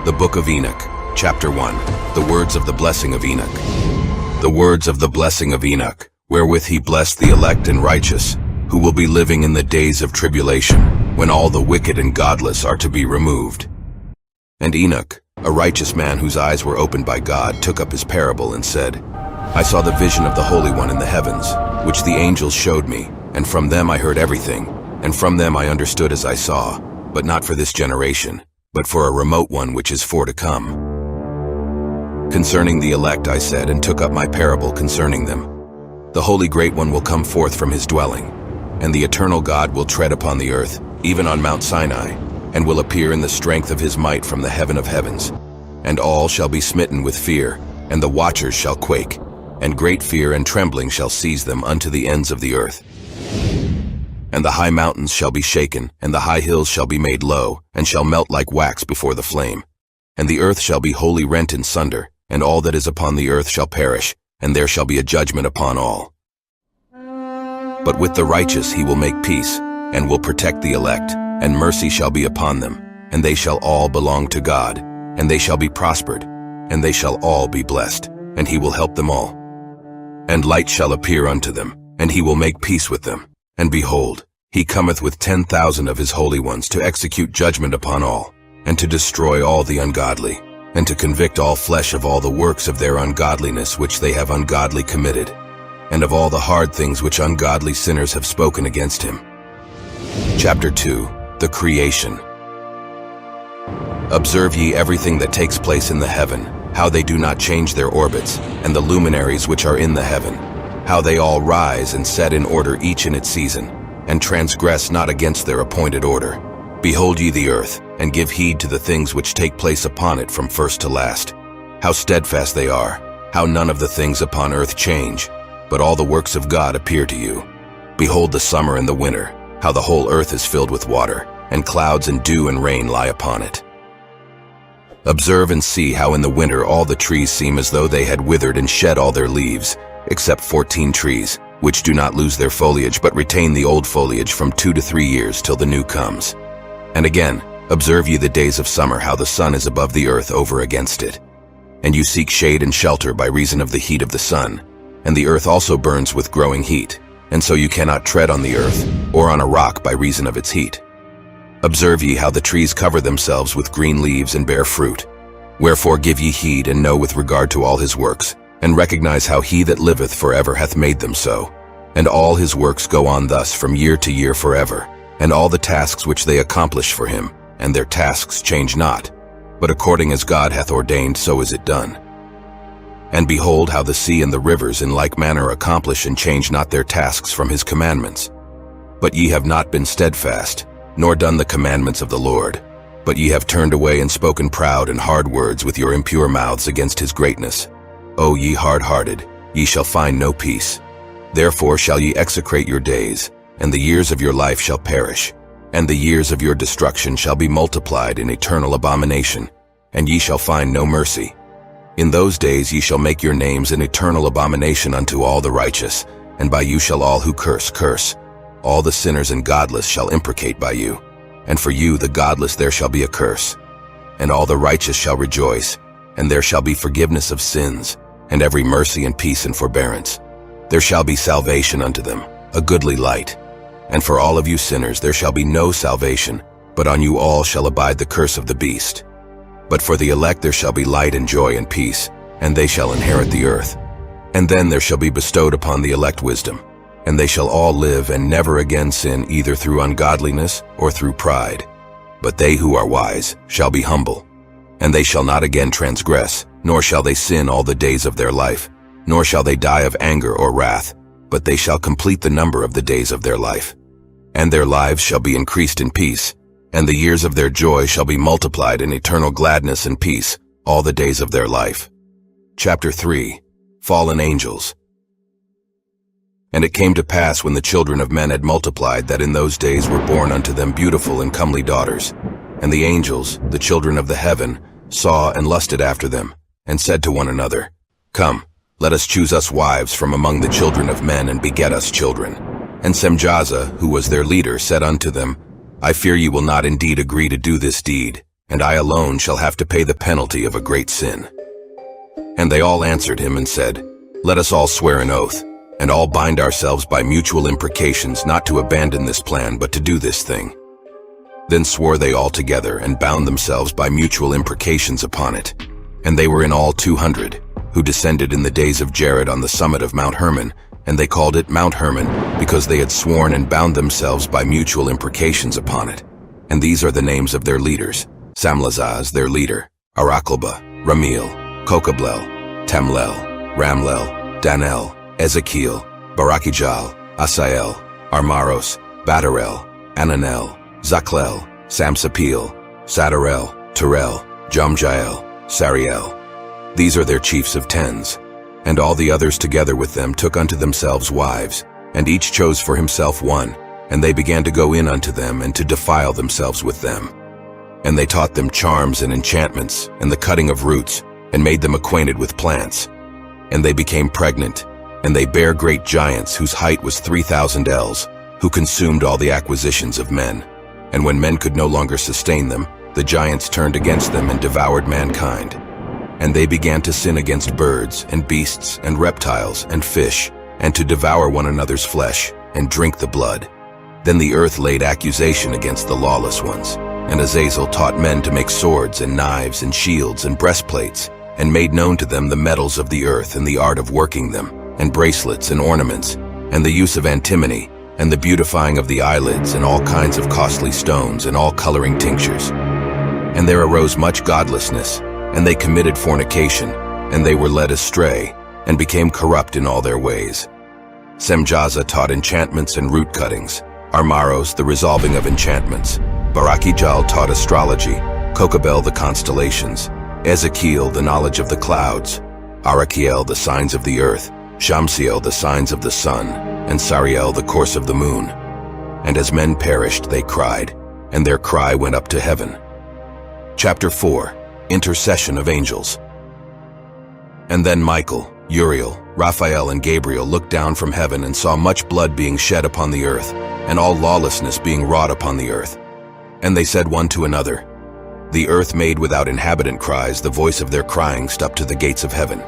The Book of Enoch, Chapter 1. The Words of the Blessing of Enoch. The words of the blessing of Enoch, wherewith he blessed the elect and righteous, who will be living in the days of tribulation, when all the wicked and godless are to be removed. And Enoch, a righteous man whose eyes were opened by God, took up his parable and said, I saw the vision of the Holy One in the heavens, which the angels showed me, and from them I heard everything, and from them I understood as I saw, but not for this generation, but for a remote one which is for to come. Concerning the elect I said, and took up my parable concerning them. The Holy Great One will come forth from his dwelling, and the eternal God will tread upon the earth, even on Mount Sinai, and will appear in the strength of his might from the heaven of heavens. And all shall be smitten with fear, and the watchers shall quake, and great fear and trembling shall seize them unto the ends of the earth. And the high mountains shall be shaken, and the high hills shall be made low, and shall melt like wax before the flame. And the earth shall be wholly rent in sunder, and all that is upon the earth shall perish, and there shall be a judgment upon all. But with the righteous he will make peace, and will protect the elect, and mercy shall be upon them, and they shall all belong to God, and they shall be prospered, and they shall all be blessed, and he will help them all. And light shall appear unto them, and he will make peace with them. And behold, he cometh with 10,000 of his holy ones to execute judgment upon all, and to destroy all the ungodly, and to convict all flesh of all the works of their ungodliness which they have ungodly committed, and of all the hard things which ungodly sinners have spoken against him. Chapter 2. The Creation. Observe ye everything that takes place in the heaven, how they do not change their orbits, and the luminaries which are in the heaven, how they all rise and set in order each in its season, and transgress not against their appointed order. Behold ye the earth, and give heed to the things which take place upon it from first to last. How steadfast they are, how none of the things upon earth change, but all the works of God appear to you. Behold the summer and the winter, how the whole earth is filled with water, and clouds and dew and rain lie upon it. Observe and see how in the winter all the trees seem as though they had withered and shed all their leaves, except 14 trees, which do not lose their foliage but retain the old foliage from 2 to 3 years till the new comes. And again, observe ye the days of summer, how the sun is above the earth over against it. And you seek shade and shelter by reason of the heat of the sun, and the earth also burns with growing heat, and so you cannot tread on the earth, or on a rock by reason of its heat. Observe ye how the trees cover themselves with green leaves and bear fruit. Wherefore give ye heed, and know with regard to all his works, and recognize how he that liveth forever hath made them so. And all his works go on thus from year to year forever, and all the tasks which they accomplish for him, and their tasks change not, but according as God hath ordained, so is it done. And behold how the sea and the rivers in like manner accomplish and change not their tasks from his commandments. But ye have not been steadfast, nor done the commandments of the Lord, but ye have turned away and spoken proud and hard words with your impure mouths against his greatness. O ye hard-hearted, ye shall find no peace. Therefore shall ye execrate your days, and the years of your life shall perish, and the years of your destruction shall be multiplied in eternal abomination, and ye shall find no mercy. In those days ye shall make your names an eternal abomination unto all the righteous, and by you shall all who curse curse. All the sinners and godless shall imprecate by you, and for you the godless there shall be a curse. And all the righteous shall rejoice, and there shall be forgiveness of sins, and every mercy and peace and forbearance. There shall be salvation unto them, a goodly light. And for all of you sinners there shall be no salvation, but on you all shall abide the curse of the beast. But for the elect there shall be light and joy and peace, and they shall inherit the earth. And then there shall be bestowed upon the elect wisdom, and they shall all live and never again sin either through ungodliness or through pride. But they who are wise shall be humble, and they shall not again transgress, nor shall they sin all the days of their life, nor shall they die of anger or wrath, but they shall complete the number of the days of their life. And their lives shall be increased in peace, and the years of their joy shall be multiplied in eternal gladness and peace all the days of their life. Chapter 3. Fallen Angels. And it came to pass when the children of men had multiplied that in those days were born unto them beautiful and comely daughters. And the angels, the children of the heaven, saw and lusted after them, and said to one another, Come, let us choose us wives from among the children of men, and beget us children. And Semjaza, who was their leader, said unto them, I fear ye will not indeed agree to do this deed, and I alone shall have to pay the penalty of a great sin." And they all answered him and said, "Let us all swear an oath, and all bind ourselves by mutual imprecations not to abandon this plan but to do this thing." Then swore they all together and bound themselves by mutual imprecations upon it. And they were in all 200, who descended in the days of Jared on the summit of Mount Hermon, and they called it Mount Hermon because they had sworn and bound themselves by mutual imprecations upon it. And these are the names of their leaders: Samlazaz, their leader, Arakalba, Ramil, Kokablel, Tamlel, Ramlel, Danel, Ezekiel, Barakijal, Asael, Armaros, Badarel, Ananel, Zaklel, Samsapil, Sadarel, Terel, Jomjael, Sariel. These are their chiefs of tens. And all the others together with them took unto themselves wives, and each chose for himself one, and they began to go in unto them and to defile themselves with them. And they taught them charms and enchantments, and the cutting of roots, and made them acquainted with plants. And they became pregnant, and they bare great giants whose height was 3,000 ells, who consumed all the acquisitions of men. And when men could no longer sustain them, the giants turned against them and devoured mankind. And they began to sin against birds and beasts and reptiles and fish, and to devour one another's flesh, and drink the blood. Then the earth laid accusation against the lawless ones. And Azazel taught men to make swords and knives and shields and breastplates, and made known to them the metals of the earth and the art of working them, and bracelets and ornaments, and the use of antimony, and the beautifying of the eyelids, and all kinds of costly stones, and all coloring tinctures. And there arose much godlessness, and they committed fornication, and they were led astray, and became corrupt in all their ways. Semjaza taught enchantments and root cuttings, Armaros the resolving of enchantments, Barakijal taught astrology, Kokabel the constellations, Ezekiel the knowledge of the clouds, Arakiel the signs of the earth, Shamsiel the signs of the sun, and Sariel the course of the moon. And as men perished they cried, and their cry went up to heaven. Chapter 4. Intercession of Angels. And then Michael, Uriel, Raphael, and Gabriel looked down from heaven and saw much blood being shed upon the earth, and all lawlessness being wrought upon the earth. And they said one to another, "The earth made without inhabitant cries, the voice of their crying up to the gates of heaven."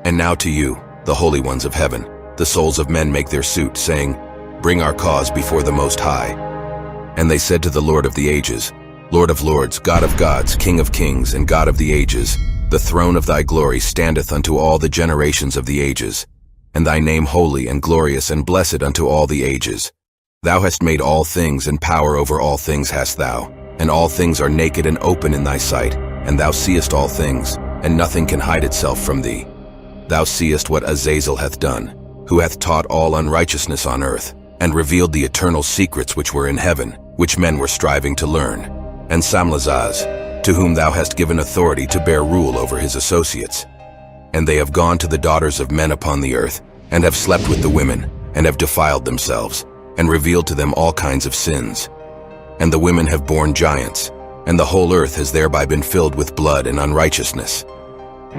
And now to you, the holy ones of heaven, the souls of men make their suit, saying, "Bring our cause before the Most High." And they said to the Lord of the ages, "Lord of lords, God of gods, King of kings, and God of the ages, the throne of thy glory standeth unto all the generations of the ages, and thy name holy and glorious and blessed unto all the ages. Thou hast made all things, and power over all things hast thou, and all things are naked and open in thy sight, and thou seest all things, and nothing can hide itself from thee. Thou seest what Azazel hath done, who hath taught all unrighteousness on earth, and revealed the eternal secrets which were in heaven, which men were striving to learn. And Samlazaz, to whom thou hast given authority to bear rule over his associates. And they have gone to the daughters of men upon the earth, and have slept with the women, and have defiled themselves, and revealed to them all kinds of sins. And the women have borne giants, and the whole earth has thereby been filled with blood and unrighteousness.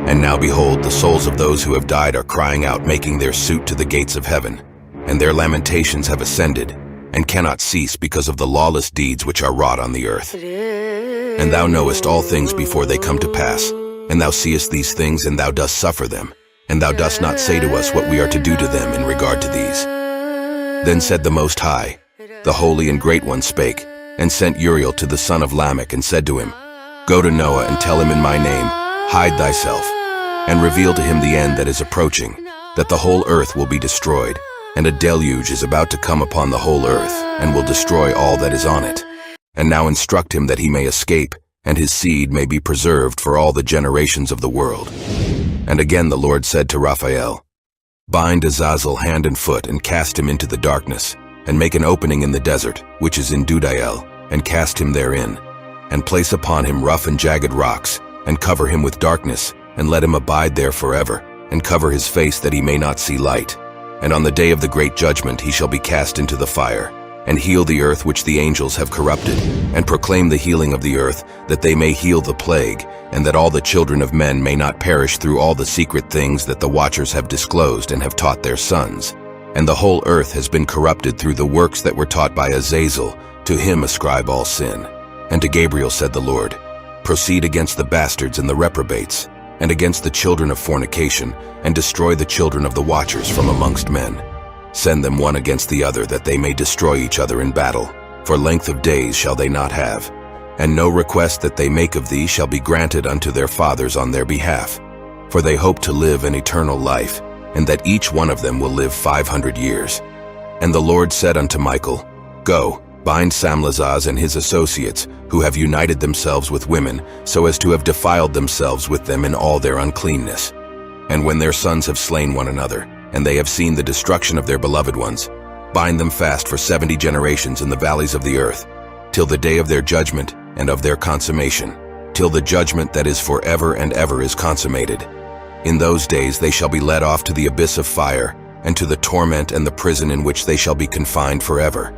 And now behold, the souls of those who have died are crying out, making their suit to the gates of heaven, and their lamentations have ascended, and cannot cease because of the lawless deeds which are wrought on the earth. And thou knowest all things before they come to pass, and thou seest these things, and thou dost suffer them, and thou dost not say to us what we are to do to them in regard to these. Then said the Most High, the Holy and Great One spake, and sent Uriel to the son of Lamech, and said to him, Go to Noah, and tell him in my name, Hide thyself, and reveal to him the end that is approaching, that the whole earth will be destroyed, and a deluge is about to come upon the whole earth, and will destroy all that is on it. And now instruct him that he may escape, and his seed may be preserved for all the generations of the world. And again the Lord said to Raphael, Bind Azazel hand and foot, and cast him into the darkness, and make an opening in the desert, which is in Dudael, and cast him therein, and place upon him rough and jagged rocks, and cover him with darkness, and let him abide there forever, and cover his face that he may not see light. And on the day of the great judgment he shall be cast into the fire, and heal the earth which the angels have corrupted, and proclaim the healing of the earth, that they may heal the plague, and that all the children of men may not perish through all the secret things that the watchers have disclosed and have taught their sons. And the whole earth has been corrupted through the works that were taught by Azazel, to him ascribe all sin. And to Gabriel said the Lord, "Proceed against the bastards and the reprobates, and against the children of fornication, and destroy the children of the watchers from amongst men. Send them one against the other, that they may destroy each other in battle. For length of days shall they not have, and no request that they make of thee shall be granted unto their fathers on their behalf. For they hope to live an eternal life, and that each one of them will live 500 years. And the Lord said unto Michael, Go, bind Samlazaz and his associates, who have united themselves with women, so as to have defiled themselves with them in all their uncleanness. And when their sons have slain one another, and they have seen the destruction of their beloved ones, bind them fast for 70 generations in the valleys of the earth, till the day of their judgment and of their consummation, till the judgment that is forever and ever is consummated. In those days they shall be led off to the abyss of fire, and to the torment and the prison in which they shall be confined forever.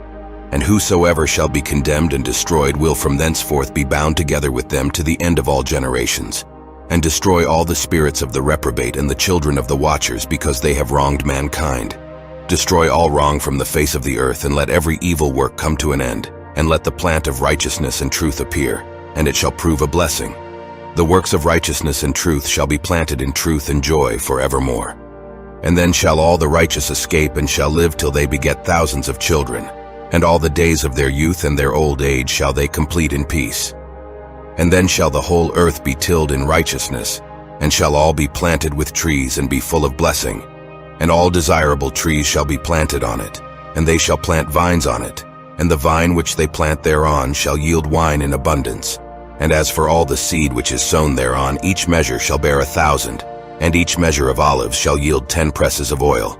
And whosoever shall be condemned and destroyed will from thenceforth be bound together with them to the end of all generations, and destroy all the spirits of the reprobate and the children of the watchers, because they have wronged mankind. Destroy all wrong from the face of the earth, and let every evil work come to an end, and let the plant of righteousness and truth appear, and it shall prove a blessing. The works of righteousness and truth shall be planted in truth and joy forevermore. And then shall all the righteous escape, and shall live till they beget thousands of children, and all the days of their youth and their old age shall they complete in peace. And then shall the whole earth be tilled in righteousness, and shall all be planted with trees and be full of blessing. And all desirable trees shall be planted on it, and they shall plant vines on it, and the vine which they plant thereon shall yield wine in abundance. And as for all the seed which is sown thereon, each measure shall bear 1,000, and each measure of olives shall yield 10 presses of oil.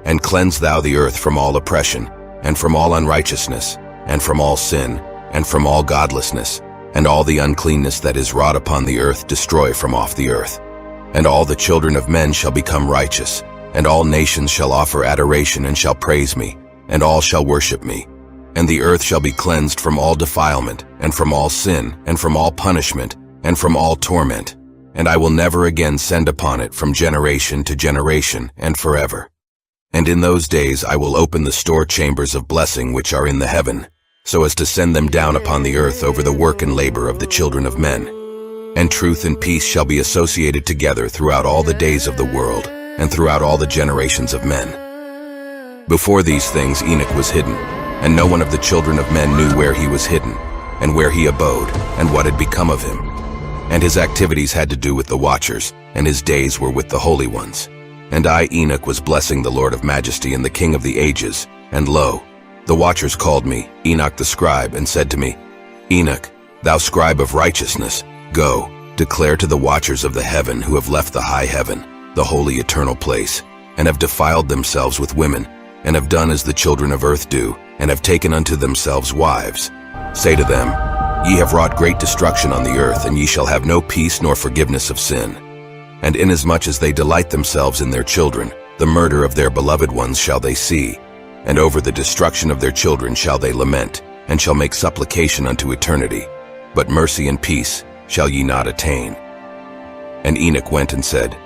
And cleanse thou the earth from all oppression, and from all unrighteousness, and from all sin, and from all godlessness, and all the uncleanness that is wrought upon the earth destroy from off the earth. And all the children of men shall become righteous, and all nations shall offer adoration and shall praise me, and all shall worship me. And the earth shall be cleansed from all defilement, and from all sin, and from all punishment, and from all torment. And I will never again send upon it from generation to generation, and forever. And in those days I will open the store chambers of blessing which are in the heaven, so as to send them down upon the earth over the work and labor of the children of men. And truth and peace shall be associated together throughout all the days of the world, and throughout all the generations of men. Before these things Enoch was hidden, and no one of the children of men knew where he was hidden, and where he abode, and what had become of him. And his activities had to do with the watchers, and his days were with the holy ones. And I, Enoch, was blessing the Lord of majesty and the King of the ages, and lo, the watchers called me, Enoch the scribe, and said to me, Enoch, thou scribe of righteousness, go, declare to the watchers of the heaven who have left the high heaven, the holy eternal place, and have defiled themselves with women, and have done as the children of earth do, and have taken unto themselves wives. Say to them, Ye have wrought great destruction on the earth, and ye shall have no peace nor forgiveness of sin. And inasmuch as they delight themselves in their children, the murder of their beloved ones shall they see, and over the destruction of their children shall they lament, and shall make supplication unto eternity. But mercy and peace shall ye not attain. And Enoch went and said,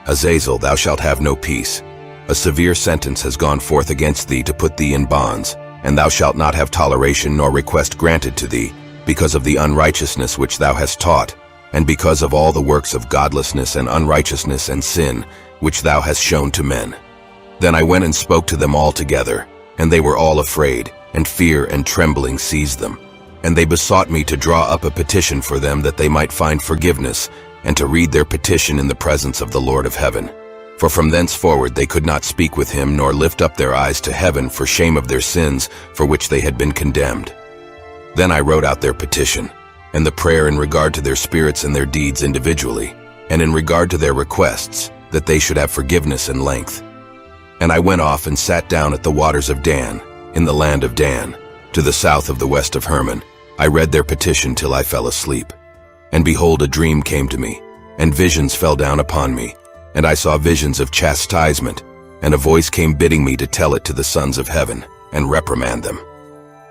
Azazel, thou shalt have no peace. A severe sentence has gone forth against thee to put thee in bonds, and thou shalt not have toleration nor request granted to thee, because of the unrighteousness which thou hast taught, and because of all the works of godlessness and unrighteousness and sin, which thou hast shown to men. Then I went and spoke to them all together, and they were all afraid, and fear and trembling seized them. And they besought me to draw up a petition for them, that they might find forgiveness, and to read their petition in the presence of the Lord of heaven. For from thenceforward they could not speak with him, nor lift up their eyes to heaven for shame of their sins, for which they had been condemned. Then I wrote out their petition, and the prayer in regard to their spirits and their deeds individually, and in regard to their requests, that they should have forgiveness and length. And I went off and sat down at the waters of Dan, in the land of Dan, to the south of the west of Hermon. I read their petition till I fell asleep. And behold, a dream came to me, and visions fell down upon me, and I saw visions of chastisement, and a voice came bidding me to tell it to the sons of heaven, and reprimand them.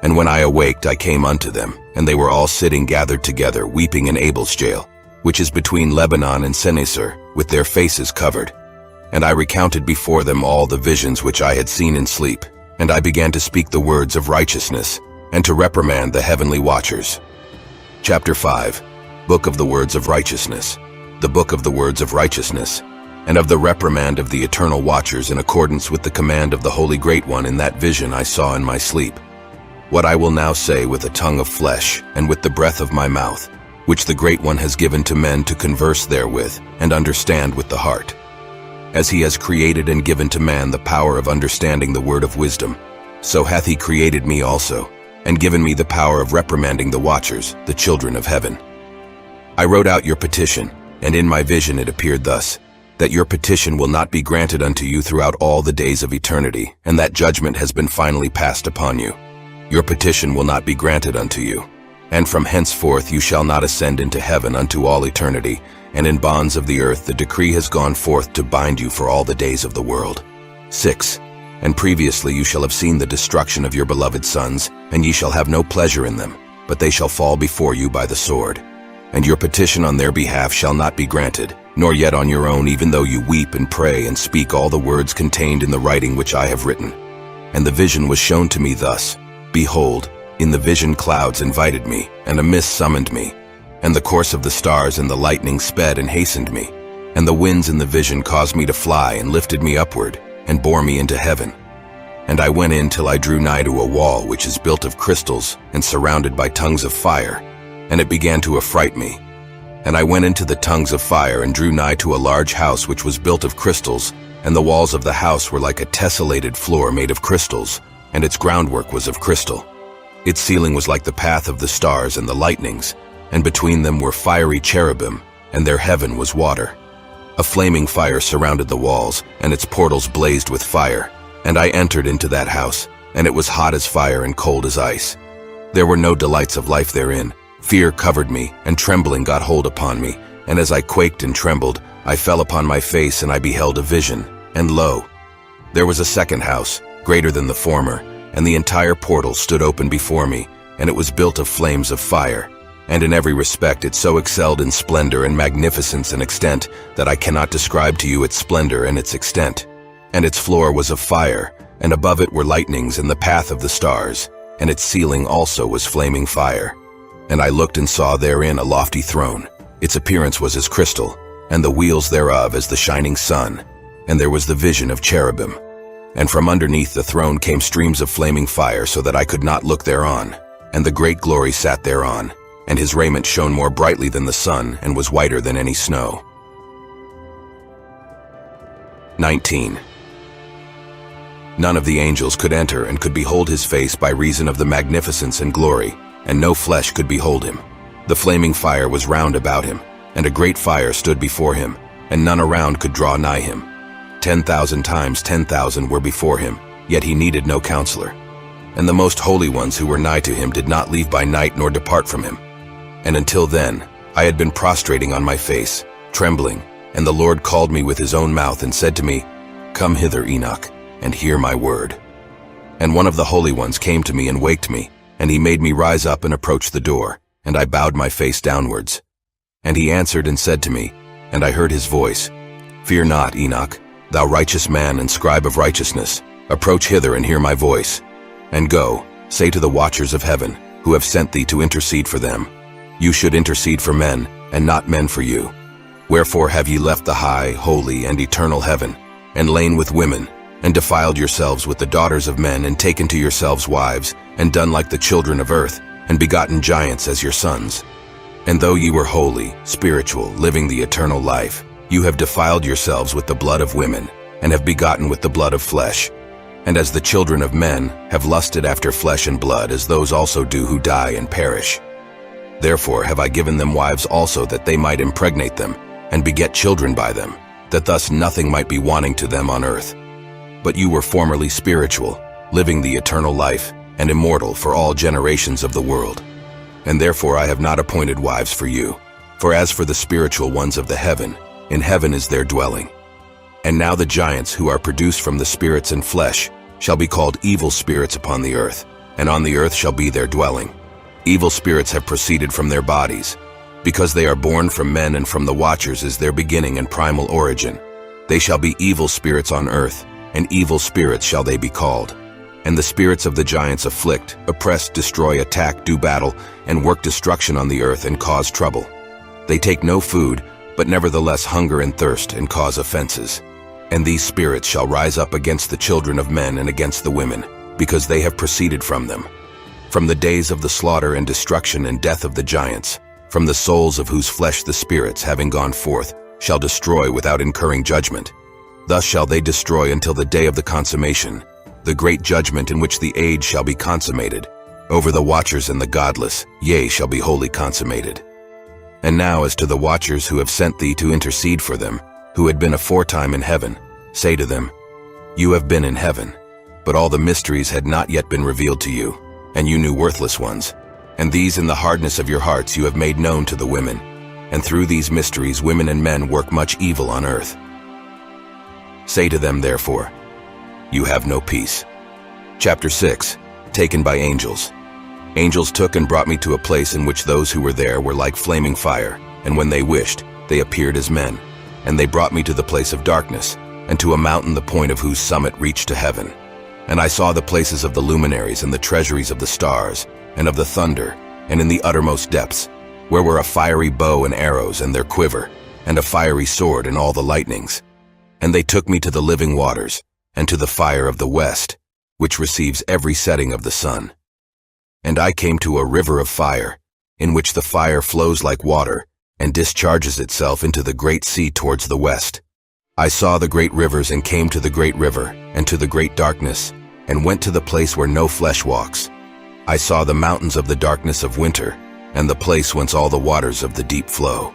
And when I awaked, I came unto them, and they were all sitting gathered together, weeping in Abel's jail, which is between Lebanon and Seneser, with their faces covered. And I recounted before them all the visions which I had seen in sleep, and I began to speak the words of righteousness, and to reprimand the heavenly watchers. Chapter 5. Book of the Words of Righteousness. The Book of the Words of Righteousness, and of the reprimand of the eternal watchers in accordance with the command of the Holy Great One in that vision I saw in my sleep. What I will now say with a tongue of flesh and with the breath of my mouth, which the Great One has given to men to converse therewith and understand with the heart. As he has created and given to man the power of understanding the word of wisdom, so hath he created me also, and given me the power of reprimanding the watchers, the children of heaven. I wrote out your petition, and in my vision it appeared thus, that your petition will not be granted unto you throughout all the days of eternity, and that judgment has been finally passed upon you. Your petition will not be granted unto you. And from henceforth you shall not ascend into heaven unto all eternity, and in bonds of the earth the decree has gone forth to bind you for all the days of the world. 6. And previously you shall have seen the destruction of your beloved sons, and ye shall have no pleasure in them, but they shall fall before you by the sword. And your petition on their behalf shall not be granted, nor yet on your own, even though you weep and pray and speak all the words contained in the writing which I have written. And the vision was shown to me thus, Behold, in the vision clouds invited me, and a mist summoned me. And the course of the stars and the lightning sped and hastened me. And the winds in the vision caused me to fly and lifted me upward, and bore me into heaven. And I went in till I drew nigh to a wall which is built of crystals and surrounded by tongues of fire, and it began to affright me. And I went into the tongues of fire and drew nigh to a large house which was built of crystals, and the walls of the house were like a tessellated floor made of crystals, and its groundwork was of crystal. Its ceiling was like the path of the stars and the lightnings, and between them were fiery cherubim, and their heaven was water. A flaming fire surrounded the walls, and its portals blazed with fire. And I entered into that house, and it was hot as fire and cold as ice. There were no delights of life therein. Fear covered me, and trembling got hold upon me, and as I quaked and trembled, I fell upon my face, and I beheld a vision, and lo, there was a second house, greater than the former, and the entire portal stood open before me, and it was built of flames of fire, and in every respect it so excelled in splendor and magnificence and extent that I cannot describe to you its splendor and its extent. And its floor was of fire, and above it were lightnings and the path of the stars, and its ceiling also was flaming fire. And I looked and saw therein a lofty throne. Its appearance was as crystal, and the wheels thereof as the shining sun, and there was the vision of cherubim. And from underneath the throne came streams of flaming fire, so that I could not look thereon. And the great glory sat thereon, and his raiment shone more brightly than the sun, and was whiter than any snow. 19. None of the angels could enter and could behold his face by reason of the magnificence and glory, and no flesh could behold him. The flaming fire was round about him, and a great fire stood before him, and none around could draw nigh him. 10,000 times 10,000 were before him, yet he needed no counselor. And the most holy ones who were nigh to him did not leave by night nor depart from him. And until then, I had been prostrating on my face, trembling, and the Lord called me with his own mouth and said to me, Come hither, Enoch, and hear my word. And one of the holy ones came to me and waked me, and he made me rise up and approach the door, and I bowed my face downwards. And he answered and said to me, and I heard his voice, Fear not, Enoch, thou righteous man and scribe of righteousness, approach hither and hear my voice. And go, say to the watchers of heaven, who have sent thee to intercede for them, You should intercede for men, and not men for you. Wherefore have ye left the high, holy, and eternal heaven, and lain with women, and defiled yourselves with the daughters of men, and taken to yourselves wives, and done like the children of earth, and begotten giants as your sons. And though ye were holy, spiritual, living the eternal life, you have defiled yourselves with the blood of women, and have begotten with the blood of flesh. And as the children of men have lusted after flesh and blood, as those also do who die and perish. Therefore have I given them wives also, that they might impregnate them, and beget children by them, that thus nothing might be wanting to them on earth. But you were formerly spiritual, living the eternal life, and immortal for all generations of the world. And therefore I have not appointed wives for you. For as for the spiritual ones of the heaven, in heaven is their dwelling. And now the giants who are produced from the spirits and flesh shall be called evil spirits upon the earth, and on the earth shall be their dwelling. Evil spirits have proceeded from their bodies, because they are born from men, and from the watchers is their beginning and primal origin. They shall be evil spirits on earth, and evil spirits shall they be called. And the spirits of the giants afflict, oppress, destroy, attack, do battle, and work destruction on the earth and cause trouble. They take no food, but nevertheless hunger and thirst and cause offenses. And these spirits shall rise up against the children of men and against the women, because they have proceeded from them. From the days of the slaughter and destruction and death of the giants, from the souls of whose flesh the spirits, having gone forth, shall destroy without incurring judgment. Thus shall they destroy until the day of the consummation, the great judgment in which the age shall be consummated. Over the watchers and the godless, yea, shall be wholly consummated. And now as to the watchers who have sent thee to intercede for them, who had been aforetime in heaven, say to them, You have been in heaven, but all the mysteries had not yet been revealed to you, and you knew worthless ones. And these in the hardness of your hearts you have made known to the women. And through these mysteries women and men work much evil on earth. Say to them, therefore, You have no peace. Chapter 6. Taken by angels. Angels took and brought me to a place in which those who were there were like flaming fire, and when they wished, they appeared as men. And they brought me to the place of darkness, and to a mountain the point of whose summit reached to heaven. And I saw the places of the luminaries and the treasuries of the stars, and of the thunder, and in the uttermost depths, where were a fiery bow and arrows and their quiver, and a fiery sword and all the lightnings. And they took me to the living waters, and to the fire of the west, which receives every setting of the sun. And I came to a river of fire, in which the fire flows like water, and discharges itself into the great sea towards the west. I saw the great rivers and came to the great river, and to the great darkness, and went to the place where no flesh walks. I saw the mountains of the darkness of winter, and the place whence all the waters of the deep flow.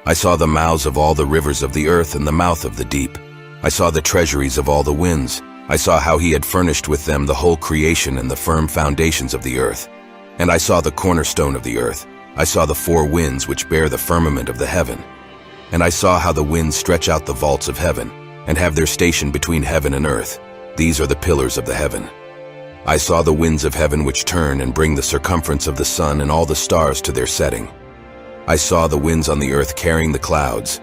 I saw the mouths of all the rivers of the earth and the mouth of the deep. I saw the treasuries of all the winds. I saw how he had furnished with them the whole creation and the firm foundations of the earth. And I saw the cornerstone of the earth. I saw the four winds which bear the firmament of the heaven. And I saw how the winds stretch out the vaults of heaven, and have their station between heaven and earth. These are the pillars of the heaven. I saw the winds of heaven which turn and bring the circumference of the sun and all the stars to their setting. I saw the winds on the earth carrying the clouds.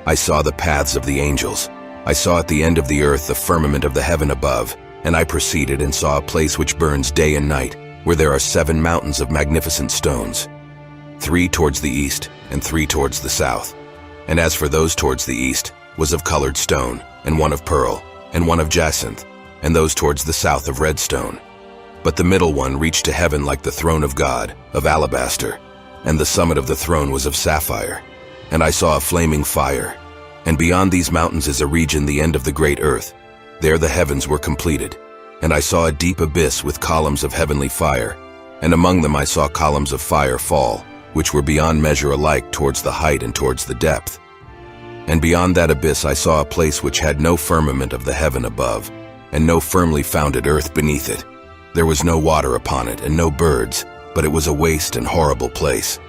I saw the paths of the angels. I saw at the end of the earth the firmament of the heaven above, and I proceeded and saw a place which burns day and night, where there are 7 mountains of magnificent stones, 3 towards the east and 3 towards the south. And as for those towards the east, was of colored stone, and one of pearl, and one of jacinth, and those towards the south of red stone. But the middle one reached to heaven like the throne of God, of alabaster, and the summit of the throne was of sapphire. And I saw a flaming fire. And beyond these mountains is a region, the end of the great earth. There the heavens were completed. And I saw a deep abyss with columns of heavenly fire, and among them I saw columns of fire fall, which were beyond measure alike towards the height and towards the depth. And beyond that abyss I saw a place which had no firmament of the heaven above, and no firmly founded earth beneath it. There was no water upon it, and no birds, but it was a waste and horrible place.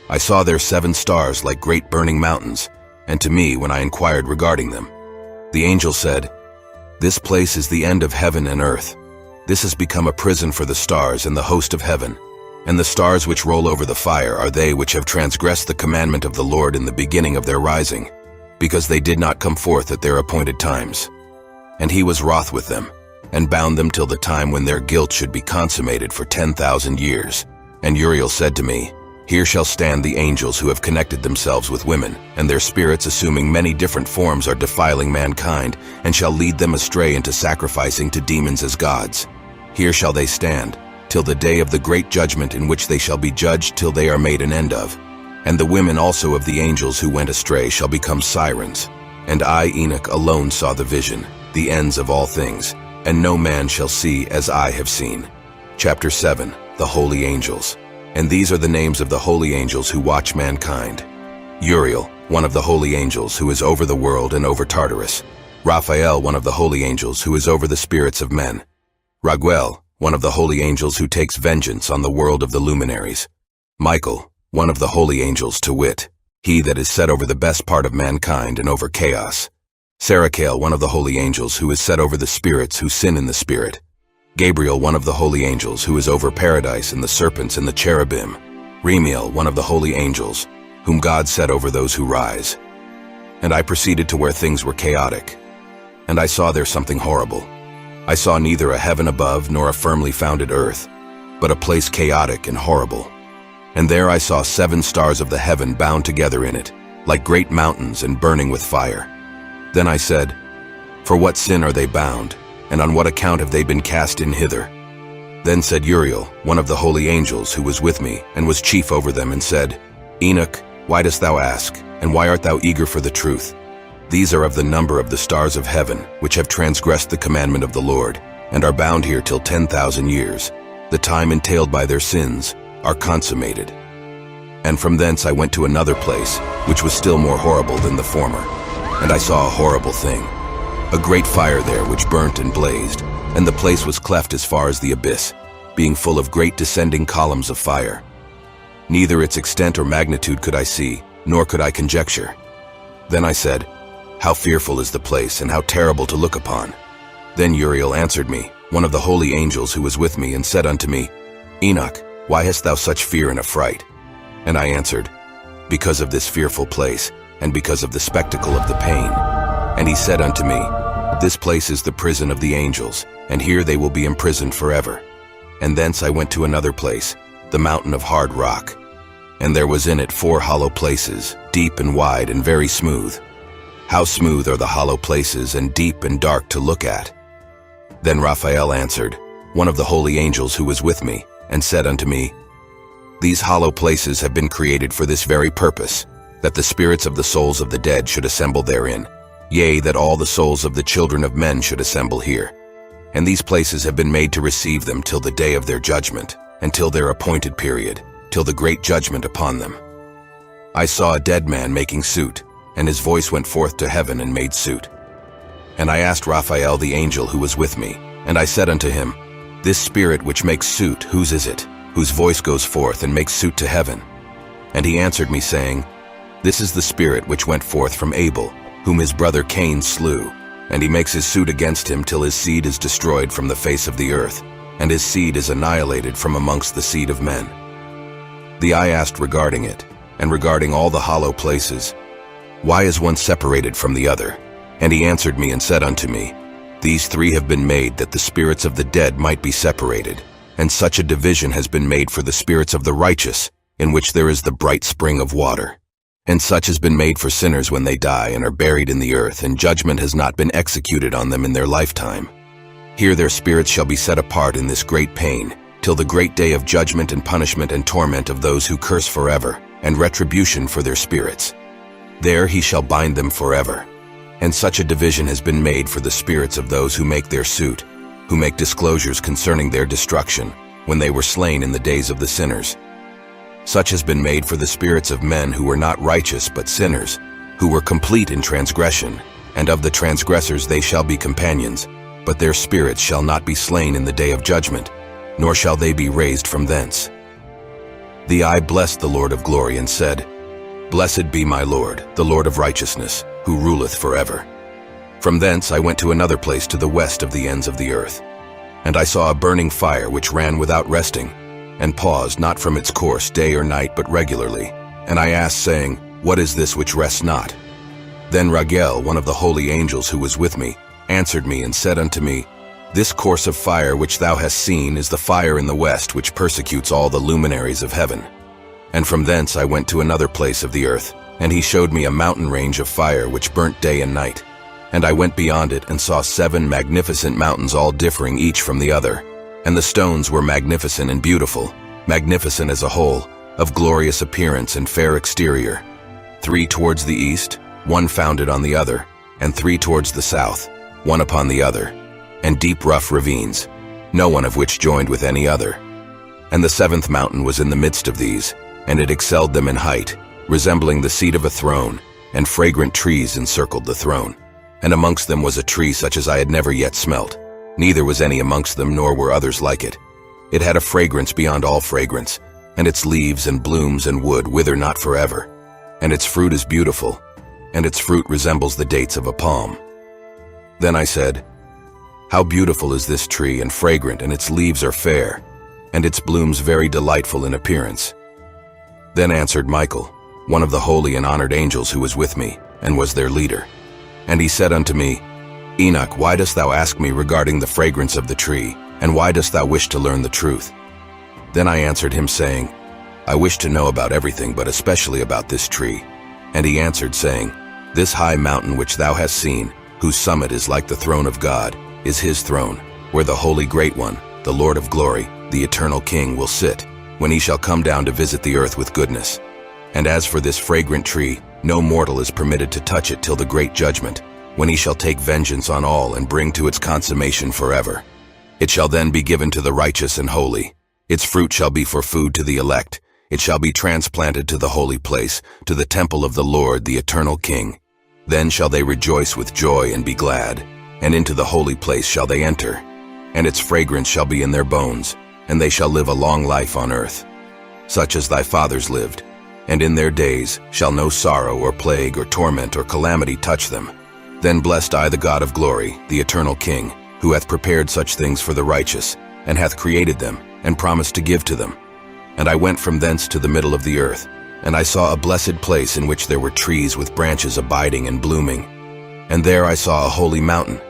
I saw there 7 stars like great burning mountains, and to me, when I inquired regarding them, the angel said, This place is the end of heaven and earth. This has become a prison for the stars and the host of heaven. And the stars which roll over the fire are they which have transgressed the commandment of the Lord in the beginning of their rising, because they did not come forth at their appointed times. And he was wroth with them, and bound them till the time when their guilt should be consummated for 10,000 years. And Uriel said to me, Here shall stand the angels who have connected themselves with women, and their spirits assuming many different forms are defiling mankind, and shall lead them astray into sacrificing to demons as gods. Here shall they stand, till the day of the great judgment, in which they shall be judged till they are made an end of. And the women also of the angels who went astray shall become sirens. And I, Enoch, alone saw the vision, the ends of all things, and no man shall see as I have seen. Chapter 7. The Holy Angels. And these are the names of the holy angels who watch mankind. Uriel, one of the holy angels, who is over the world and over Tartarus. Raphael, one of the holy angels, who is over the spirits of men. Raguel, one of the holy angels, who takes vengeance on the world of the luminaries. Michael, one of the holy angels, to wit, he that is set over the best part of mankind and over chaos. Sarachael, one of the holy angels, who is set over the spirits who sin in the spirit. Gabriel, one of the holy angels, who is over paradise and the serpents and the cherubim. Remiel, one of the holy angels, whom God set over those who rise. And I proceeded to where things were chaotic. And I saw there something horrible. I saw neither a heaven above nor a firmly founded earth, but a place chaotic and horrible. And there I saw 7 stars of the heaven bound together in it, like great mountains and burning with fire. Then I said, "For what sin are they bound, and on what account have they been cast in hither?" Then said Uriel, one of the holy angels who was with me, and was chief over them, and said, "Enoch, why dost thou ask, and why art thou eager for the truth? These are of the number of the stars of heaven, which have transgressed the commandment of the Lord, and are bound here till 10,000 years. The time entailed by their sins are consummated." And from thence I went to another place, which was still more horrible than the former. And I saw a horrible thing, a great fire there which burnt and blazed, and the place was cleft as far as the abyss, being full of great descending columns of fire. Neither its extent or magnitude could I see, nor could I conjecture. Then I said, "How fearful is the place, and how terrible to look upon!" Then Uriel answered me, one of the holy angels who was with me, and said unto me, "Enoch, why hast thou such fear and affright?" And I answered, "Because of this fearful place, and because of the spectacle of the pain." And he said unto me, "This place is the prison of the angels, and here they will be imprisoned forever." And thence I went to another place, the mountain of hard rock. And there was in it 4 hollow places, deep and wide and very smooth. How smooth are the hollow places, and deep and dark to look at! Then Raphael answered, one of the holy angels who was with me, and said unto me, "These hollow places have been created for this very purpose, that the spirits of the souls of the dead should assemble therein, yea, that all the souls of the children of men should assemble here. And these places have been made to receive them till the day of their judgment, and till their appointed period, till the great judgment upon them." I saw a dead man making suit, and his voice went forth to heaven and made suit. And I asked Raphael the angel who was with me, and I said unto him, "This spirit which makes suit, whose is it, whose voice goes forth and makes suit to heaven?" And he answered me, saying, "This is the spirit which went forth from Abel, whom his brother Cain slew, and he makes his suit against him till his seed is destroyed from the face of the earth, and his seed is annihilated from amongst the seed of men." The I asked regarding it, and regarding all the hollow places, "Why is one separated from the other?" And he answered me and said unto me, "These 3 have been made that the spirits of the dead might be separated, and such a division has been made for the spirits of the righteous, in which there is the bright spring of water. And such has been made for sinners when they die and are buried in the earth, and judgment has not been executed on them in their lifetime. Here their spirits shall be set apart in this great pain, till the great day of judgment and punishment and torment of those who curse forever, and retribution for their spirits. There he shall bind them forever. And such a division has been made for the spirits of those who make their suit, who make disclosures concerning their destruction, when they were slain in the days of the sinners. Such has been made for the spirits of men who were not righteous but sinners, who were complete in transgression, and of the transgressors they shall be companions, but their spirits shall not be slain in the day of judgment, nor shall they be raised from thence." The I blessed the Lord of glory, and said, "Blessed be my Lord, the Lord of righteousness, who ruleth forever." From thence I went to another place to the west of the ends of the earth. And I saw a burning fire which ran without resting, and paused not from its course day or night, but regularly. And I asked, saying, "What is this which rests not?" Then Raguel, one of the holy angels who was with me, answered me and said unto me, "This course of fire which thou hast seen is the fire in the west which persecutes all the luminaries of heaven." And from thence I went to another place of the earth, and he showed me a mountain range of fire which burnt day and night. And I went beyond it and saw 7 magnificent mountains, all differing each from the other. And the stones were magnificent and beautiful, magnificent as a whole, of glorious appearance and fair exterior. 3 towards the east, 1 founded on the other, and 3 towards the south, 1 upon the other, and deep rough ravines, no one of which joined with any other. And the 7th mountain was in the midst of these, and it excelled them in height, resembling the seat of a throne, and fragrant trees encircled the throne. And amongst them was a tree such as I had never yet smelt, neither was any amongst them, nor were others like it. It had a fragrance beyond all fragrance, and its leaves and blooms and wood wither not forever. And its fruit is beautiful, and its fruit resembles the dates of a palm. Then I said, "How beautiful is this tree, and fragrant, and its leaves are fair, and its blooms very delightful in appearance." Then answered Michael, one of the holy and honored angels who was with me, and was their leader. And he said unto me, Enoch, why dost thou ask me regarding the fragrance of the tree, and why dost thou wish to learn the truth? Then I answered him, saying, I wish to know about everything, but especially about this tree. And he answered, saying, This high mountain which thou hast seen, whose summit is like the throne of God, is his throne, where the Holy Great One, the Lord of glory, the eternal King, will sit, when he shall come down to visit the earth with goodness. And as for this fragrant tree, no mortal is permitted to touch it till the great judgment, when he shall take vengeance on all and bring to its consummation forever. It shall then be given to the righteous and holy. Its fruit shall be for food to the elect. It shall be transplanted to the holy place, to the temple of the Lord, the eternal King. Then shall they rejoice with joy and be glad, and into the holy place shall they enter. And its fragrance shall be in their bones, and they shall live a long life on earth, such as thy fathers lived. And in their days shall no sorrow or plague or torment or calamity touch them. Then blessed I the God of glory, the eternal King, who hath prepared such things for the righteous, and hath created them, and promised to give to them. And I went from thence to the middle of the earth, and I saw a blessed place in which there were trees with branches abiding and blooming. And there I saw a holy mountain,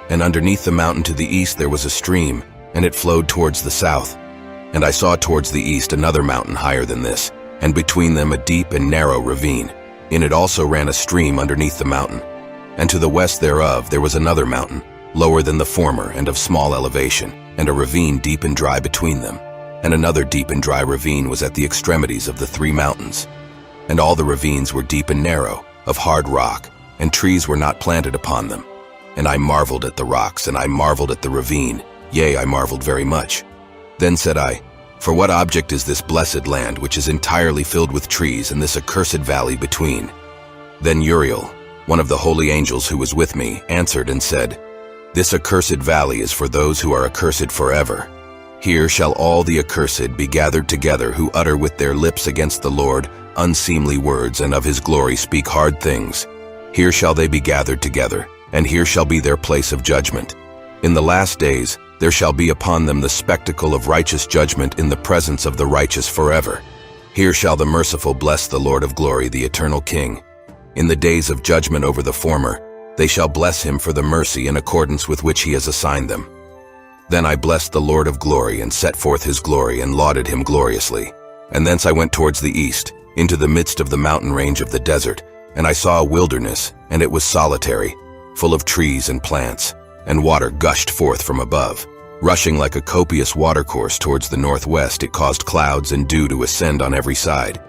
and underneath the mountain to the east there was a stream, and it flowed towards the south. And I saw towards the east another mountain higher than this, and between them a deep and narrow ravine. In it also ran a stream underneath the mountain. And to the west thereof there was another mountain, lower than the former and of small elevation, and a ravine deep and dry between them. And another deep and dry ravine was at the extremities of the three mountains. And all the ravines were deep and narrow, of hard rock, and trees were not planted upon them. And I marveled at the rocks, and I marveled at the ravine, yea, I marveled very much. Then said I, For what object is this blessed land which is entirely filled with trees, and this accursed valley between? Then Uriel, one of the holy angels who was with me, answered and said, This accursed valley is for those who are accursed forever. Here shall all the accursed be gathered together who utter with their lips against the Lord unseemly words, and of his glory speak hard things. Here shall they be gathered together, and here shall be their place of judgment. In the last days there shall be upon them the spectacle of righteous judgment in the presence of the righteous forever. Here shall the merciful bless the Lord of glory, the eternal King. In the days of judgment over the former, they shall bless him for the mercy in accordance with which he has assigned them. Then I blessed the Lord of glory, and set forth his glory, and lauded him gloriously. And thence I went towards the east, into the midst of the mountain range of the desert, and I saw a wilderness, and it was solitary, full of trees and plants, and water gushed forth from above. Rushing like a copious watercourse towards the northwest, it caused clouds and dew to ascend on every side.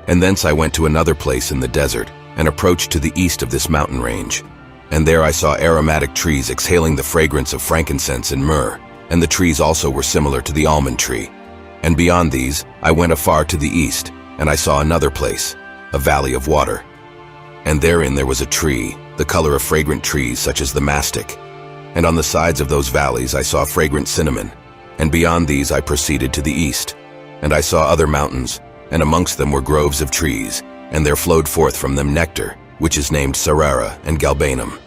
And thence I went to another place in the desert, and approached to the east of this mountain range. And there I saw aromatic trees exhaling the fragrance of frankincense and myrrh, and the trees also were similar to the almond tree. And beyond these I went afar to the east, and I saw another place, a valley of water. And therein there was a tree, the color of fragrant trees such as the mastic. And on the sides of those valleys I saw fragrant cinnamon. And beyond these I proceeded to the east. And I saw other mountains, and amongst them were groves of trees, and there flowed forth from them nectar, which is named Sarara and Galbanum.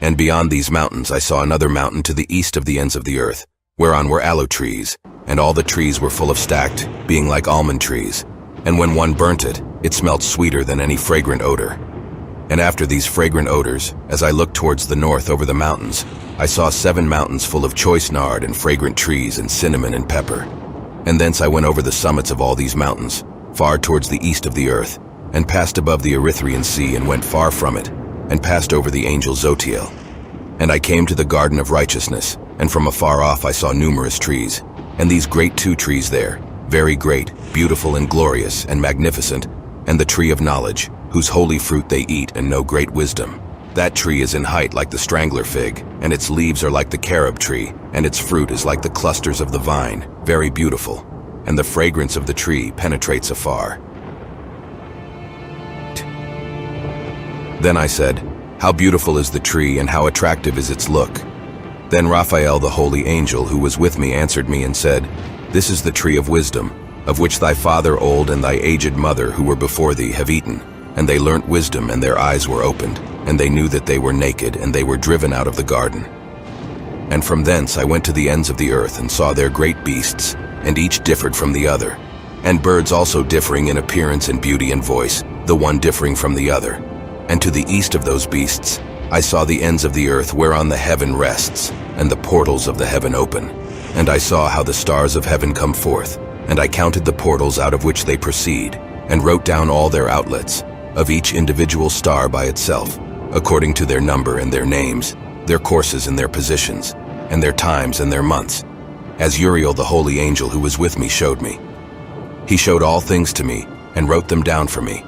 And beyond these mountains I saw another mountain to the east of the ends of the earth, whereon were aloe trees, and all the trees were full of stacked, being like almond trees. And when one burnt it, it smelt sweeter than any fragrant odor. And after these fragrant odors, as I looked towards the north over the mountains, I saw 7 mountains full of choice nard and fragrant trees and cinnamon and pepper. And thence I went over the summits of all these mountains, far towards the east of the earth, and passed above the Erythraean Sea, and went far from it, and passed over the angel Zotiel. And I came to the garden of righteousness, and from afar off I saw numerous trees, and these great 2 trees there, very great, beautiful and glorious and magnificent, and the tree of knowledge, whose holy fruit they eat and know great wisdom. That tree is in height like the strangler fig, and its leaves are like the carob tree, and its fruit is like the clusters of the vine, very beautiful, and the fragrance of the tree penetrates afar. Then I said, How beautiful is the tree, and how attractive is its look. Then Raphael the holy angel who was with me answered me and said, This is the tree of wisdom, of which thy father old and thy aged mother who were before thee have eaten. And they learnt wisdom, and their eyes were opened, and they knew that they were naked, and they were driven out of the garden. And from thence I went to the ends of the earth, and saw there great beasts, and each differed from the other, and birds also differing in appearance and beauty and voice, the one differing from the other. And to the east of those beasts I saw the ends of the earth whereon the heaven rests, and the portals of the heaven open. And I saw how the stars of heaven come forth, and I counted the portals out of which they proceed, and wrote down all their outlets, of each individual star by itself, according to their number and their names, their courses and their positions, and their times and their months, as Uriel the holy angel who was with me showed me. He showed all things to me, and wrote them down for me.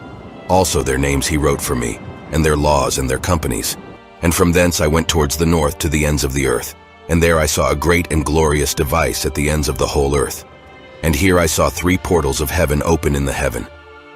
Also their names he wrote for me, and their laws and their companies. And from thence I went towards the north to the ends of the earth, and there I saw a great and glorious device at the ends of the whole earth. And here I saw 3 portals of heaven open in the heaven.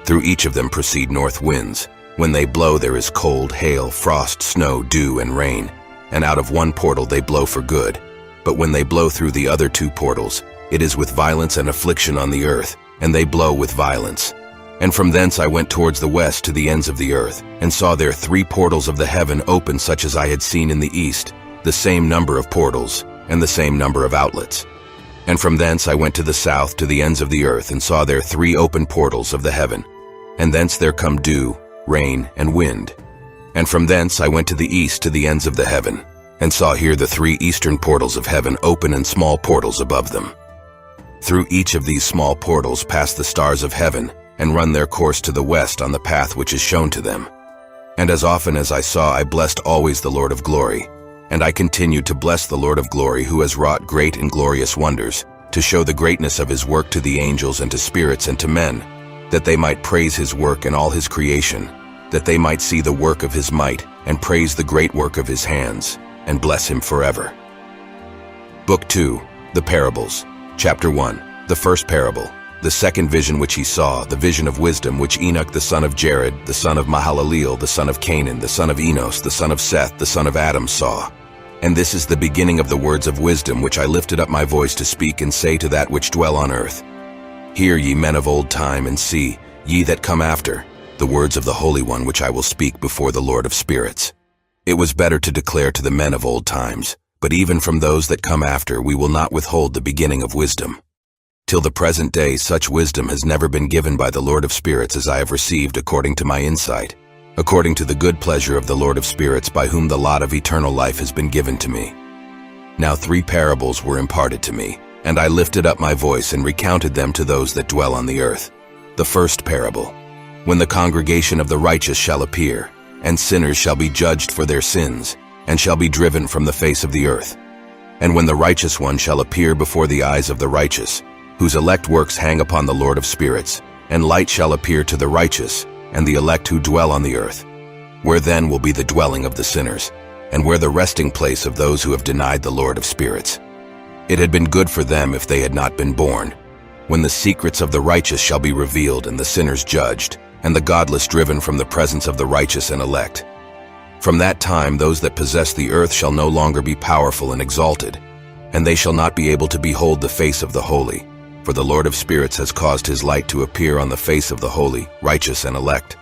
Through each of them proceed north winds. When they blow there is cold, hail, frost, snow, dew, and rain. And out of one portal they blow for good. But when they blow through the other 2 portals, it is with violence and affliction on the earth, and they blow with violence. And from thence I went towards the west to the ends of the earth, and saw there 3 portals of the heaven open such as I had seen in the east, the same number of portals, and the same number of outlets. And from thence I went to the south to the ends of the earth, and saw there 3 open portals of the heaven. And thence there come dew, rain, and wind. And from thence I went to the east to the ends of the heaven, and saw here the 3 eastern portals of heaven open and small portals above them. Through each of these small portals pass the stars of heaven, and run their course to the west on the path which is shown to them. And as often as I saw, I blessed always the Lord of glory. And I continued to bless the Lord of glory, who has wrought great and glorious wonders, to show the greatness of his work to the angels and to spirits and to men, that they might praise his work and all his creation, that they might see the work of his might, and praise the great work of his hands, and bless him forever. Book 2, The Parables. Chapter 1, The first parable. The second vision which he saw, the vision of wisdom, which Enoch the son of Jared, the son of Mahalaleel, the son of Canaan, the son of Enos, the son of Seth, the son of Adam saw. And this is the beginning of the words of wisdom, which I lifted up my voice to speak and say to that which dwell on earth. Hear ye men of old time, and see, ye that come after, the words of the Holy One which I will speak before the Lord of spirits. It was better to declare to the men of old times, but even from those that come after we will not withhold the beginning of wisdom. Till the present day such wisdom has never been given by the Lord of spirits as I have received according to my insight, according to the good pleasure of the Lord of spirits, by whom the lot of eternal life has been given to me. Now 3 parables were imparted to me, and I lifted up my voice and recounted them to those that dwell on the earth. The first parable. When the congregation of the righteous shall appear, and sinners shall be judged for their sins, and shall be driven from the face of the earth. And when the righteous one shall appear before the eyes of the righteous, whose elect works hang upon the Lord of spirits, and light shall appear to the righteous, and the elect who dwell on the earth. Where then will be the dwelling of the sinners, and where the resting place of those who have denied the Lord of spirits. It had been good for them if they had not been born, when the secrets of the righteous shall be revealed, and the sinners judged, and the godless driven from the presence of the righteous and elect. From that time those that possess the earth shall no longer be powerful and exalted, and they shall not be able to behold the face of the holy, for the Lord of spirits has caused his light to appear on the face of the holy, righteous, and elect.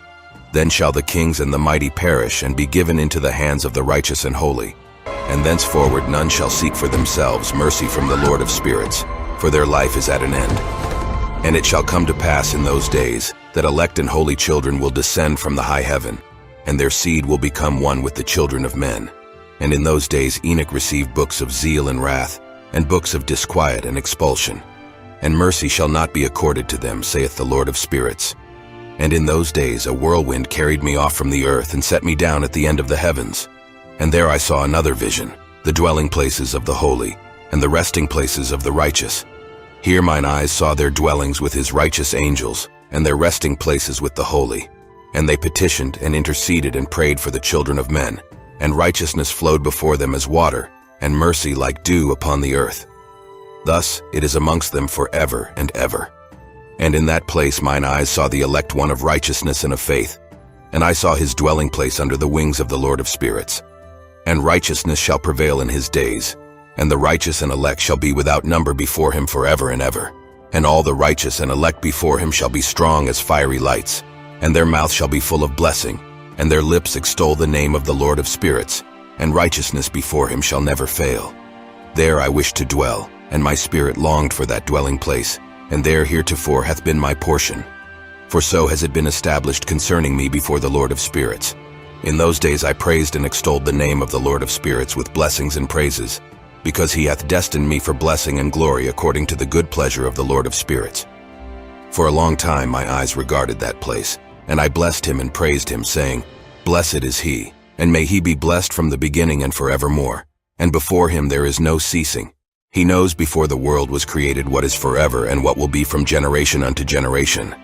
Then shall the kings and the mighty perish, and be given into the hands of the righteous and holy. And thenceforward none shall seek for themselves mercy from the Lord of spirits, for their life is at an end. And it shall come to pass in those days that elect and holy children will descend from the high heaven, and their seed will become one with the children of men. And in those days Enoch received books of zeal and wrath, and books of disquiet and expulsion. And mercy shall not be accorded to them, saith the Lord of spirits. And in those days a whirlwind carried me off from the earth, and set me down at the end of the heavens. And there I saw another vision, the dwelling places of the holy, and the resting places of the righteous. Here mine eyes saw their dwellings with his righteous angels, and their resting places with the holy. And they petitioned and interceded and prayed for the children of men, and righteousness flowed before them as water, and mercy like dew upon the earth. Thus it is amongst them forever and ever. And in that place mine eyes saw the elect one of righteousness and of faith, and I saw his dwelling place under the wings of the Lord of spirits. And righteousness shall prevail in his days, and the righteous and elect shall be without number before him forever and ever. And all the righteous and elect before him shall be strong as fiery lights, and their mouth shall be full of blessing, and their lips extol the name of the Lord of spirits, and righteousness before him shall never fail. There I wished to dwell, and my spirit longed for that dwelling place, and there heretofore hath been my portion. For so has it been established concerning me before the Lord of spirits. In those days I praised and extolled the name of the Lord of spirits with blessings and praises, because he hath destined me for blessing and glory according to the good pleasure of the Lord of spirits. For a long time my eyes regarded that place, and I blessed him and praised him, saying, Blessed is he, and may he be blessed from the beginning and forevermore. And before him there is no ceasing. He knows before the world was created what is forever and what will be from generation unto generation.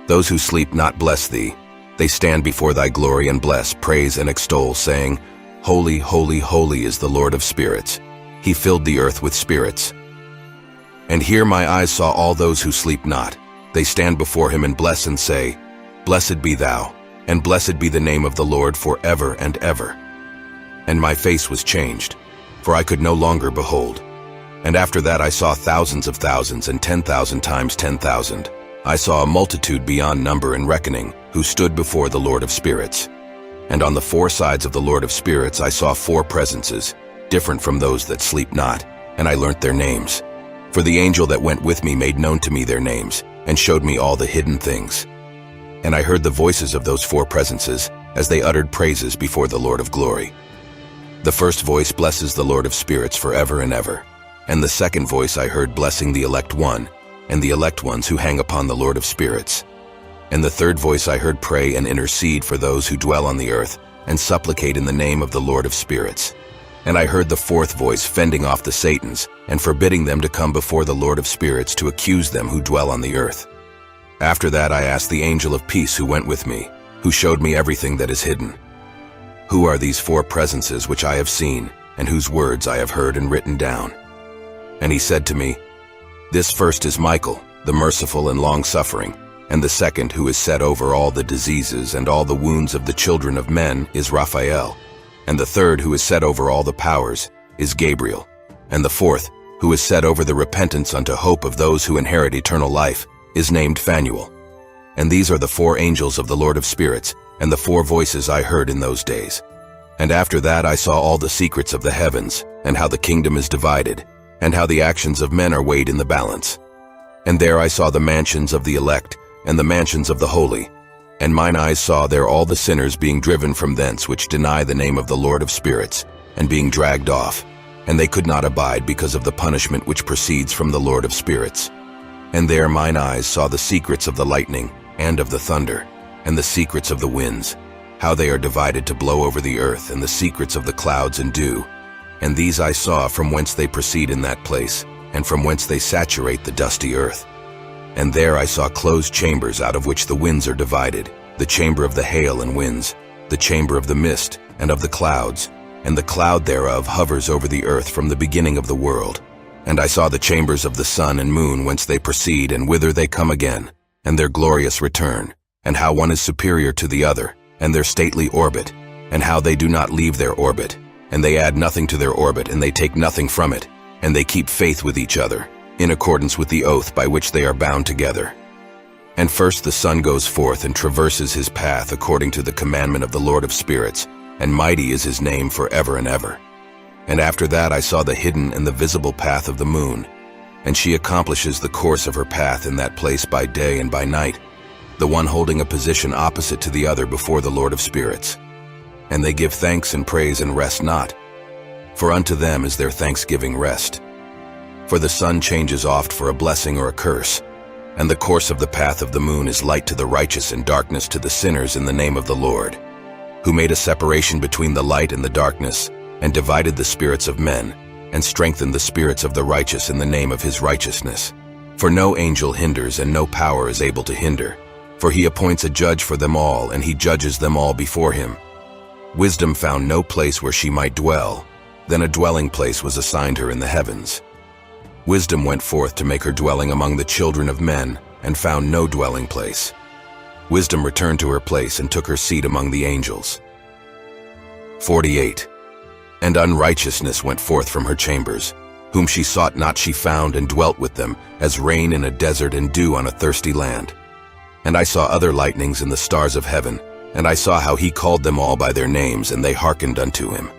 Those who sleep not bless thee. They stand before thy glory and bless, praise and extol, saying, Holy, holy, holy is the Lord of spirits. He filled the earth with spirits. And here my eyes saw all those who sleep not. They stand before him and bless and say, Blessed be thou, and blessed be the name of the Lord forever and ever. And my face was changed, for I could no longer behold. And after that I saw thousands of thousands and 10,000 times 10,000. I saw a multitude beyond number and reckoning, who stood before the Lord of spirits. And on the four sides of the Lord of spirits I saw four presences, different from those that sleep not, and I learnt their names. For the angel that went with me made known to me their names, and showed me all the hidden things. And I heard the voices of those four presences, as they uttered praises before the Lord of glory. The first voice blesses the Lord of spirits forever and ever. And the second voice I heard blessing the elect one, and the elect ones who hang upon the Lord of spirits. And the third voice I heard pray and intercede for those who dwell on the earth, and supplicate in the name of the Lord of spirits. And I heard the fourth voice fending off the Satans, and forbidding them to come before the Lord of spirits to accuse them who dwell on the earth. After that I asked the angel of peace who went with me, who showed me everything that is hidden. Who are these four presences which I have seen, and whose words I have heard and written down? And he said to me, This first is Michael, the merciful and long-suffering, and the second, who is set over all the diseases and all the wounds of the children of men, is Raphael. And the third, who is set over all the powers, is Gabriel. And the fourth, who is set over the repentance unto hope of those who inherit eternal life, is named Phanuel. And these are the four angels of the Lord of spirits, and the four voices I heard in those days. And after that I saw all the secrets of the heavens, and how the kingdom is divided, and how the actions of men are weighed in the balance. And there I saw the mansions of the elect, and the mansions of the holy. And mine eyes saw there all the sinners being driven from thence which deny the name of the Lord of spirits, and being dragged off. And they could not abide because of the punishment which proceeds from the Lord of spirits. And there mine eyes saw the secrets of the lightning, and of the thunder, and the secrets of the winds, how they are divided to blow over the earth, and the secrets of the clouds and dew. And these I saw from whence they proceed in that place, and from whence they saturate the dusty earth. And there I saw closed chambers out of which the winds are divided, the chamber of the hail and winds, the chamber of the mist and of the clouds, and the cloud thereof hovers over the earth from the beginning of the world. And I saw the chambers of the sun and moon whence they proceed and whither they come again, and their glorious return, and how one is superior to the other, and their stately orbit, and how they do not leave their orbit, and they add nothing to their orbit, and they take nothing from it, and they keep faith with each other, in accordance with the oath by which they are bound together. And first the sun goes forth and traverses his path according to the commandment of the Lord of spirits, and mighty is his name forever and ever. And after that I saw the hidden and the visible path of the moon, and she accomplishes the course of her path in that place by day and by night, the one holding a position opposite to the other before the Lord of spirits. And they give thanks and praise and rest not, for unto them is their thanksgiving rest. For the sun changes oft for a blessing or a curse, and the course of the path of the moon is light to the righteous and darkness to the sinners in the name of the Lord, who made a separation between the light and the darkness, and divided the spirits of men, and strengthened the spirits of the righteous in the name of his righteousness. For no angel hinders, and no power is able to hinder. For he appoints a judge for them all, and he judges them all before him. Wisdom found no place where she might dwell. Then a dwelling place was assigned her in the heavens. Wisdom went forth to make her dwelling among the children of men, and found no dwelling place. Wisdom returned to her place and took her seat among the angels. 48. And unrighteousness went forth from her chambers. Whom she sought not she found, and dwelt with them, as rain in a desert and dew on a thirsty land. And I saw other lightnings in the stars of heaven, and I saw how he called them all by their names, and they hearkened unto him.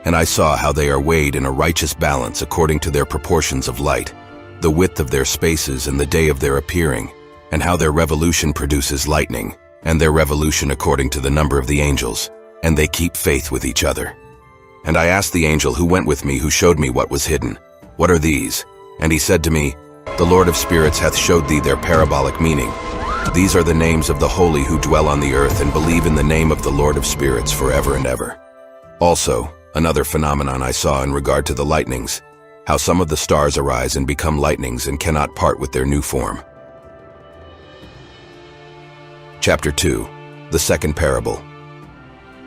And I saw how they are weighed in a righteous balance according to their proportions of light, the width of their spaces and the day of their appearing, and how their revolution produces lightning, and their revolution according to the number of the angels. and they keep faith with each other. And I asked the angel who went with me, who showed me what was hidden, "What are these?" And he said to me, "The Lord of spirits hath showed thee their parabolic meaning. These are the names of the holy who dwell on the earth and believe in the name of the Lord of spirits forever and ever." Also, another phenomenon I saw in regard to the lightnings, how some of the stars arise and become lightnings and cannot part with their new form. Chapter 2. The second parable.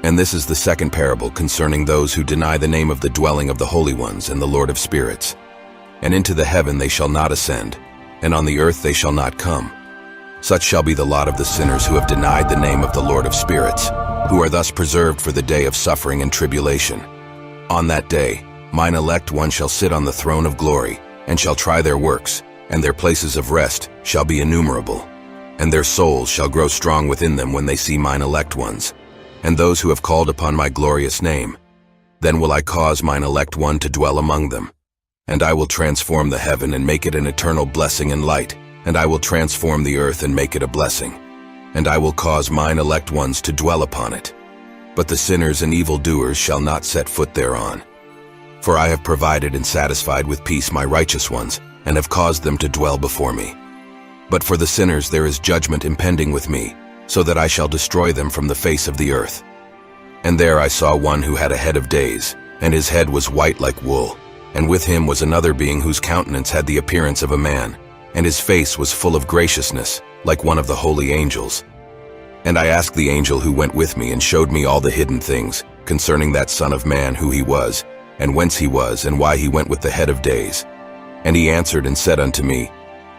And this is the second parable concerning those who deny the name of the dwelling of the holy ones and the Lord of spirits. And into the heaven they shall not ascend, and on the earth they shall not come. Such shall be the lot of the sinners who have denied the name of the Lord of spirits, who are thus preserved for the day of suffering and tribulation. On that day, mine elect one shall sit on the throne of glory, and shall try their works, and their places of rest shall be innumerable. And their souls shall grow strong within them when they see mine elect ones, and those who have called upon my glorious name. Then will I cause mine elect one to dwell among them. And I will transform the heaven and make it an eternal blessing and light, and I will transform the earth and make it a blessing. And I will cause mine elect ones to dwell upon it. But the sinners and evildoers shall not set foot thereon. For I have provided and satisfied with peace my righteous ones, and have caused them to dwell before me. But for the sinners there is judgment impending with me, so that I shall destroy them from the face of the earth. And there I saw one who had a head of days, and his head was white like wool. And with him was another being whose countenance had the appearance of a man, and his face was full of graciousness, like one of the holy angels. And I asked the angel who went with me and showed me all the hidden things concerning that Son of Man, who he was, and whence he was, and why he went with the head of days. And he answered and said unto me,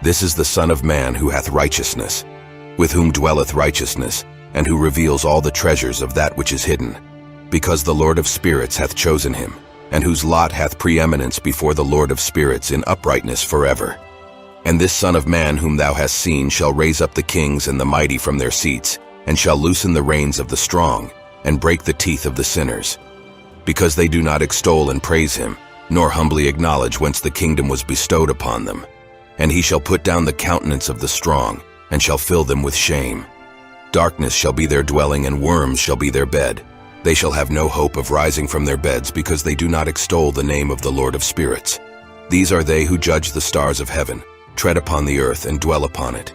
"This is the Son of Man who hath righteousness, with whom dwelleth righteousness, and who reveals all the treasures of that which is hidden, because the Lord of spirits hath chosen him, and whose lot hath preeminence before the Lord of spirits in uprightness forever. And this Son of Man whom thou hast seen shall raise up the kings and the mighty from their seats, and shall loosen the reins of the strong, and break the teeth of the sinners. Because they do not extol and praise him, nor humbly acknowledge whence the kingdom was bestowed upon them. And he shall put down the countenance of the strong, and shall fill them with shame. Darkness shall be their dwelling, and worms shall be their bed. They shall have no hope of rising from their beds, because they do not extol the name of the Lord of spirits. These are they who judge the stars of heaven, tread upon the earth, and dwell upon it.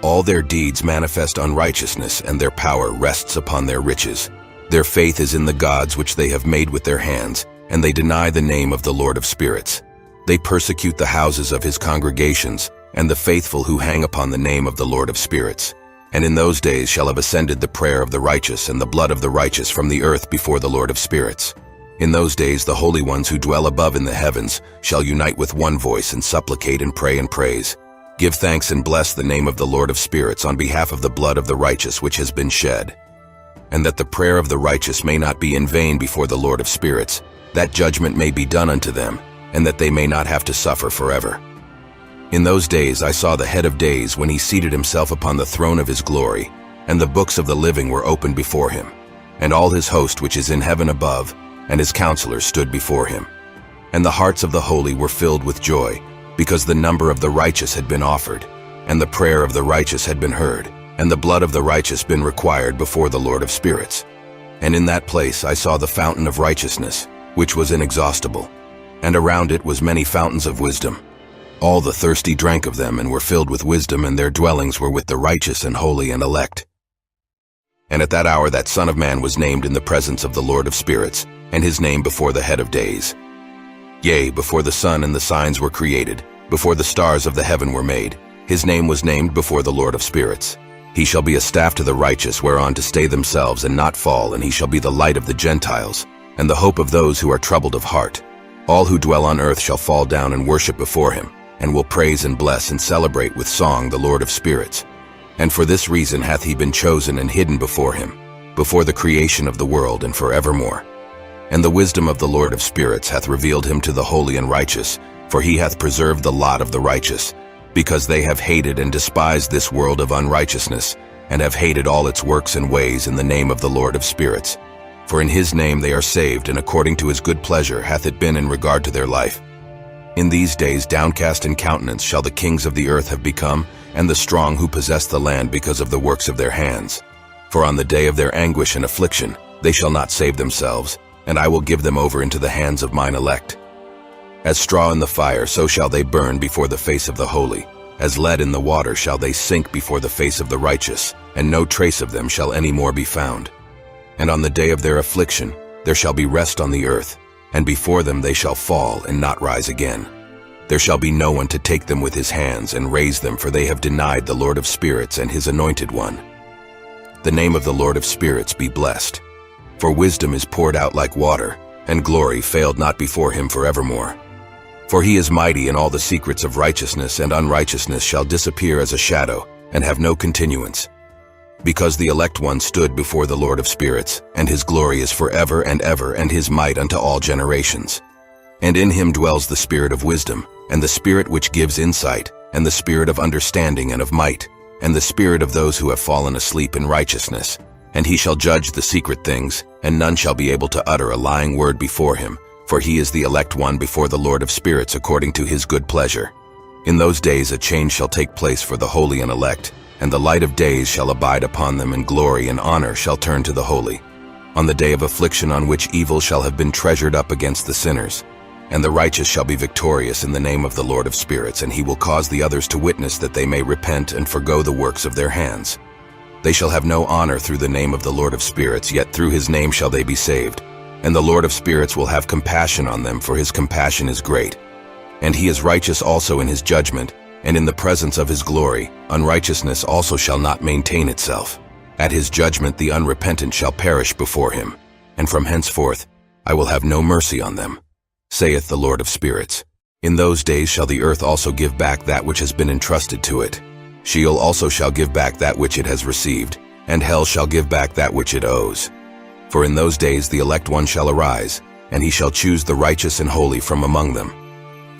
All their deeds manifest unrighteousness, and their power rests upon their riches. Their faith is in the gods which they have made with their hands, and they deny the name of the Lord of spirits. They persecute the houses of his congregations, and the faithful who hang upon the name of the Lord of spirits. And in those days shall have ascended the prayer of the righteous and the blood of the righteous from the earth before the Lord of spirits. In those days the holy ones who dwell above in the heavens shall unite with one voice and supplicate and pray and praise. Give thanks and bless the name of the Lord of spirits on behalf of the blood of the righteous which has been shed. And that the prayer of the righteous may not be in vain before the Lord of spirits, that judgment may be done unto them, and that they may not have to suffer forever. In those days I saw the head of days when he seated himself upon the throne of his glory, and the books of the living were opened before him. And all his host which is in heaven above, and his counselors stood before him. And the hearts of the holy were filled with joy, because the number of the righteous had been offered, and the prayer of the righteous had been heard, and the blood of the righteous been required before the Lord of spirits. And in that place I saw the fountain of righteousness, which was inexhaustible, and around it was many fountains of wisdom. All the thirsty drank of them and were filled with wisdom, and their dwellings were with the righteous and holy and elect. And at that hour that Son of Man was named in the presence of the Lord of spirits, and his name before the head of days. Yea, before the sun and the signs were created, before the stars of the heaven were made, his name was named before the Lord of spirits. He shall be a staff to the righteous, whereon to stay themselves and not fall, and he shall be the light of the Gentiles, and the hope of those who are troubled of heart. All who dwell on earth shall fall down and worship before him, and will praise and bless and celebrate with song the Lord of spirits. And for this reason hath he been chosen and hidden before him, before the creation of the world and forevermore. And the wisdom of the Lord of spirits hath revealed him to the holy and righteous, for he hath preserved the lot of the righteous, because they have hated and despised this world of unrighteousness, and have hated all its works and ways in the name of the Lord of spirits. For in his name they are saved, and according to his good pleasure hath it been in regard to their life. In these days downcast in countenance shall the kings of the earth have become, and the strong who possess the land because of the works of their hands. For on the day of their anguish and affliction They shall not save themselves, and I will give them over into the hands of mine elect. As straw in the fire, so shall they burn before the face of the holy. As lead in the water shall they sink before the face of the righteous, and no trace of them shall any more be found. And on the day of their affliction there shall be rest on the earth, and before them they shall fall and not rise again. There shall be no one to take them with his hands and raise them, for they have denied the Lord of spirits and his anointed one. The name of the Lord of spirits be blessed. For wisdom is poured out like water, and glory failed not before him forevermore. For he is mighty, and all the secrets of righteousness and unrighteousness shall disappear as a shadow, and have no continuance. Because the elect one stood before the Lord of spirits, and his glory is forever and ever, and his might unto all generations. And in him dwells the spirit of wisdom, and the spirit which gives insight, and the spirit of understanding and of might, and the spirit of those who have fallen asleep in righteousness. And he shall judge the secret things, and none shall be able to utter a lying word before him, for he is the elect one before the Lord of spirits according to his good pleasure. In those days a change shall take place for the holy and elect, and the light of days shall abide upon them, and glory and honor shall turn to the holy. On the day of affliction on which evil shall have been treasured up against the sinners. And the righteous shall be victorious in the name of the Lord of spirits, and he will cause the others to witness that they may repent and forgo the works of their hands. They shall have no honor through the name of the Lord of spirits, yet through his name shall they be saved. And the Lord of spirits will have compassion on them, for his compassion is great. And he is righteous also in his judgment, and in the presence of his glory, unrighteousness also shall not maintain itself. At his judgment the unrepentant shall perish before him, and from henceforth I will have no mercy on them, saith the Lord of spirits. In those days shall the earth also give back that which has been entrusted to it. Sheol also shall give back that which it has received, and hell shall give back that which it owes. For in those days the elect one shall arise, and he shall choose the righteous and holy from among them.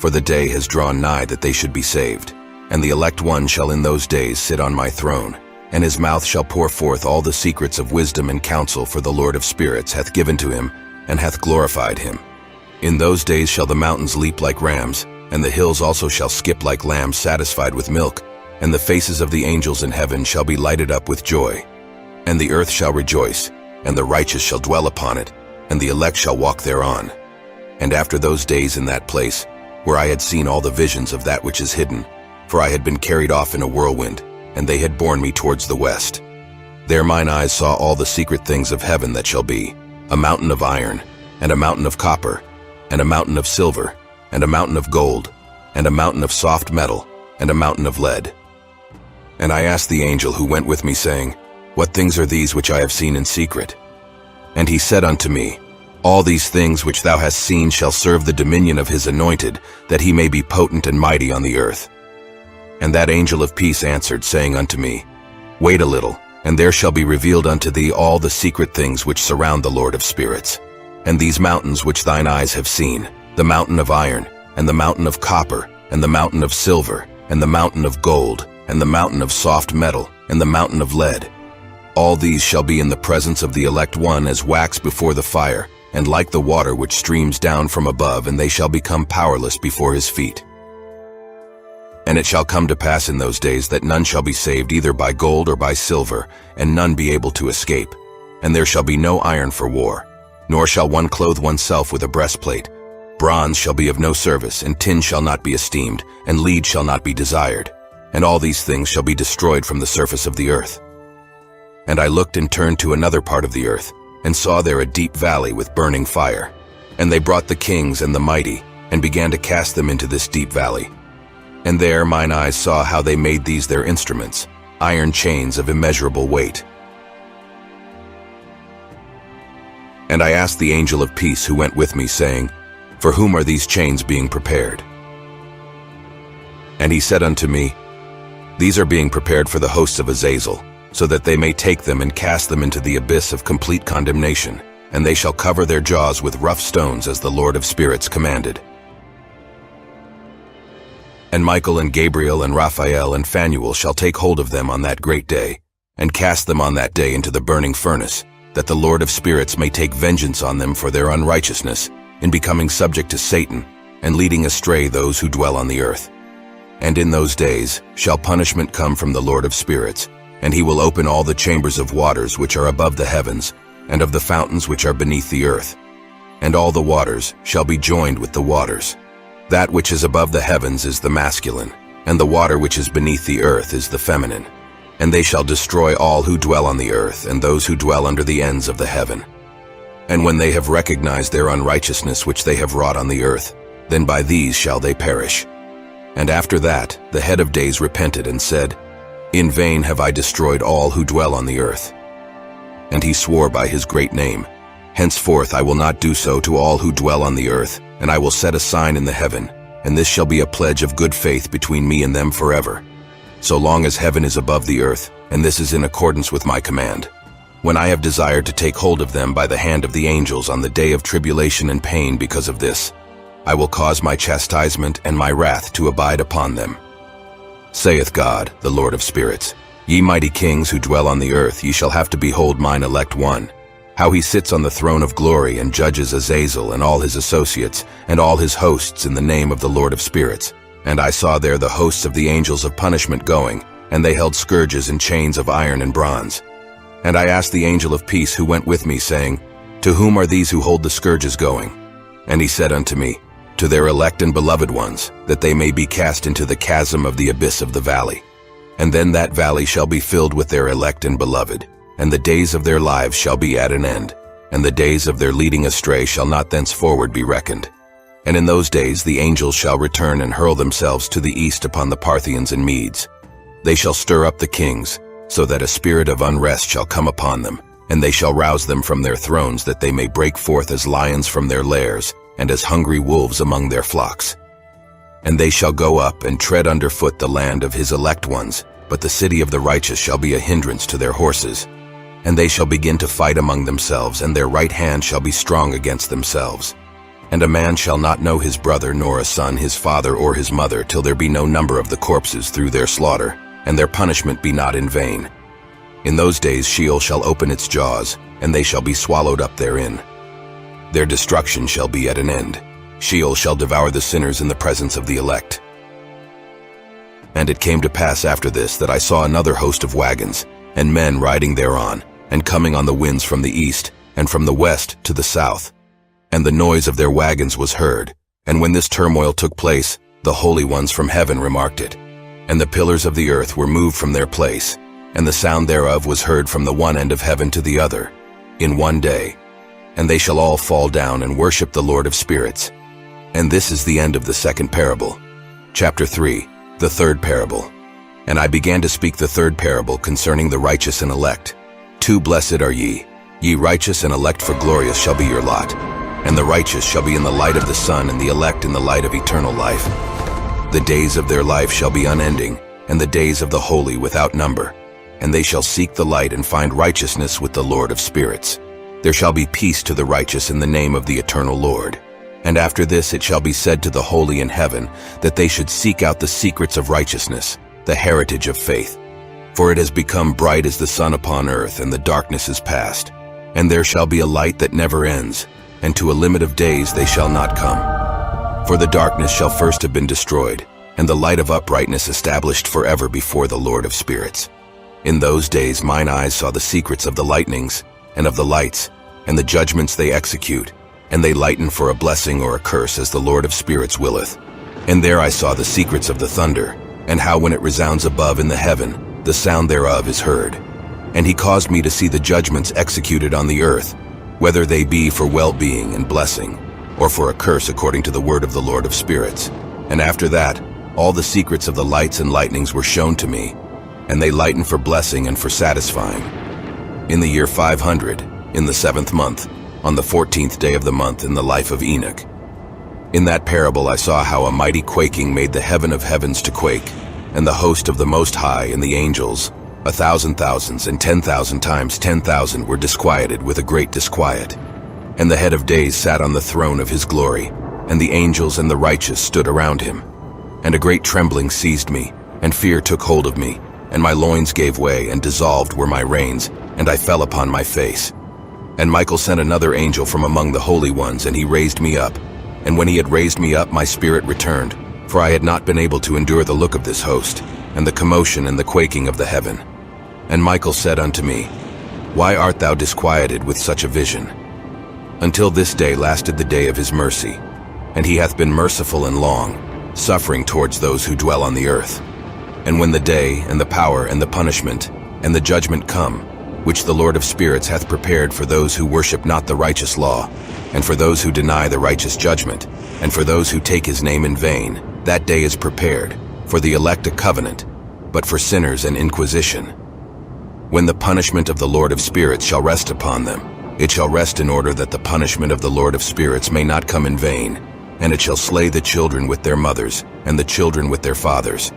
For the day has drawn nigh that they should be saved. And the elect one shall in those days sit on my throne, and his mouth shall pour forth all the secrets of wisdom and counsel, for the Lord of spirits hath given to him, and hath glorified him. In those days shall the mountains leap like rams, and the hills also shall skip like lambs satisfied with milk, and the faces of the angels in heaven shall be lighted up with joy. And the earth shall rejoice, and the righteous shall dwell upon it, and the elect shall walk thereon. And after those days in that place, where I had seen all the visions of that which is hidden, for I had been carried off in a whirlwind, and they had borne me towards the west. There mine eyes saw all the secret things of heaven that shall be, a mountain of iron, and a mountain of copper, and a mountain of silver, and a mountain of gold, and a mountain of soft metal, and a mountain of lead. And I asked the angel who went with me, saying, What things are these which I have seen in secret? And he said unto me, All these things which thou hast seen shall serve the dominion of his anointed, that he may be potent and mighty on the earth. And that angel of peace answered, saying unto me, Wait a little, and there shall be revealed unto thee all the secret things which surround the Lord of spirits. And these mountains which thine eyes have seen, the mountain of iron, and the mountain of copper, and the mountain of silver, and the mountain of gold, and the mountain of soft metal, and the mountain of lead, all these shall be in the presence of the elect one as wax before the fire, and like the water which streams down from above, and they shall become powerless before his feet. And it shall come to pass in those days that none shall be saved either by gold or by silver, and none be able to escape. And there shall be no iron for war, nor shall one clothe oneself with a breastplate. Bronze shall be of no service, and tin shall not be esteemed, and lead shall not be desired. And all these things shall be destroyed from the surface of the earth. And I looked and turned to another part of the earth, and saw there a deep valley with burning fire. And they brought the kings and the mighty, and began to cast them into this deep valley. And there mine eyes saw how they made these their instruments, iron chains of immeasurable weight. And I asked the angel of peace who went with me, saying, For whom are these chains being prepared? And he said unto me, These are being prepared for the hosts of Azazel, so that they may take them and cast them into the abyss of complete condemnation, and they shall cover their jaws with rough stones as the Lord of spirits commanded. And Michael and Gabriel and Raphael and Phanuel shall take hold of them on that great day, and cast them on that day into the burning furnace, that the Lord of spirits may take vengeance on them for their unrighteousness, in becoming subject to Satan, and leading astray those who dwell on the earth. And in those days shall punishment come from the Lord of spirits, and he will open all the chambers of waters which are above the heavens, and of the fountains which are beneath the earth. And all the waters shall be joined with the waters. That which is above the heavens is the masculine, and the water which is beneath the earth is the feminine. And they shall destroy all who dwell on the earth, and those who dwell under the ends of the heaven. And when they have recognized their unrighteousness which they have wrought on the earth, then by these shall they perish. And after that the head of days repented and said, In vain have I destroyed all who dwell on the earth. And he swore by his great name, Henceforth I will not do so to all who dwell on the earth, and I will set a sign in the heaven, and this shall be a pledge of good faith between me and them forever, so long as heaven is above the earth, and this is in accordance with my command. When I have desired to take hold of them by the hand of the angels on the day of tribulation and pain because of this, I will cause my chastisement and my wrath to abide upon them. Saith God, the Lord of spirits, Ye mighty kings who dwell on the earth, ye shall have to behold mine elect one, how he sits on the throne of glory and judges Azazel and all his associates and all his hosts in the name of the Lord of spirits. And I saw there the hosts of the angels of punishment going, and they held scourges and chains of iron and bronze. And I asked the angel of peace who went with me, saying, To whom are these who hold the scourges going? And he said unto me, To their elect and beloved ones, that they may be cast into the chasm of the abyss of the valley. And then that valley shall be filled with their elect and beloved, and the days of their lives shall be at an end, and the days of their leading astray shall not thenceforward be reckoned. And in those days the angels shall return and hurl themselves to the east upon the Parthians and Medes. They shall stir up the kings, so that a spirit of unrest shall come upon them, and they shall rouse them from their thrones, that they may break forth as lions from their lairs, and as hungry wolves among their flocks. And they shall go up and tread under foot the land of his elect ones, but the city of the righteous shall be a hindrance to their horses. And they shall begin to fight among themselves, and their right hand shall be strong against themselves. And a man shall not know his brother, nor a son his father or his mother, till there be no number of the corpses through their slaughter, and their punishment be not in vain. In those days Sheol shall open its jaws, and they shall be swallowed up therein. Their destruction shall be at an end. Sheol shall devour the sinners in the presence of the elect. And it came to pass after this that I saw another host of wagons, and men riding thereon, and coming on the winds from the east, and from the west to the south. And the noise of their wagons was heard, and when this turmoil took place, the holy ones from heaven remarked it. And the pillars of the earth were moved from their place, and the sound thereof was heard from the one end of heaven to the other, in one day. And they shall all fall down and worship the Lord of spirits. And this is the end of the second parable. Chapter 3, the third parable. And I began to speak the third parable concerning the righteous and elect. Too blessed are ye, ye righteous and elect, for glorious shall be your lot. And the righteous shall be in the light of the sun, and the elect in the light of eternal life. The days of their life shall be unending, and the days of the holy without number. And they shall seek the light and find righteousness with the Lord of spirits. There shall be peace to the righteous in the name of the eternal Lord. And after this it shall be said to the holy in heaven, that they should seek out the secrets of righteousness, the heritage of faith. For it has become bright as the sun upon earth, and the darkness is past. And there shall be a light that never ends, and to a limit of days they shall not come. For the darkness shall first have been destroyed, and the light of uprightness established forever before the Lord of spirits. In those days mine eyes saw the secrets of the lightnings, and of the lights, and the judgments they execute, and they lighten for a blessing or a curse as the Lord of spirits willeth. And there I saw the secrets of the thunder, and how when it resounds above in the heaven, the sound thereof is heard. And he caused me to see the judgments executed on the earth, whether they be for well-being and blessing, or for a curse according to the word of the Lord of spirits. And after that, all the secrets of the lights and lightnings were shown to me, and they lighten for blessing and for satisfying. In the year 500, in the 7th month, on the 14th day of the month, in the life of Enoch. In that parable I saw how a mighty quaking made the heaven of heavens to quake, and the host of the Most High and the angels, 1,000 thousands and 10,000 times 10,000, were disquieted with a great disquiet. And the head of days sat on the throne of his glory, and the angels and the righteous stood around him. And a great trembling seized me, and fear took hold of me, and my loins gave way, and dissolved were my reins, and I fell upon my face. And Michael sent another angel from among the holy ones, and he raised me up. And when he had raised me up, my spirit returned, for I had not been able to endure the look of this host, and the commotion and the quaking of the heaven. And Michael said unto me, Why art thou disquieted with such a vision? Until this day lasted the day of his mercy, and he hath been merciful and long, suffering towards those who dwell on the earth. And when the day, and the power, and the punishment, and the judgment come, which the Lord of spirits hath prepared for those who worship not the righteous law, and for those who deny the righteous judgment, and for those who take his name in vain, that day is prepared, for the elect a covenant, but for sinners an inquisition. When the punishment of the Lord of spirits shall rest upon them, it shall rest in order that the punishment of the Lord of spirits may not come in vain, and it shall slay the children with their mothers, and the children with their fathers.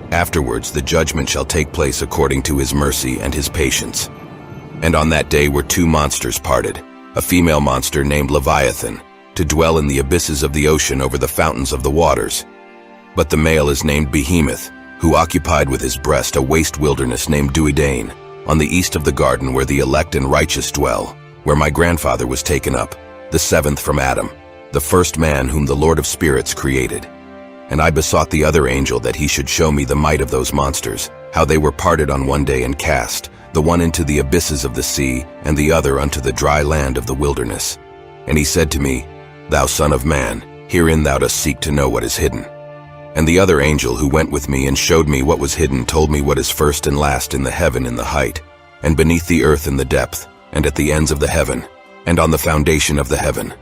Afterwards the judgment shall take place according to his mercy and his patience. And on that day were two monsters parted, a female monster named Leviathan, to dwell in the abysses of the ocean over the fountains of the waters. But the male is named Behemoth, who occupied with his breast a waste wilderness named Duodain, on the east of the garden where the elect and righteous dwell, where my grandfather was taken up, the seventh from Adam, the first man whom the Lord of spirits created. And I besought the other angel that he should show me the might of those monsters, how they were parted on one day and cast, the one into the abysses of the sea, and the other unto the dry land of the wilderness. And he said to me, Thou son of man, herein thou dost seek to know what is hidden. And the other angel who went with me and showed me what was hidden told me what is first and last in the heaven in the height, and beneath the earth in the depth, and at the ends of the heaven, and on the foundation of the heaven.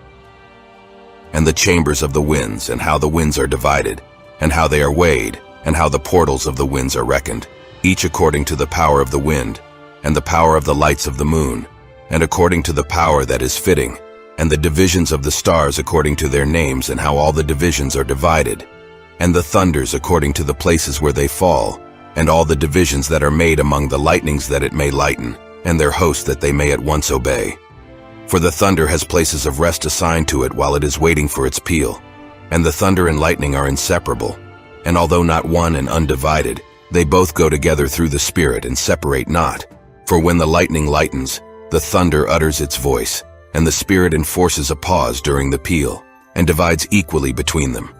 And the chambers of the winds, and how the winds are divided, and how they are weighed, and how the portals of the winds are reckoned, each according to the power of the wind, and the power of the lights of the moon, and according to the power that is fitting, and the divisions of the stars according to their names, and how all the divisions are divided, and the thunders according to the places where they fall, and all the divisions that are made among the lightnings that it may lighten, and their host that they may at once obey. For the thunder has places of rest assigned to it while it is waiting for its peal, and the thunder and lightning are inseparable, and although not one and undivided, they both go together through the Spirit and separate not. For when the lightning lightens, the thunder utters its voice, and the Spirit enforces a pause during the peal, and divides equally between them.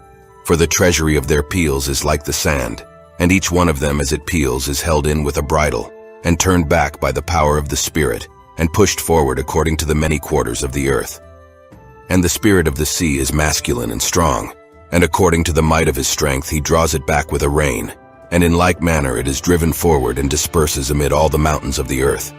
For the treasury of their peals is like the sand, and each one of them as it peals is held in with a bridle, and turned back by the power of the Spirit, and pushed forward according to the many quarters of the earth. And the spirit of the sea is masculine and strong, and according to the might of his strength he draws it back with a rein, and in like manner it is driven forward and disperses amid all the mountains of the earth.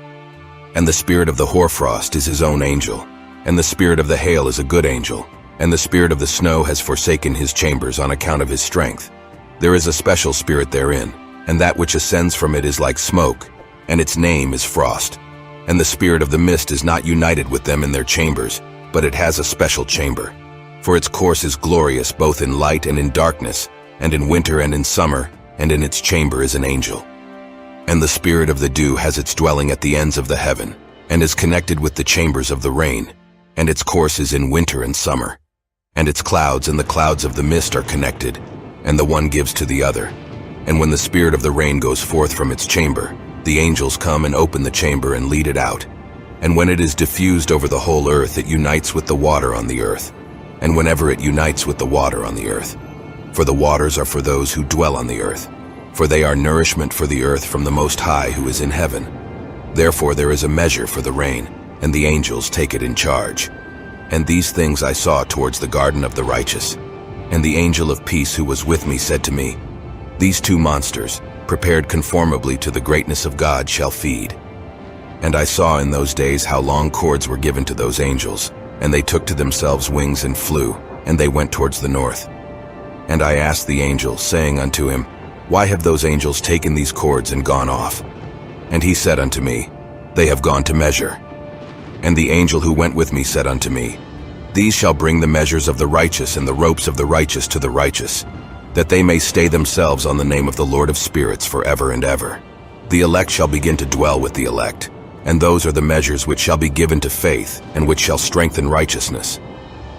And the spirit of the hoarfrost is his own angel, and the spirit of the hail is a good angel, and the spirit of the snow has forsaken his chambers on account of his strength. There is a special spirit therein, and that which ascends from it is like smoke, and its name is frost. And the spirit of the mist is not united with them in their chambers, but it has a special chamber. For its course is glorious both in light and in darkness, and in winter and in summer, and in its chamber is an angel. And the spirit of the dew has its dwelling at the ends of the heaven, and is connected with the chambers of the rain, and its course is in winter and summer. And its clouds and the clouds of the mist are connected, and the one gives to the other. And when the spirit of the rain goes forth from its chamber, the angels come and open the chamber and lead it out. And when it is diffused over the whole earth, it unites with the water on the earth. And whenever it unites with the water on the earth, for the waters are for those who dwell on the earth, for they are nourishment for the earth from the Most High who is in heaven. Therefore there is a measure for the rain, and the angels take it in charge. And these things I saw towards the garden of the righteous. And the angel of peace who was with me said to me, These two monsters, prepared conformably to the greatness of God, shall feed. And I saw in those days how long cords were given to those angels, and they took to themselves wings and flew, and they went towards the north. And I asked the angel, saying unto him, Why have those angels taken these cords and gone off? And he said unto me, They have gone to measure. And the angel who went with me said unto me, These shall bring the measures of the righteous and the ropes of the righteous to the righteous, that they may stay themselves on the name of the Lord of spirits forever and ever. The elect shall begin to dwell with the elect, and those are the measures which shall be given to faith, and which shall strengthen righteousness.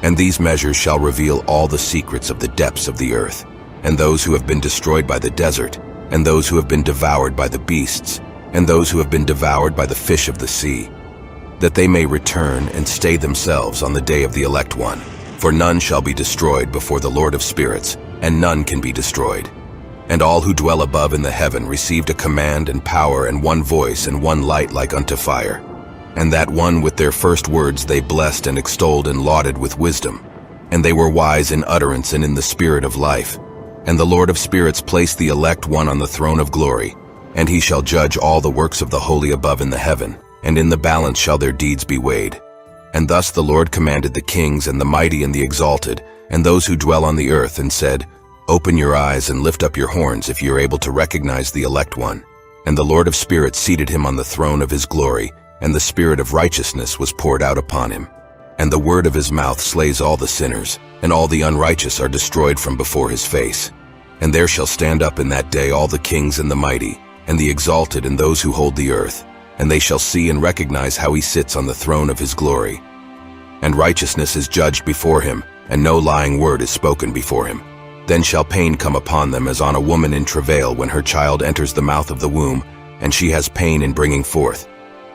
And these measures shall reveal all the secrets of the depths of the earth, and those who have been destroyed by the desert, and those who have been devoured by the beasts, and those who have been devoured by the fish of the sea, that they may return and stay themselves on the day of the elect one. For none shall be destroyed before the Lord of spirits, and none can be destroyed. And all who dwell above in the heaven received a command and power and one voice and one light like unto fire. And that one with their first words they blessed and extolled and lauded with wisdom. And they were wise in utterance and in the spirit of life. And the Lord of spirits placed the elect one on the throne of glory, and he shall judge all the works of the holy above in the heaven, and in the balance shall their deeds be weighed. And thus the Lord commanded the kings and the mighty and the exalted, and those who dwell on the earth, and said, Open your eyes and lift up your horns if you are able to recognize the elect one. And the Lord of spirits seated him on the throne of his glory, and the spirit of righteousness was poured out upon him. And the word of his mouth slays all the sinners, and all the unrighteous are destroyed from before his face. And there shall stand up in that day all the kings and the mighty, and the exalted and those who hold the earth, and they shall see and recognize how he sits on the throne of his glory. And righteousness is judged before him, and no lying word is spoken before him. Then shall pain come upon them as on a woman in travail when her child enters the mouth of the womb, and she has pain in bringing forth.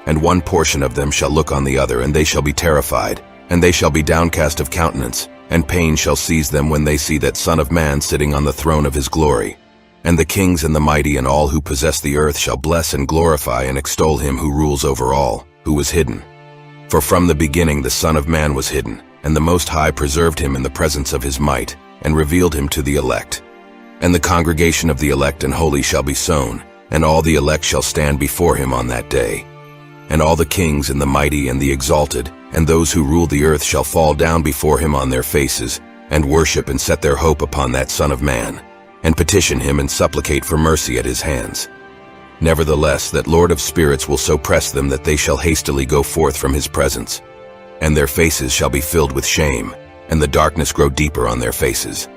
And one portion of them shall look on the other, and they shall be terrified, and they shall be downcast of countenance, and pain shall seize them when they see that Son of Man sitting on the throne of his glory. And the kings and the mighty and all who possess the earth shall bless and glorify and extol him who rules over all, who was hidden. For from the beginning the Son of Man was hidden, and the Most High preserved him in the presence of his might, and revealed him to the elect. And the congregation of the elect and holy shall be sown, and all the elect shall stand before him on that day. And all the kings and the mighty and the exalted, and those who rule the earth shall fall down before him on their faces, and worship and set their hope upon that Son of Man, and petition him and supplicate for mercy at his hands. Nevertheless, that Lord of spirits will so press them that they shall hastily go forth from his presence. And their faces shall be filled with shame, and the darkness grow deeper on their faces.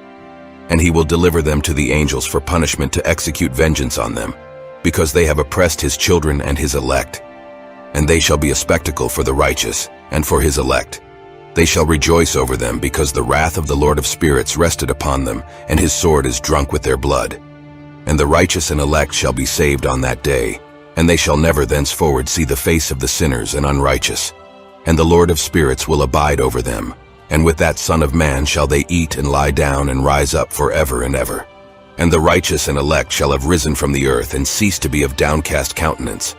And he will deliver them to the angels for punishment to execute vengeance on them, because they have oppressed his children and his elect. And they shall be a spectacle for the righteous, and for his elect. They shall rejoice over them, because the wrath of the Lord of spirits rested upon them, and his sword is drunk with their blood. And the righteous and elect shall be saved on that day, and they shall never thenceforward see the face of the sinners and unrighteous. And the Lord of spirits will abide over them, and with that Son of Man shall they eat and lie down and rise up forever and ever. And the righteous and elect shall have risen from the earth and cease to be of downcast countenance.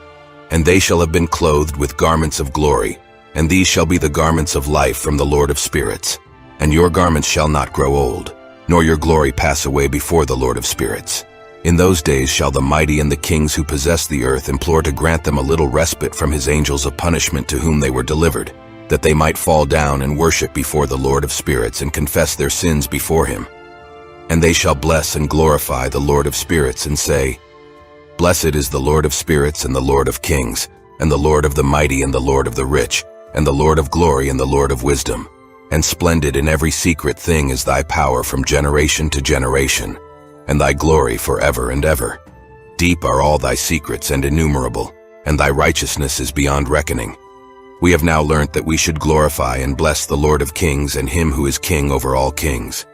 And they shall have been clothed with garments of glory, and these shall be the garments of life from the Lord of spirits. And your garments shall not grow old, nor your glory pass away before the Lord of spirits. In those days shall the mighty and the kings who possess the earth implore to grant them a little respite from his angels of punishment to whom they were delivered, that they might fall down and worship before the Lord of spirits and confess their sins before him. And they shall bless and glorify the Lord of spirits and say, Blessed is the Lord of spirits and the Lord of kings, and the Lord of the mighty and the Lord of the rich, and the Lord of glory and the Lord of wisdom. And splendid in every secret thing is thy power from generation to generation, and thy glory forever and ever. Deep are all thy secrets and innumerable, and thy righteousness is beyond reckoning. We have now learnt that we should glorify and bless the Lord of kings and him who is king over all kings.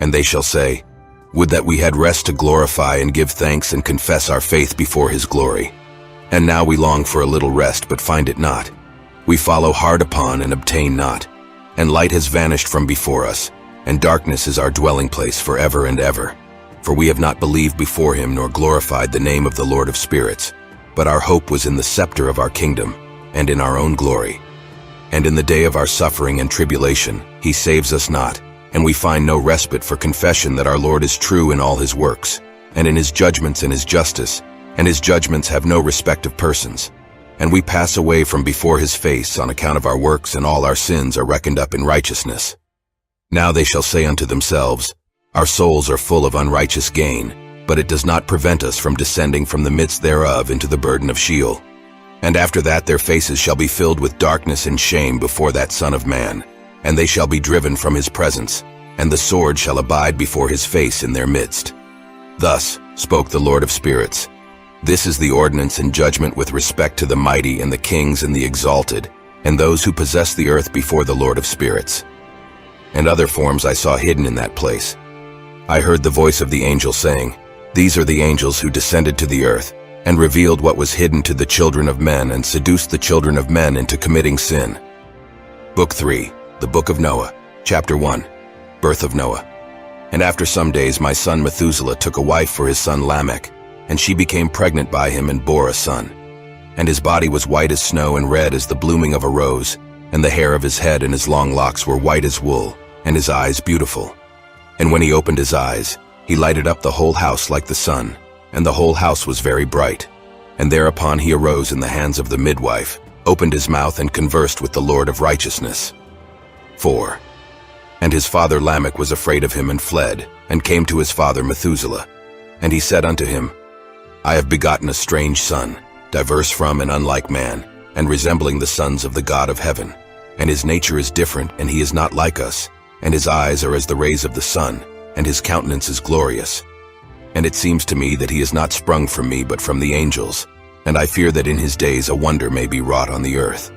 And they shall say, Would that we had rest to glorify and give thanks and confess our faith before his glory. And now we long for a little rest, but find it not. We follow hard upon and obtain not. And light has vanished from before us, and darkness is our dwelling place forever and ever. For we have not believed before him nor glorified the name of the Lord of spirits, but our hope was in the scepter of our kingdom, and in our own glory. And in the day of our suffering and tribulation, he saves us not, and we find no respite for confession that our Lord is true in all his works, and in his judgments and his justice, and his judgments have no respect of persons. And we pass away from before his face on account of our works, and all our sins are reckoned up in righteousness. Now they shall say unto themselves, Our souls are full of unrighteous gain, but it does not prevent us from descending from the midst thereof into the burden of Sheol. And after that their faces shall be filled with darkness and shame before that Son of Man, and they shall be driven from his presence, and the sword shall abide before his face in their midst. Thus spoke the Lord of spirits. This is the ordinance and judgment with respect to the mighty and the kings and the exalted, and those who possess the earth before the Lord of spirits. And other forms I saw hidden in that place. I heard the voice of the angel saying, These are the angels who descended to the earth, and revealed what was hidden to the children of men, and seduced the children of men into committing sin. Book 3, the Book of Noah, Chapter 1, Birth of Noah. And after some days my son Methuselah took a wife for his son Lamech, and she became pregnant by him and bore a son. and his body was white as snow and red as the blooming of a rose, and the hair of his head and his long locks were white as wool, and his eyes beautiful. And when he opened his eyes, he lighted up the whole house like the sun, and the whole house was very bright. And thereupon he arose in the hands of the midwife, opened his mouth and conversed with the Lord of righteousness. 4. And his father Lamech was afraid of him and fled, and came to his father Methuselah. And he said unto him, I have begotten a strange son, diverse from and unlike man, and resembling the sons of the God of heaven. And his nature is different, and he is not like us, and his eyes are as the rays of the sun, and his countenance is glorious. And it seems to me that he is not sprung from me, but from the angels, and I fear that in his days a wonder may be wrought on the earth.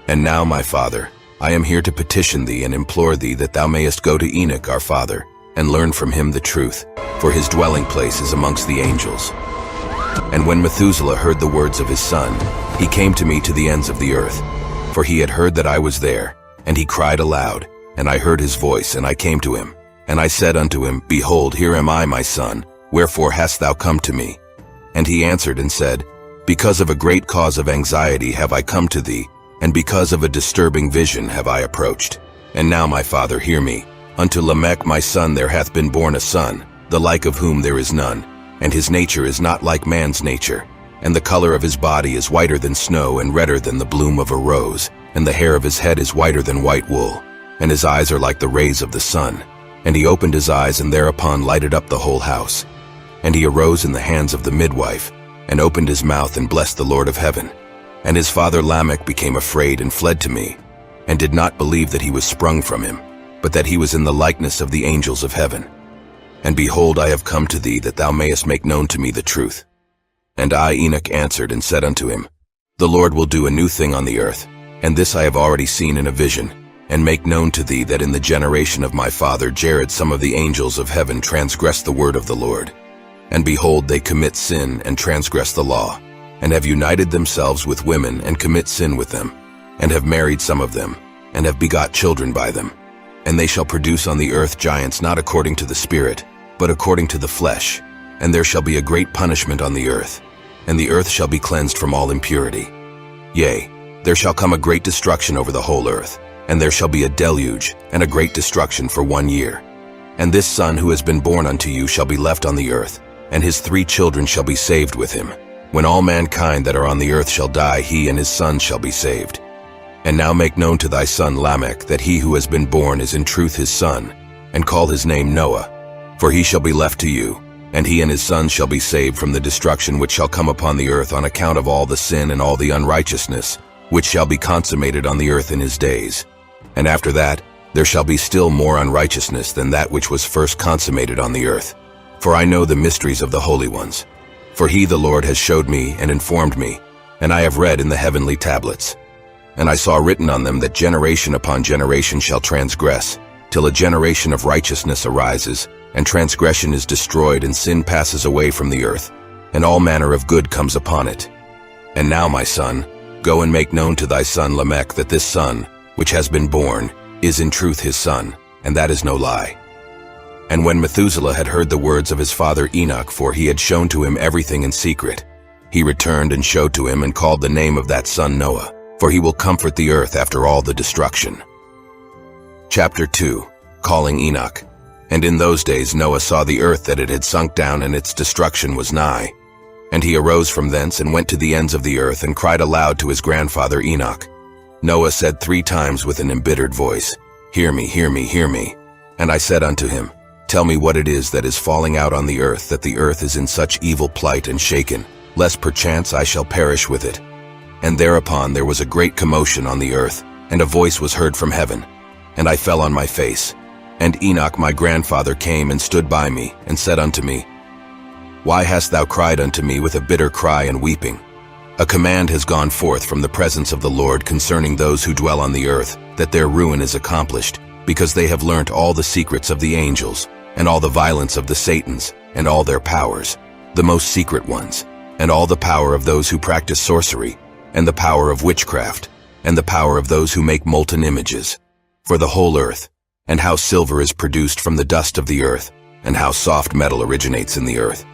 And now, my father, I am here to petition thee and implore thee that thou mayest go to Enoch our father, and learn from him the truth, for his dwelling place is amongst the angels. And when Methuselah heard the words of his son, he came to me to the ends of the earth, for he had heard that I was there, and he cried aloud, and I heard his voice, and I came to him. And I said unto him, Behold, here am I, my son, wherefore hast thou come to me? And he answered and said, Because of a great cause of anxiety have I come to thee, and because of a disturbing vision have I approached. And now, my father, hear me. Unto Lamech my son there hath been born a son, the like of whom there is none, and his nature is not like man's nature. And the color of his body is whiter than snow and redder than the bloom of a rose, and the hair of his head is whiter than white wool, and his eyes are like the rays of the sun. And he opened his eyes, and thereupon lighted up the whole house. And he arose in the hands of the midwife, and opened his mouth and blessed the Lord of heaven. And his father Lamech became afraid and fled to me, and did not believe that he was sprung from him, but that he was in the likeness of the angels of heaven. And behold, I have come to thee, that thou mayest make known to me the truth. And I, Enoch, answered and said unto him, The Lord will do a new thing on the earth, and this I have already seen in a vision, and make known to thee that in the generation of my father Jared some of the angels of heaven transgress the word of the Lord. And behold, they commit sin and transgress the law, and have united themselves with women and commit sin with them, and have married some of them, and have begot children by them. And they shall produce on the earth giants not according to the Spirit, but according to the flesh. And there shall be a great punishment on the earth, and the earth shall be cleansed from all impurity. Yea, there shall come a great destruction over the whole earth, and there shall be a deluge and a great destruction for 1 year. And this son who has been born unto you shall be left on the earth, and his 3 children shall be saved with him. When all mankind that are on the earth shall die, he and his sons shall be saved. And now make known to thy son Lamech that he who has been born is in truth his son, and call his name Noah. For he shall be left to you, and he and his sons shall be saved from the destruction which shall come upon the earth on account of all the sin and all the unrighteousness, which shall be consummated on the earth in his days. And after that, there shall be still more unrighteousness than that which was first consummated on the earth. For I know the mysteries of the holy ones. For he, the Lord, has showed me and informed me, and I have read in the heavenly tablets. And I saw written on them that generation upon generation shall transgress, till a generation of righteousness arises, and transgression is destroyed, and sin passes away from the earth, and all manner of good comes upon it. And now, my son, go and make known to thy son Lamech that this son, which has been born, is in truth his son, and that is no lie. And when Methuselah had heard the words of his father Enoch, for he had shown to him everything in secret, he returned and showed to him and called the name of that son Noah, for he will comfort the earth after all the destruction. Chapter 2. Calling Enoch. And in those days Noah saw the earth that it had sunk down, and its destruction was nigh. And he arose from thence and went to the ends of the earth, and cried aloud to his grandfather Enoch. Noah said 3 times with an embittered voice, Hear me, hear me, hear me. And I said unto him, Tell me what it is that is falling out on the earth, that the earth is in such evil plight and shaken, lest perchance I shall perish with it. And thereupon there was a great commotion on the earth, and a voice was heard from heaven. And I fell on my face. And Enoch my grandfather came and stood by me, and said unto me, Why hast thou cried unto me with a bitter cry and weeping? A command has gone forth from the presence of the Lord concerning those who dwell on the earth, that their ruin is accomplished, because they have learnt all the secrets of the angels, and all the violence of the Satans, and all their powers, the most secret ones, and all the power of those who practice sorcery, and the power of witchcraft, and the power of those who make molten images, for the whole earth, and how silver is produced from the dust of the earth, and how soft metal originates in the earth.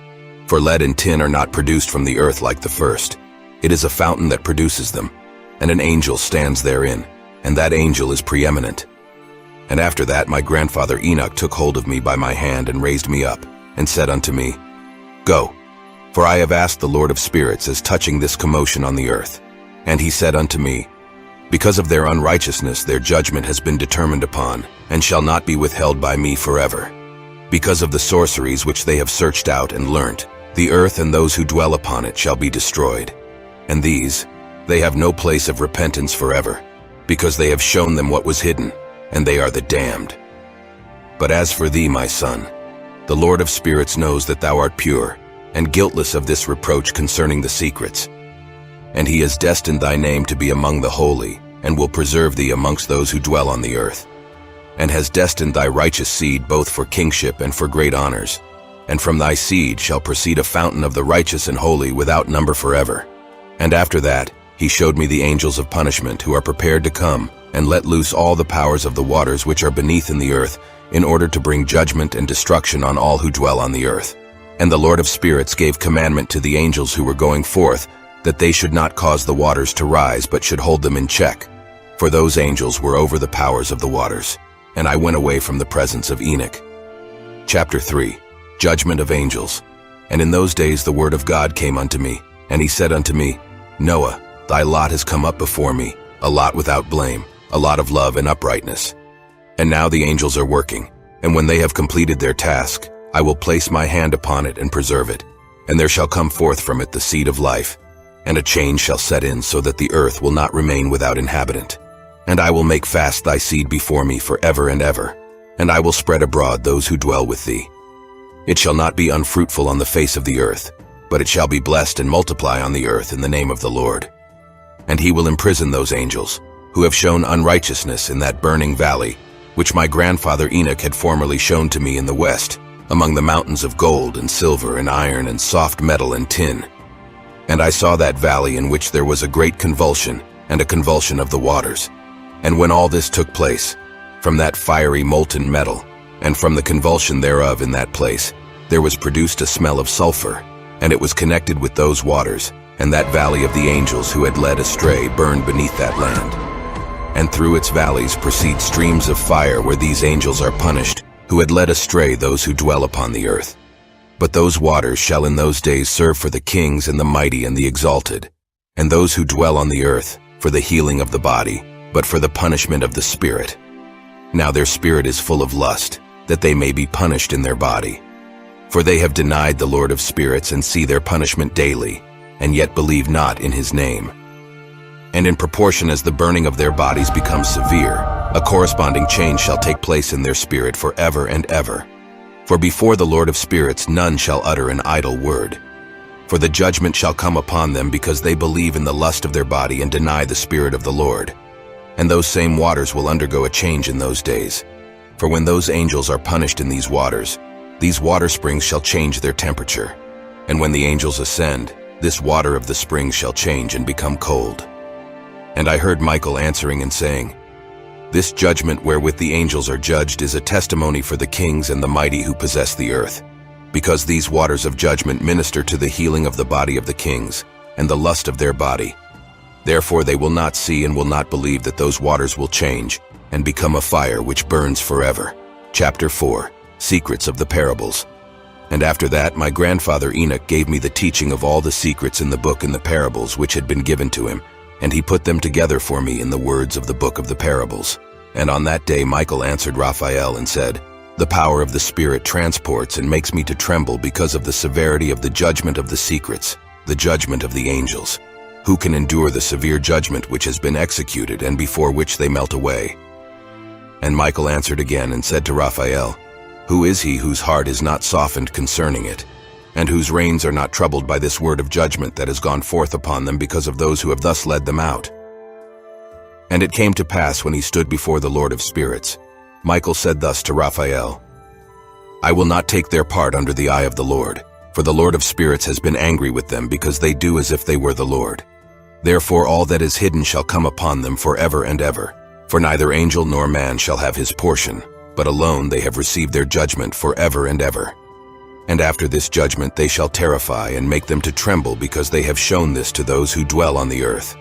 For lead and tin are not produced from the earth like the first, It is a fountain that produces them, and an angel stands therein, and that angel is preeminent. And after that my grandfather Enoch took hold of me by my hand and raised me up, and said unto me, Go, for I have asked the Lord of spirits as touching this commotion on the earth. And he said unto me, Because of their unrighteousness their judgment has been determined upon, and shall not be withheld by me forever. Because of the sorceries which they have searched out and learnt, the earth and those who dwell upon it shall be destroyed. And these, they have no place of repentance forever, because they have shown them what was hidden, and they are the damned. But as for thee, my son, the Lord of spirits knows that thou art pure, and guiltless of this reproach concerning the secrets. And he has destined thy name to be among the holy, and will preserve thee amongst those who dwell on the earth. And has destined thy righteous seed both for kingship and for great honors. And from thy seed shall proceed a fountain of the righteous and holy without number forever. And after that, he showed me the angels of punishment who are prepared to come, and let loose all the powers of the waters which are beneath in the earth, in order to bring judgment and destruction on all who dwell on the earth. And the Lord of spirits gave commandment to the angels who were going forth, that they should not cause the waters to rise, but should hold them in check. For those angels were over the powers of the waters. And I went away from the presence of Enoch. Chapter 3. Judgment of Angels. And in those days the word of God came unto me, and he said unto me, Noah, thy lot has come up before me, a lot without blame, a lot of love and uprightness. And now the angels are working, and when they have completed their task, I will place my hand upon it and preserve it, and there shall come forth from it the seed of life, and a change shall set in so that the earth will not remain without inhabitant. And I will make fast thy seed before me for ever and ever, and I will spread abroad those who dwell with thee. It shall not be unfruitful on the face of the earth, but it shall be blessed and multiply on the earth in the name of the Lord. And he will imprison those angels, who have shown unrighteousness in that burning valley, which my grandfather Enoch had formerly shown to me in the west, among the mountains of gold and silver and iron and soft metal and tin. And I saw that valley in which there was a great convulsion, and a convulsion of the waters. And when all this took place, from that fiery molten metal, and from the convulsion thereof in that place, there was produced a smell of sulfur, and it was connected with those waters, and that valley of the angels who had led astray burned beneath that land. And through its valleys proceed streams of fire where these angels are punished, who had led astray those who dwell upon the earth. But those waters shall in those days serve for the kings and the mighty and the exalted, and those who dwell on the earth, for the healing of the body, but for the punishment of the spirit. Now their spirit is full of lust, that they may be punished in their body. For they have denied the Lord of spirits and see their punishment daily, and yet believe not in his name. And in proportion as the burning of their bodies becomes severe, a corresponding change shall take place in their spirit forever and ever. For before the Lord of spirits none shall utter an idle word. For the judgment shall come upon them because they believe in the lust of their body and deny the Spirit of the Lord. And those same waters will undergo a change in those days. For when those angels are punished in these water springs shall change their temperature. And when the angels ascend, this water of the springs shall change and become cold. And I heard Michael answering and saying, This judgment wherewith the angels are judged is a testimony for the kings and the mighty who possess the earth, because these waters of judgment minister to the healing of the body of the kings, and the lust of their body. Therefore they will not see and will not believe that those waters will change, and become a fire which burns forever. Chapter 4. Secrets of the Parables. And after that my grandfather Enoch gave me the teaching of all the secrets in the book and the parables which had been given to him, and he put them together for me in the words of the book of the parables. And on that day Michael answered Raphael and said, The power of the Spirit transports and makes me to tremble because of the severity of the judgment of the secrets, the judgment of the angels. Who can endure the severe judgment which has been executed and before which they melt away? And Michael answered again and said to Raphael, Who is he whose heart is not softened concerning it, and whose reins are not troubled by this word of judgment that has gone forth upon them because of those who have thus led them out? And it came to pass when he stood before the Lord of spirits, Michael said thus to Raphael, I will not take their part under the eye of the Lord, for the Lord of spirits has been angry with them because they do as if they were the Lord. Therefore all that is hidden shall come upon them forever and ever, for neither angel nor man shall have his portion, but alone they have received their judgment forever and ever. And after this judgment they shall terrify and make them to tremble, because they have shown this to those who dwell on the earth.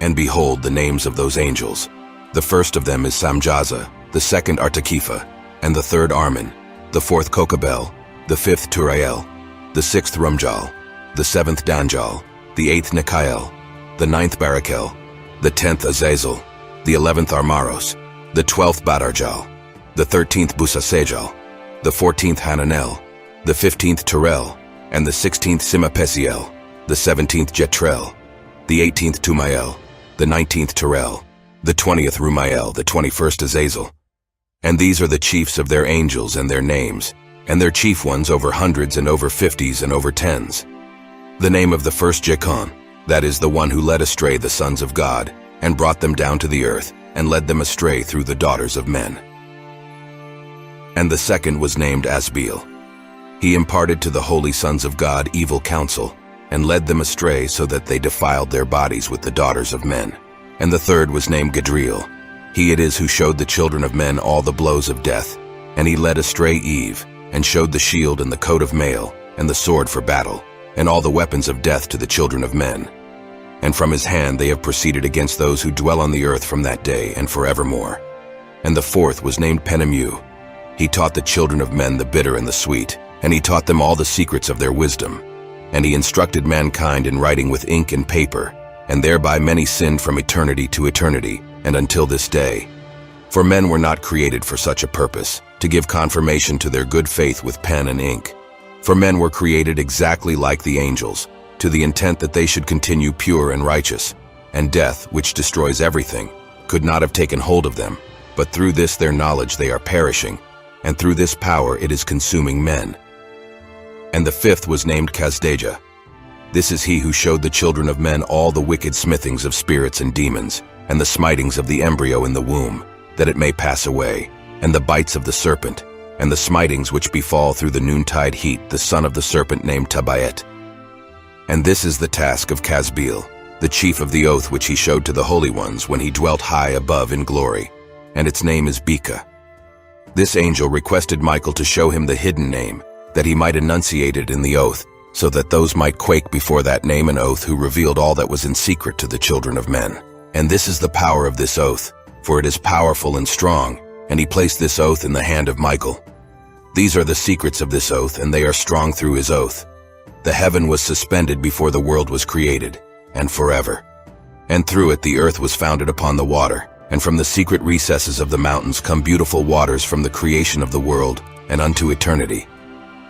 And behold the names of those angels. The first of them is Samjaza, the second Artakifa, and the third Armin, the fourth Kokabel, the fifth Turael, the sixth Rumjal, the seventh Danjal, the eighth Nikael, the ninth Barakel, the 10th Azazel, the 11th Armaros, the 12th Badarjal, the 13th Busasejal, the 14th Hananel, the 15th Terel, and the 16th Simapesiel, the 17th Jetrel, the 18th Tumael, the 19th Terel, the 20th Rumael, the 21st Azazel. And these are the chiefs of their angels and their names, and their chief ones over hundreds and over fifties and over tens. The name of the first Jekon, that is the one who led astray the sons of God, and brought them down to the earth, and led them astray through the daughters of men. And the second was named Asbeel. He imparted to the holy sons of God evil counsel, and led them astray so that they defiled their bodies with the daughters of men. And the third was named Gadriel. He it is who showed the children of men all the blows of death, and he led astray Eve, and showed the shield and the coat of mail, and the sword for battle, and all the weapons of death to the children of men. And from his hand they have proceeded against those who dwell on the earth from that day and forevermore. And the fourth was named Penemu. He taught the children of men the bitter and the sweet, and he taught them all the secrets of their wisdom. And he instructed mankind in writing with ink and paper, and thereby many sinned from eternity to eternity, and until this day. For men were not created for such a purpose, to give confirmation to their good faith with pen and ink. For men were created exactly like the angels, to the intent that they should continue pure and righteous, and death, which destroys everything, could not have taken hold of them, but through this their knowledge they are perishing, and through this power it is consuming men. And the fifth was named Kazdeja. This is he who showed the children of men all the wicked smithings of spirits and demons, and the smitings of the embryo in the womb, that it may pass away, and the bites of the serpent, and the smitings which befall through the noontide heat the son of the serpent named Tabaet. And this is the task of Kazbeel, the chief of the oath which he showed to the holy ones when he dwelt high above in glory, and its name is Beka. This angel requested Michael to show him the hidden name, that he might enunciate it in the oath, so that those might quake before that name and oath who revealed all that was in secret to the children of men. And this is the power of this oath, for it is powerful and strong, and he placed this oath in the hand of Michael. These are the secrets of this oath, and they are strong through his oath. The heaven was suspended before the world was created, and forever. And through it the earth was founded upon the water, and from the secret recesses of the mountains come beautiful waters from the creation of the world, and unto eternity.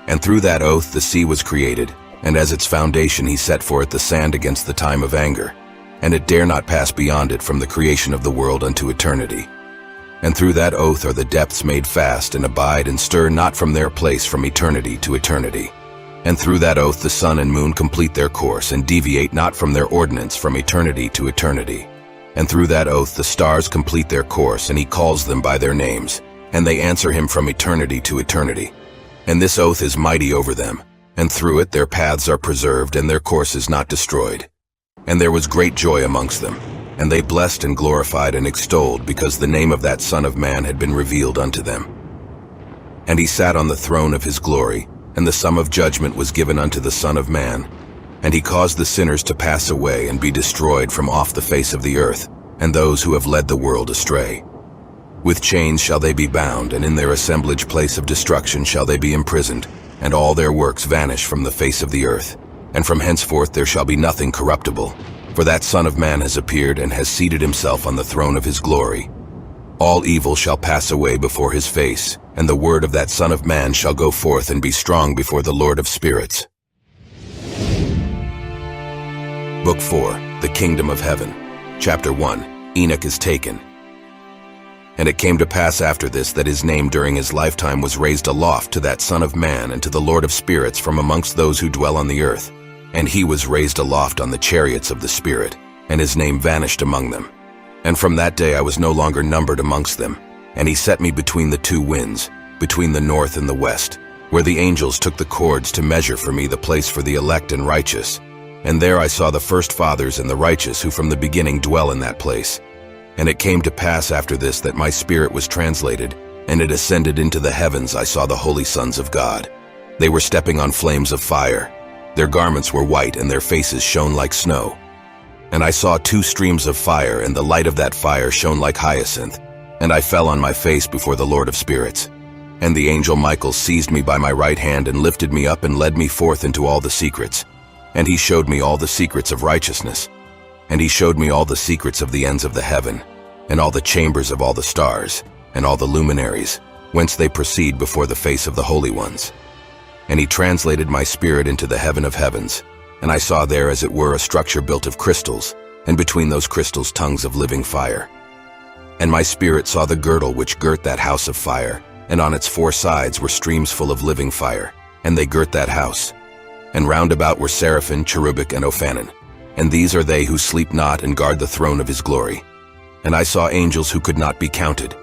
And through that oath the sea was created, and as its foundation he set for it the sand against the time of anger, and it dare not pass beyond it from the creation of the world unto eternity. And through that oath are the depths made fast, and abide and stir not from their place from eternity to eternity. And through that oath the sun and moon complete their course, and deviate not from their ordinance from eternity to eternity. And through that oath the stars complete their course, and he calls them by their names, and they answer him from eternity to eternity. And this oath is mighty over them, and through it their paths are preserved, and their course is not destroyed. And there was great joy amongst them, and they blessed and glorified and extolled, because the name of that Son of Man had been revealed unto them. And he sat on the throne of his glory, and the sum of judgment was given unto the Son of Man. And he caused the sinners to pass away and be destroyed from off the face of the earth, and those who have led the world astray. With chains shall they be bound, and in their assemblage place of destruction shall they be imprisoned, and all their works vanish from the face of the earth. And from henceforth there shall be nothing corruptible, for that Son of Man has appeared and has seated himself on the throne of his glory. All evil shall pass away before his face, and the word of that Son of Man shall go forth and be strong before the Lord of spirits. Book 4, The Kingdom of Heaven. Chapter 1, Enoch is taken. And it came to pass after this that his name during his lifetime was raised aloft to that Son of Man and to the Lord of spirits from amongst those who dwell on the earth. And he was raised aloft on the chariots of the Spirit, and his name vanished among them. And from that day I was no longer numbered amongst them. And he set me between the two winds, between the north and the west, where the angels took the cords to measure for me the place for the elect and righteous. And there I saw the first fathers and the righteous who from the beginning dwell in that place. And it came to pass after this that my spirit was translated, and it ascended into the heavens. I saw the holy sons of God, They were stepping on flames of fire. Their garments were white and their faces shone like snow. And I saw 2 streams of fire, and the light of that fire shone like hyacinth. And I fell on my face before the Lord of Spirits. And the angel Michael seized me by my right hand and lifted me up and led me forth into all the secrets. And he showed me all the secrets of righteousness. And he showed me all the secrets of the ends of the heaven, and all the chambers of all the stars, and all the luminaries, whence they proceed before the face of the holy ones. And he translated my spirit into the heaven of heavens, and I saw there as it were a structure built of crystals, and between those crystals tongues of living fire. And my spirit saw the girdle which girt that house of fire, and on its 4 sides were streams full of living fire, and they girt that house. And round about were seraphim, cherubic, and ophanim, and these are they who sleep not and guard the throne of his glory. And I saw angels who could not be counted,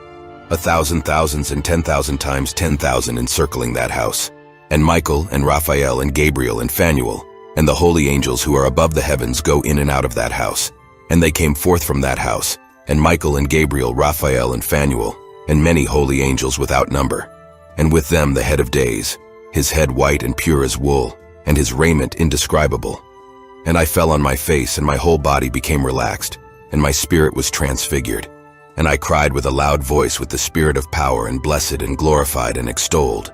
1,000 thousands and 10,000 times 10,000 encircling that house. And Michael and Raphael and Gabriel and Phanuel and the holy angels who are above the heavens go in and out of that house. And they came forth from that house, and Michael and Gabriel, Raphael and Phanuel, and many holy angels without number. And with them the head of days, his head white and pure as wool, and his raiment indescribable. And I fell on my face, and my whole body became relaxed, and my spirit was transfigured. And I cried with a loud voice with the spirit of power, and blessed and glorified and extolled.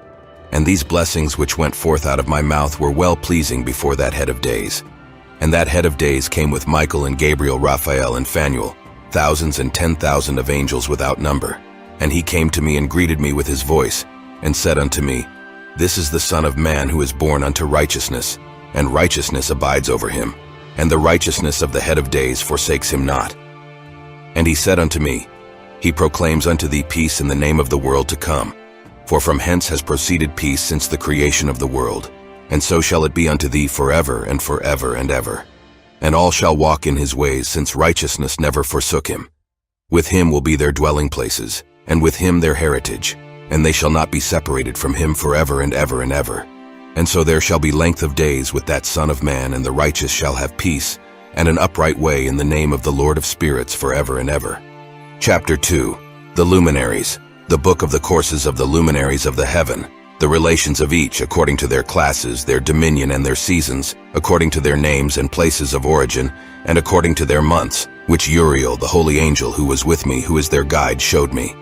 And these blessings which went forth out of my mouth were well-pleasing before that head of days. And that head of days came with Michael and Gabriel, Raphael and Phanuel, thousands and 10,000 of angels without number. And he came to me and greeted me with his voice, and said unto me, This is the Son of Man who is born unto righteousness, and righteousness abides over him, and the righteousness of the head of days forsakes him not. And he said unto me, He proclaims unto thee peace in the name of the world to come. For from hence has proceeded peace since the creation of the world, and so shall it be unto thee forever and forever and ever. And all shall walk in his ways, since righteousness never forsook him. With him will be their dwelling places, and with him their heritage, and they shall not be separated from him forever and ever and ever. And so there shall be length of days with that Son of Man, and the righteous shall have peace, and an upright way in the name of the Lord of Spirits forever and ever. Chapter 2. The Luminaries. The book of the courses of the luminaries of the heaven, the relations of each according to their classes, their dominion and their seasons, according to their names and places of origin, and according to their months, which Uriel, the holy angel who was with me, who is their guide, showed me.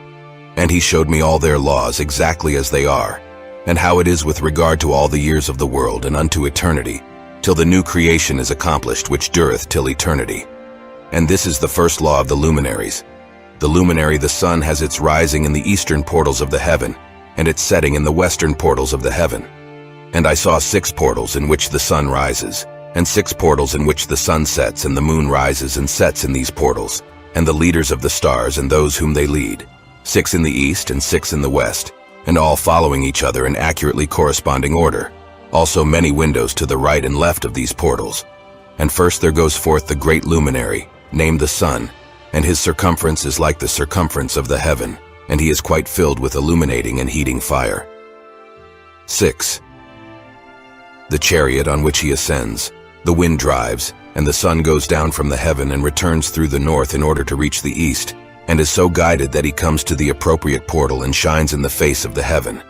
And he showed me all their laws exactly as they are, and how it is with regard to all the years of the world and unto eternity, till the new creation is accomplished which dureth till eternity. And this is the first law of the luminaries. The luminary, the sun, has its rising in the eastern portals of the heaven, and its setting in the western portals of the heaven. And I saw 6 portals in which the sun rises, and 6 portals in which the sun sets, and the moon rises and sets in these portals, and the leaders of the stars and those whom they lead, 6 in the east and 6 in the west, and all following each other in accurately corresponding order. Also many windows to the right and left of these portals. And first there goes forth the great luminary, named the sun, and his circumference is like the circumference of the heaven, and he is quite filled with illuminating and heating fire. 6. The chariot on which he ascends, the wind drives, and the sun goes down from the heaven and returns through the north in order to reach the east, and is so guided that he comes to the appropriate portal and shines in the face of the heaven.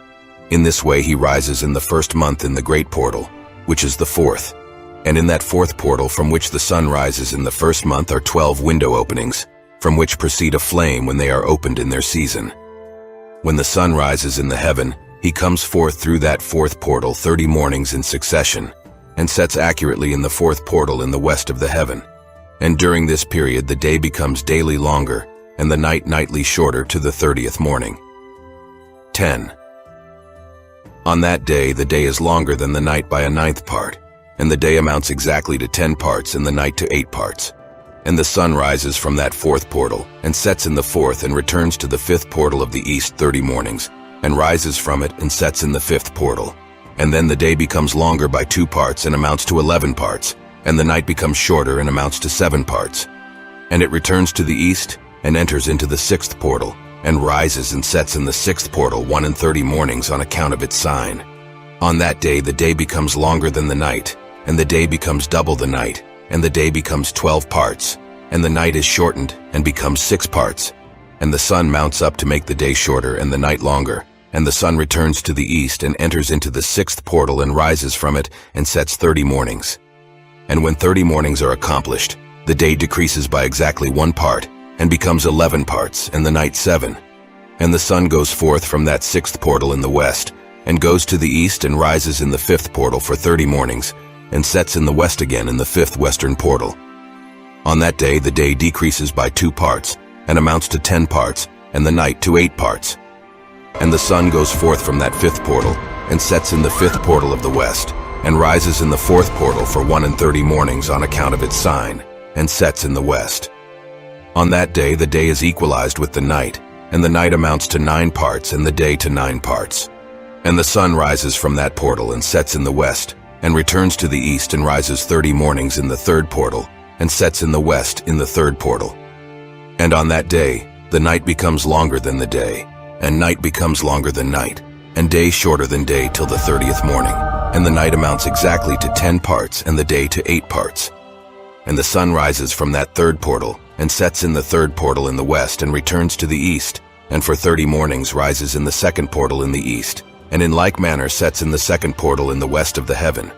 In this way he rises in the first month in the great portal, which is the 4th. And in that 4th portal from which the sun rises in the first month are 12 window openings, from which proceed a flame when they are opened in their season. When the sun rises in the heaven, he comes forth through that 4th portal 30 mornings in succession, and sets accurately in the 4th portal in the west of the heaven. And during this period the day becomes daily longer, and the night nightly shorter to the 30th morning. 10. On that day the day is longer than the night by a 9th part, and the day amounts exactly to 10 parts and the night to 8 parts. And the sun rises from that 4th portal, and sets in the 4th, and returns to the 5th portal of the east 30 mornings, and rises from it, and sets in the 5th portal. And then the day becomes longer by 2 parts, and amounts to 11 parts, and the night becomes shorter, and amounts to 7 parts. And it returns to the east, and enters into the 6th portal, and rises and sets in the 6th portal 1 and 30 mornings on account of its sign. On that day the day becomes longer than the night, and the day becomes double the night, and the day becomes 12 parts, and the night is shortened and becomes 6 parts, and the sun mounts up to make the day shorter and the night longer, And the sun returns to the east and enters into the sixth portal and rises from it and sets 30 mornings. And when 30 mornings are accomplished, the day decreases by exactly 1 part and becomes 11 parts, and the night 7. And the sun goes forth from that sixth portal in the west and goes to the east and rises in the fifth portal for 30 mornings and sets in the west again in the fifth western portal. On that day the day decreases by 2 parts and amounts to 10 parts, and the night to 8 parts. And the sun goes forth from that fifth portal and sets in the fifth portal of the west and rises in the fourth portal for 31 mornings on account of its sign, and sets in the west. On that day the day is equalized with the night, and the night amounts to 9 parts and the day to 9 parts. And the sun rises from that portal and sets in the west, and returns to the east and rises 30 mornings in the third portal, and sets in the west in the third portal. And on that day the night becomes longer than the day, and night becomes longer than night, and day shorter than day till the 30th morning, and the night amounts exactly to 10 parts and the day to 8 parts. And the sun rises from that third portal and sets in the third portal in the west and returns to the east, and for 30 mornings rises in the second portal in the east, and in like manner sets in the second portal in the west of the heaven.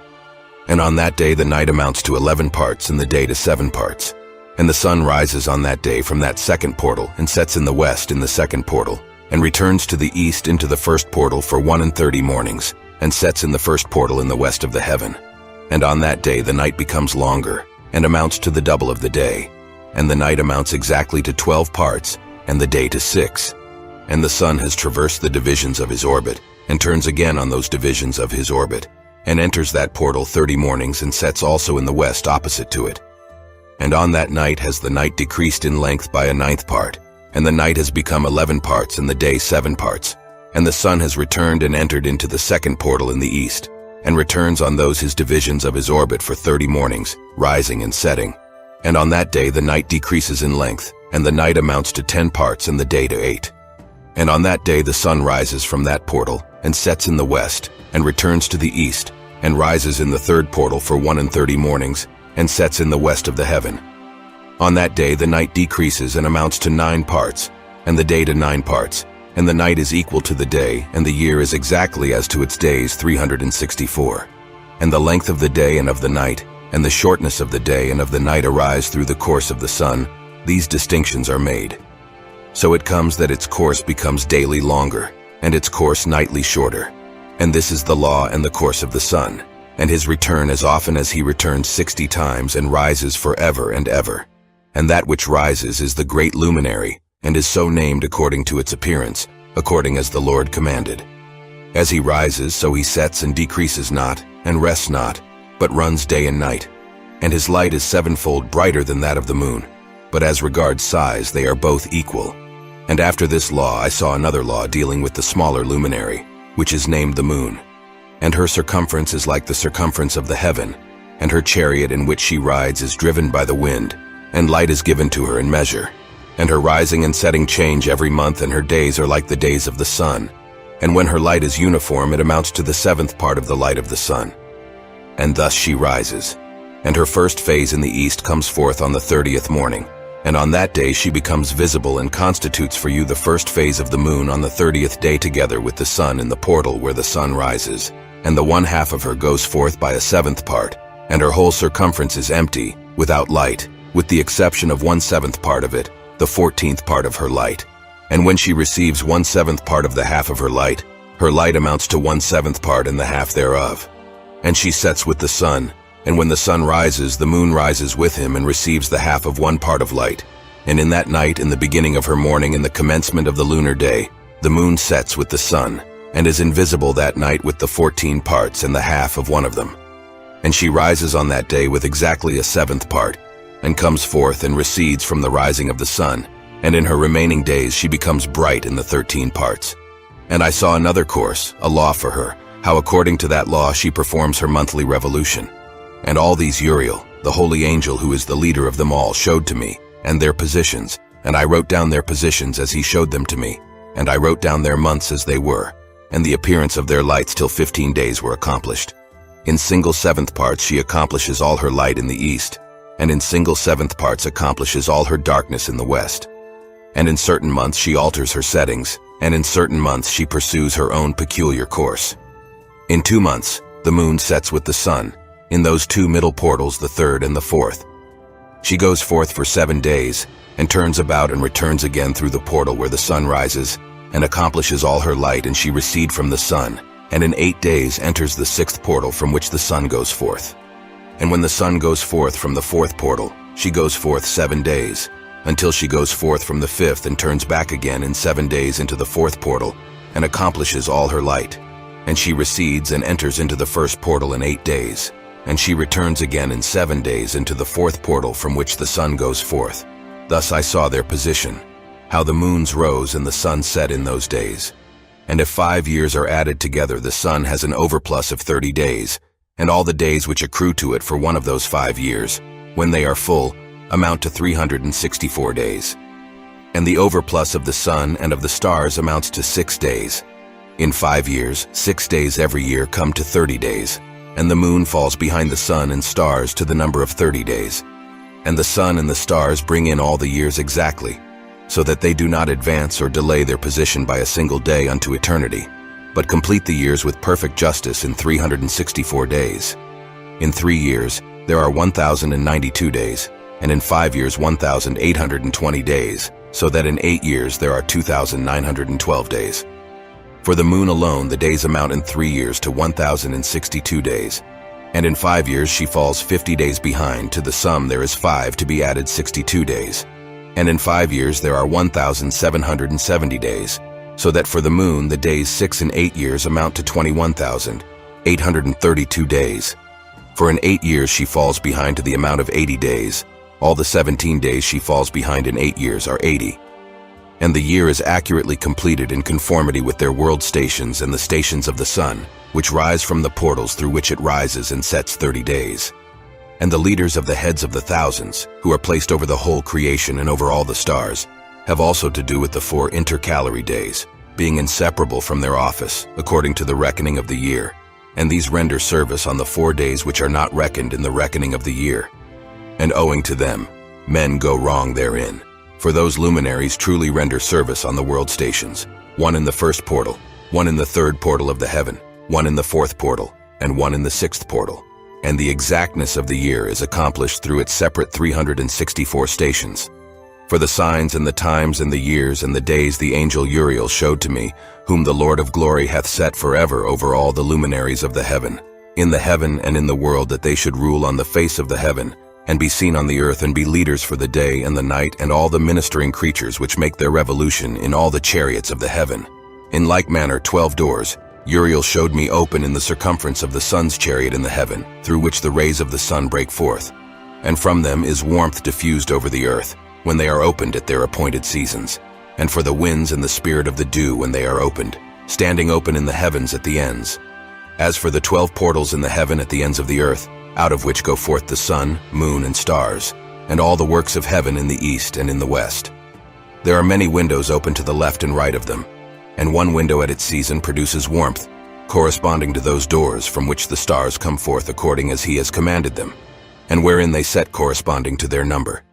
And on that day the night amounts to 11 parts and the day to 7 parts. And the sun rises on that day from that second portal and sets in the west in the second portal, and returns to the east into the first portal for 31 mornings, and sets in the first portal in the west of the heaven. And on that day the night becomes longer, and amounts to the double of the day, and the night amounts exactly to 12 parts, and the day to 6. And the sun has traversed the divisions of his orbit, and turns again on those divisions of his orbit, and enters that portal 30 mornings and sets also in the west opposite to it. And on that night has the night decreased in length by a 9th part, and the night has become 11 parts and the day 7 parts. And the sun has returned and entered into the second portal in the east, and returns on those his divisions of his orbit for 30 mornings, rising and setting. And on that day the night decreases in length, and the night amounts to 10 parts and the day to 8. And on that day the sun rises from that portal, and sets in the west, and returns to the east, and rises in the third portal for 31 mornings, and sets in the west of the heaven. On that day the night decreases and amounts to 9 parts, and the day to 9 parts, and the night is equal to the day, and the year is exactly as to its days 364. And the length of the day and of the night, and the shortness of the day and of the night arise through the course of the sun. These distinctions are made. So it comes that its course becomes daily longer, and its course nightly shorter. And this is the law and the course of the sun, and his return as often as he returns 60 times and rises forever and ever. And that which rises is the great luminary, and is so named according to its appearance, according as the Lord commanded. As he rises, so he sets and decreases not, and rests not, but runs day and night. And his light is 7-fold brighter than that of the moon, but as regards size they are both equal. And after this law I saw another law dealing with the smaller luminary, which is named the moon. And her circumference is like the circumference of the heaven, and her chariot in which she rides is driven by the wind, and light is given to her in measure. And her rising and setting change every month, and her days are like the days of the sun. And when her light is uniform, it amounts to the 7th part of the light of the sun. And thus she rises. And her first phase in the east comes forth on the 30th morning. And on that day she becomes visible and constitutes for you the first phase of the moon on the 30th day together with the sun in the portal where the sun rises. And the 1/2 of her goes forth by a 7th part, and her whole circumference is empty, without light, with the exception of 1/7 part of it, the 14th part of her light. And when she receives 1/7 part of the half of her light amounts to 1/7 part and the half thereof. And she sets with the sun, and when the sun rises, the moon rises with him and receives the half of 1 part of light. And in that night, in the beginning of her morning, in the commencement of the lunar day, the moon sets with the sun, and is invisible that night with the 14 parts and the half of 1 of them. And she rises on that day with exactly a 7th part, and comes forth and recedes from the rising of the sun, and in her remaining days she becomes bright in the 13 parts. And I saw another course, a law for her, how according to that law she performs her monthly revolution. And all these Uriel, the holy angel who is the leader of them all, showed to me, and their positions, and I wrote down their positions as he showed them to me, and I wrote down their months as they were, and the appearance of their lights till 15 days were accomplished. In single 7th parts she accomplishes all her light in the east, and in single 7th parts accomplishes all her darkness in the west. And in certain months she alters her settings, and in certain months she pursues her own peculiar course. In 2 months, the moon sets with the sun, in those 2 middle portals, the third and the fourth. She goes forth for 7 days, and turns about and returns again through the portal where the sun rises, and accomplishes all her light, and she recede from the sun, and in 8 days enters the 6th portal from which the sun goes forth. And when the sun goes forth from the 4th portal, she goes forth 7 days, until she goes forth from the 5th and turns back again in 7 days into the 4th portal, and accomplishes all her light. And she recedes and enters into the 1st portal in 8 days, and she returns again in 7 days into the 4th portal from which the sun goes forth. Thus I saw their position, how the moons rose and the sun set in those days. And if 5 years are added together, the sun has an overplus of 30 days, and all the days which accrue to it for one of those 5 years, when they are full, amount to 364 days. And the overplus of the sun and of the stars amounts to 6 days. In 5 years, 6 days every year come to 30 days, and the moon falls behind the sun and stars to the number of 30 days. And the sun and the stars bring in all the years exactly, so that they do not advance or delay their position by a single day unto eternity, but complete the years with perfect justice in 364 days. In 3 years, there are 1,092 days, and in 5 years 1,820 days, so that in 8 years there are 2,912 days. For the moon alone, the days amount in 3 years to 1,062 days, and in 5 years she falls 50 days behind. To the sum there is 5 to be added 62 days, and in 5 years there are 1,770 days, so that for the moon the days 6 and 8 years amount to 21,832 days. For in 8 years she falls behind to the amount of 80 days. All the 17 days she falls behind in 8 years are 80. And the year is accurately completed in conformity with their world stations and the stations of the sun, which rise from the portals through which it rises and sets 30 days. And the leaders of the heads of the thousands, who are placed over the whole creation and over all the stars, have also to do with the 4 intercalary days, being inseparable from their office, according to the reckoning of the year. And these render service on the 4 days which are not reckoned in the reckoning of the year. And owing to them, men go wrong therein. For those luminaries truly render service on the world stations, one in the 1st portal, one in the 3rd portal of the heaven, one in the 4th portal, and one in the 6th portal. And the exactness of the year is accomplished through its separate 364 stations. For the signs and the times and the years and the days the angel Uriel showed to me, whom the Lord of glory hath set forever over all the luminaries of the heaven, in the heaven and in the world, that they should rule on the face of the heaven, and be seen on the earth, and be leaders for the day and the night, and all the ministering creatures which make their revolution in all the chariots of the heaven. In like manner 12 doors Uriel showed me open in the circumference of the sun's chariot in the heaven, through which the rays of the sun break forth. And from them is warmth diffused over the earth, when they are opened at their appointed seasons, and for the winds and the spirit of the dew when they are opened, standing open in the heavens at the ends. As for the 12 portals in the heaven at the ends of the earth, out of which go forth the sun, moon, and stars, and all the works of heaven in the east and in the west. There are many windows open to the left and right of them, and one window at its season produces warmth, corresponding to those doors from which the stars come forth according as he has commanded them, and wherein they set corresponding to their number.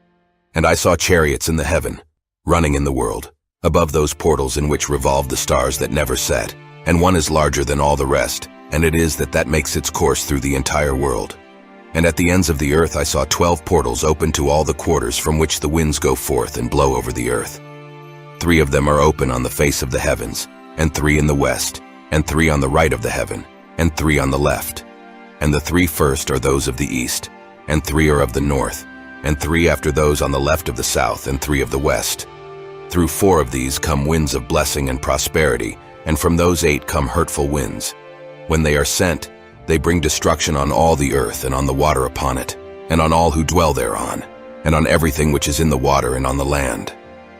And I saw chariots in the heaven, running in the world, above those portals in which revolve the stars that never set, and one is larger than all the rest, and it is that makes its course through the entire world. And at the ends of the earth I saw 12 portals open to all the quarters from which the winds go forth and blow over the earth. 3 of them are open on the face of the heavens, and 3 in the west, and 3 on the right of the heaven, and 3 on the left. And the 3 first are those of the east, and 3 are of the north, and 3 after those on the left of the south, and 3 of the west. Through 4 of these come winds of blessing and prosperity, and from those 8 come hurtful winds. When they are sent, they bring destruction on all the earth and on the water upon it, and on all who dwell thereon, and on everything which is in the water and on the land.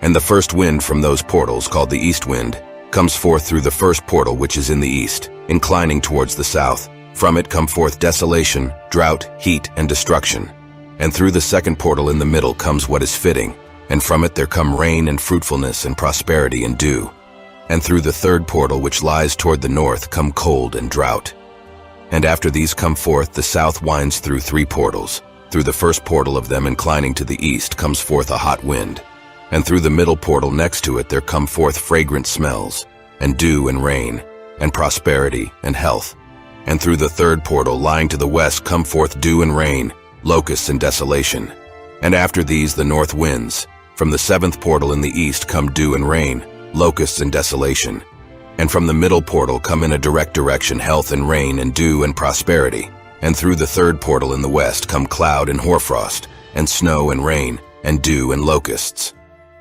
And the first wind from those portals, called the east wind, comes forth through the first portal which is in the east, inclining towards the south. From it come forth desolation, drought, heat, and destruction. And through the second portal in the middle comes what is fitting, and from it there come rain and fruitfulness and prosperity and dew. And through the third portal which lies toward the north come cold and drought. And after these come forth, the south winds through 3 portals. Through the first portal of them inclining to the east comes forth a hot wind. And through the middle portal next to it there come forth fragrant smells, and dew and rain, and prosperity and health. And through the third portal lying to the west come forth dew and rain, locusts and desolation. And after these the north winds. From the seventh portal in the east come dew and rain, locusts and desolation. And from the middle portal come in a direct direction health and rain and dew and prosperity. And through the third portal in the west come cloud and hoarfrost, and snow and rain, and dew and locusts.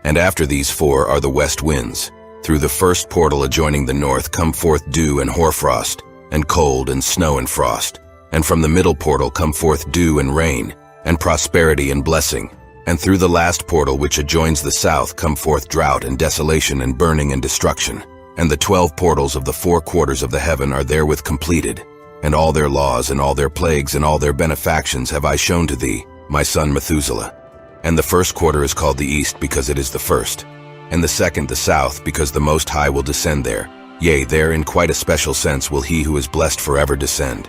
And after these four are the west winds. Through the first portal adjoining the north come forth dew and hoarfrost, and cold and snow and frost. And from the middle portal come forth dew and rain, and prosperity and blessing. And through the last portal which adjoins the south come forth drought and desolation and burning and destruction. And the 12 portals of the 4 quarters of the heaven are therewith completed. And all their laws and all their plagues and all their benefactions have I shown to thee, my son Methuselah. And the first quarter is called the east because it is the first, and the second the south because the Most High will descend there. Yea, there in quite a special sense will he who is blessed forever descend.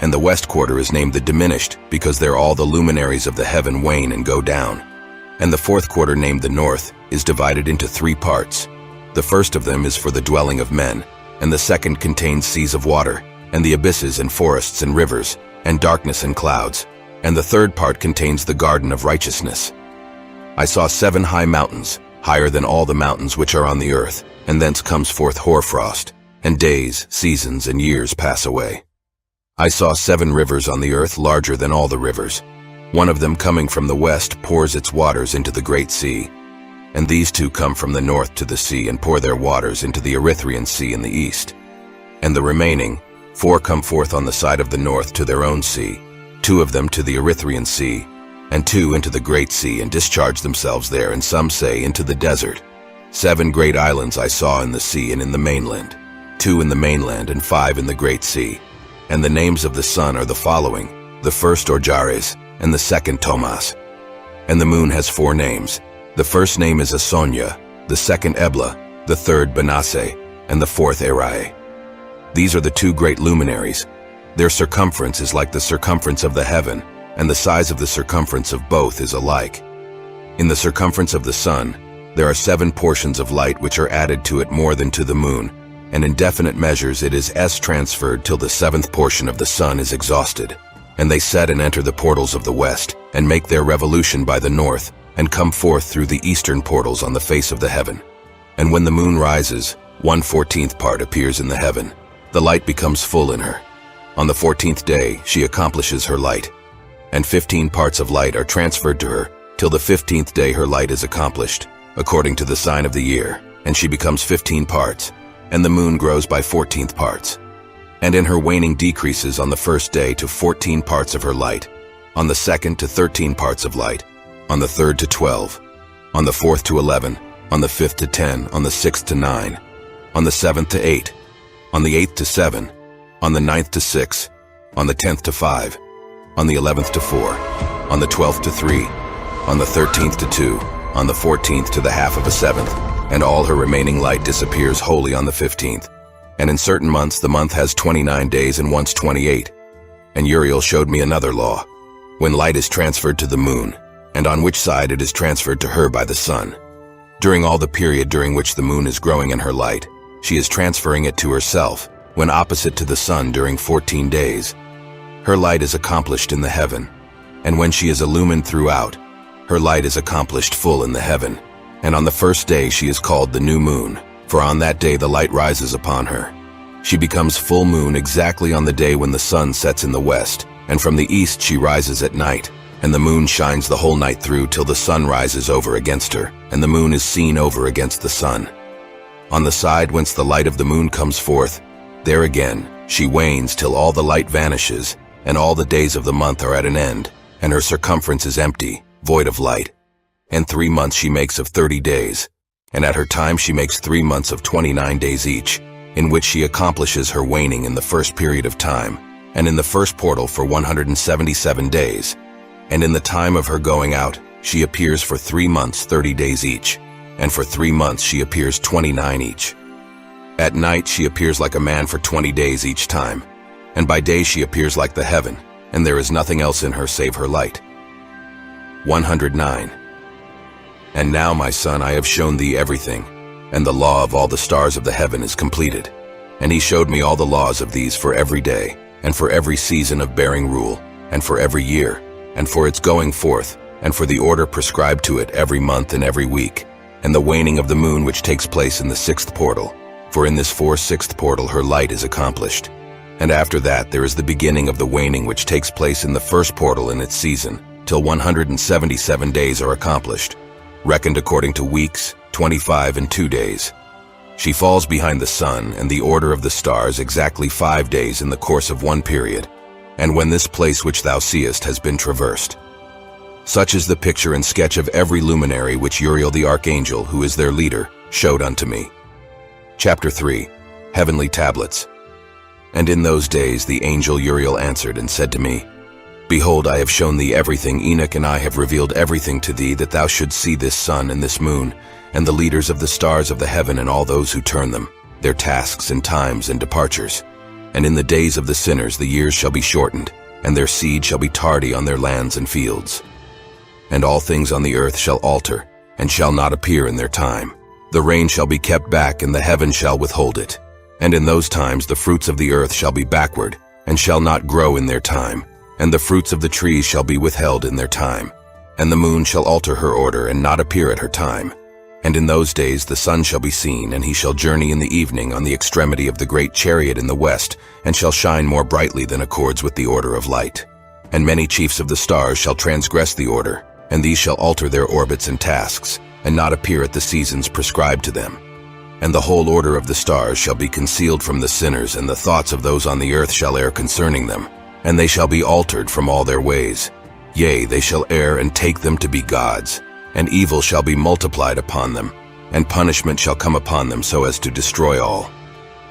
And the west quarter is named the diminished because there all the luminaries of the heaven wane and go down. And the fourth quarter named the north is divided into 3 parts. The first of them is for the dwelling of men, and the second contains seas of water, and the abysses and forests and rivers, and darkness and clouds. And the third part contains the garden of righteousness. I saw 7 high mountains, higher than all the mountains which are on the earth, and thence comes forth hoarfrost, and days, seasons, and years pass away. I saw 7 rivers on the earth larger than all the rivers. One of them coming from the west pours its waters into the great sea. And these 2 come from the north to the sea and pour their waters into the Erythraean sea in the east. And the remaining 4 come forth on the side of the north to their own sea, 2 of them to the Erythraean sea, and 2 into the great sea, and discharge themselves there, and some say into the desert. 7 great islands I saw in the sea and in the mainland, 2 in the mainland and 5 in the great sea. And the names of the sun are the following: the first Orjares, and the second Tomas. And the moon has 4 names. The first name is Asonia, the second Ebla, the third Benasse, and the fourth Erae. These are the 2 great luminaries. Their circumference is like the circumference of the heaven, and the size of the circumference of both is alike. In the circumference of the sun, there are 7 portions of light which are added to it more than to the moon, and in definite measures it is transferred till the 7th portion of the sun is exhausted. And they set and enter the portals of the west, and make their revolution by the north, and come forth through the eastern portals on the face of the heaven. And when the moon rises, 1/14th part appears in the heaven. The light becomes full in her. On the 14th day she accomplishes her light, and 15 parts of light are transferred to her, till the 15th day her light is accomplished, according to the sign of the year, and she becomes 15 parts. And the moon grows by 14th parts. And in her waning decreases on the first day to 14 parts of her light, on the second to 13 parts of light, on the third to 12, on the fourth to 11, on the fifth to 10, on the sixth to 9, on the seventh to 8, on the 8th to 7, on the 9th to 6, on the 10th to 5, on the 11th to 4, on the 12th to 3, on the 13th to 2, on the 14th to the half of a 7th, and all her remaining light disappears wholly on the 15th. And in certain months the month has 29 days and once 28. And Uriel showed me another law, when light is transferred to the moon, and on which side it is transferred to her by the sun. During all the period during which the moon is growing in her light, she is transferring it to herself, when opposite to the sun during 14 days. Her light is accomplished in the heaven, and when she is illumined throughout, her light is accomplished full in the heaven. And on the first day she is called the new moon, for on that day the light rises upon her. She becomes full moon exactly on the day when the sun sets in the west, and from the east she rises at night, and the moon shines the whole night through till the sun rises over against her, and the moon is seen over against the sun. On the side whence the light of the moon comes forth, there again she wanes till all the light vanishes, and all the days of the month are at an end, and her circumference is empty, void of light. And 3 months she makes of 30 days, and at her time she makes 3 months of 29 days each, in which she accomplishes her waning in the first period of time, and in the first portal for 177 days. And in the time of her going out, she appears for 3 months 30 days each, and for 3 months she appears 29 each. At night she appears like a man for 20 days each time, and by day she appears like the heaven, and there is nothing else in her save her light. 109. And now, my son, I have shown thee everything, and the law of all the stars of the heaven is completed. And he showed me all the laws of these for every day, and for every season of bearing rule, and for every year, and for its going forth, and for the order prescribed to it every month and every week, and the waning of the moon which takes place in the sixth portal. For in this sixth portal her light is accomplished. And after that there is the beginning of the waning which takes place in the first portal in its season, till 177 days are accomplished, reckoned according to weeks, 25 and 2 days. She falls behind the sun and the order of the stars exactly 5 days in the course of one period, and when this place which thou seest has been traversed. Such is the picture and sketch of every luminary which Uriel the archangel, who is their leader, showed unto me. Chapter 3. Heavenly Tablets. And in those days the angel Uriel answered and said to me, Behold, I have shown thee everything. Enoch and I have revealed everything to thee, that thou shouldst see this sun and this moon, and the leaders of the stars of the heaven and all those who turn them, their tasks and times and departures. And in the days of the sinners the years shall be shortened, and their seed shall be tardy on their lands and fields. And all things on the earth shall alter, and shall not appear in their time. The rain shall be kept back, and the heaven shall withhold it. And in those times the fruits of the earth shall be backward, and shall not grow in their time, and the fruits of the trees shall be withheld in their time. And the moon shall alter her order, and not appear at her time. And in those days the sun shall be seen, and he shall journey in the evening on the extremity of the great chariot in the west, and shall shine more brightly than accords with the order of light. And many chiefs of the stars shall transgress the order, and these shall alter their orbits and tasks, and not appear at the seasons prescribed to them. And the whole order of the stars shall be concealed from the sinners, and the thoughts of those on the earth shall err concerning them, and they shall be altered from all their ways. Yea, they shall err and take them to be gods, and evil shall be multiplied upon them, and punishment shall come upon them so as to destroy all.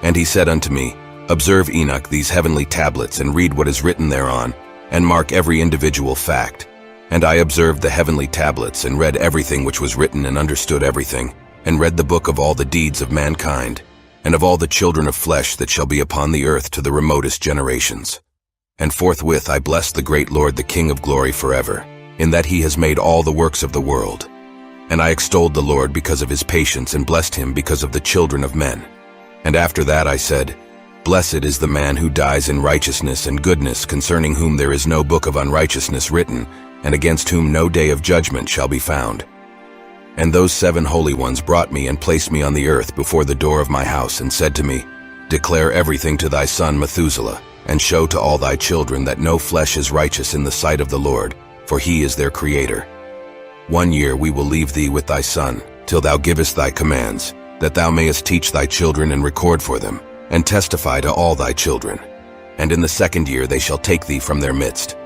And he said unto me, Observe, Enoch, these heavenly tablets, and read what is written thereon, and mark every individual fact. And I observed the heavenly tablets, and read everything which was written, and understood everything, and read the book of all the deeds of mankind, and of all the children of flesh that shall be upon the earth to the remotest generations. And forthwith I blessed the great Lord, the King of glory, forever, in that he has made all the works of the world. And I extolled the Lord because of his patience, and blessed him because of the children of men. And after that I said, Blessed is the man who dies in righteousness and goodness, concerning whom there is no book of unrighteousness written, and against whom no day of judgment shall be found. And those 7 holy ones brought me and placed me on the earth before the door of my house, and said to me, Declare everything to thy son Methuselah, and show to all thy children that no flesh is righteous in the sight of the Lord, for he is their creator. 1 year we will leave thee with thy son, till thou givest thy commands, that thou mayest teach thy children and record for them, and testify to all thy children. And in the 2nd year they shall take thee from their midst.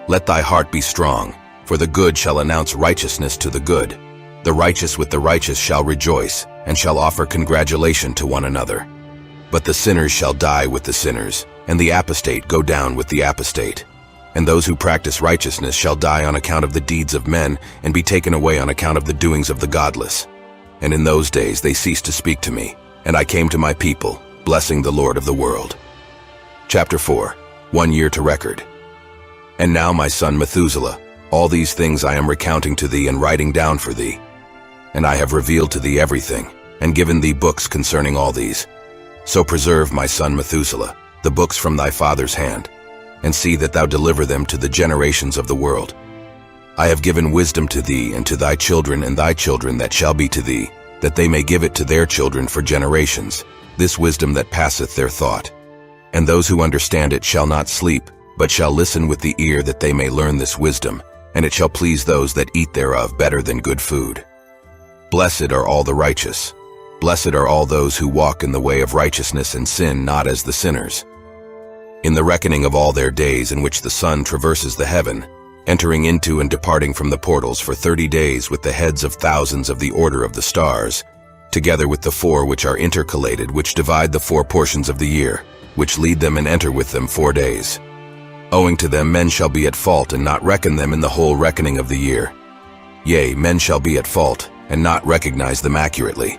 Let thy heart be strong, for the good shall announce righteousness to the good. The righteous with the righteous shall rejoice, and shall offer congratulation to one another. But the sinners shall die with the sinners, and the apostate go down with the apostate. And those who practice righteousness shall die on account of the deeds of men, and be taken away on account of the doings of the godless. And in those days they ceased to speak to me, and I came to my people, blessing the Lord of the world. Chapter 4. 1 year to record. And now, my son Methuselah, all these things I am recounting to thee and writing down for thee. And I have revealed to thee everything, and given thee books concerning all these. So preserve, my son Methuselah, the books from thy father's hand, and see that thou deliver them to the generations of the world. I have given wisdom to thee and to thy children and thy children that shall be to thee, that they may give it to their children for generations, this wisdom that passeth their thought. And those who understand it shall not sleep, but shall listen with the ear, that they may learn this wisdom, and it shall please those that eat thereof better than good food. Blessed are all the righteous. Blessed are all those who walk in the way of righteousness and sin not as the sinners. In the reckoning of all their days in which the sun traverses the heaven, entering into and departing from the portals for 30 days with the heads of thousands of the order of the stars, together with the 4 which are intercalated, which divide the 4 portions of the year, which lead them and enter with them 4 days. Owing to them men shall be at fault, and not reckon them in the whole reckoning of the year. Yea, men shall be at fault, and not recognize them accurately.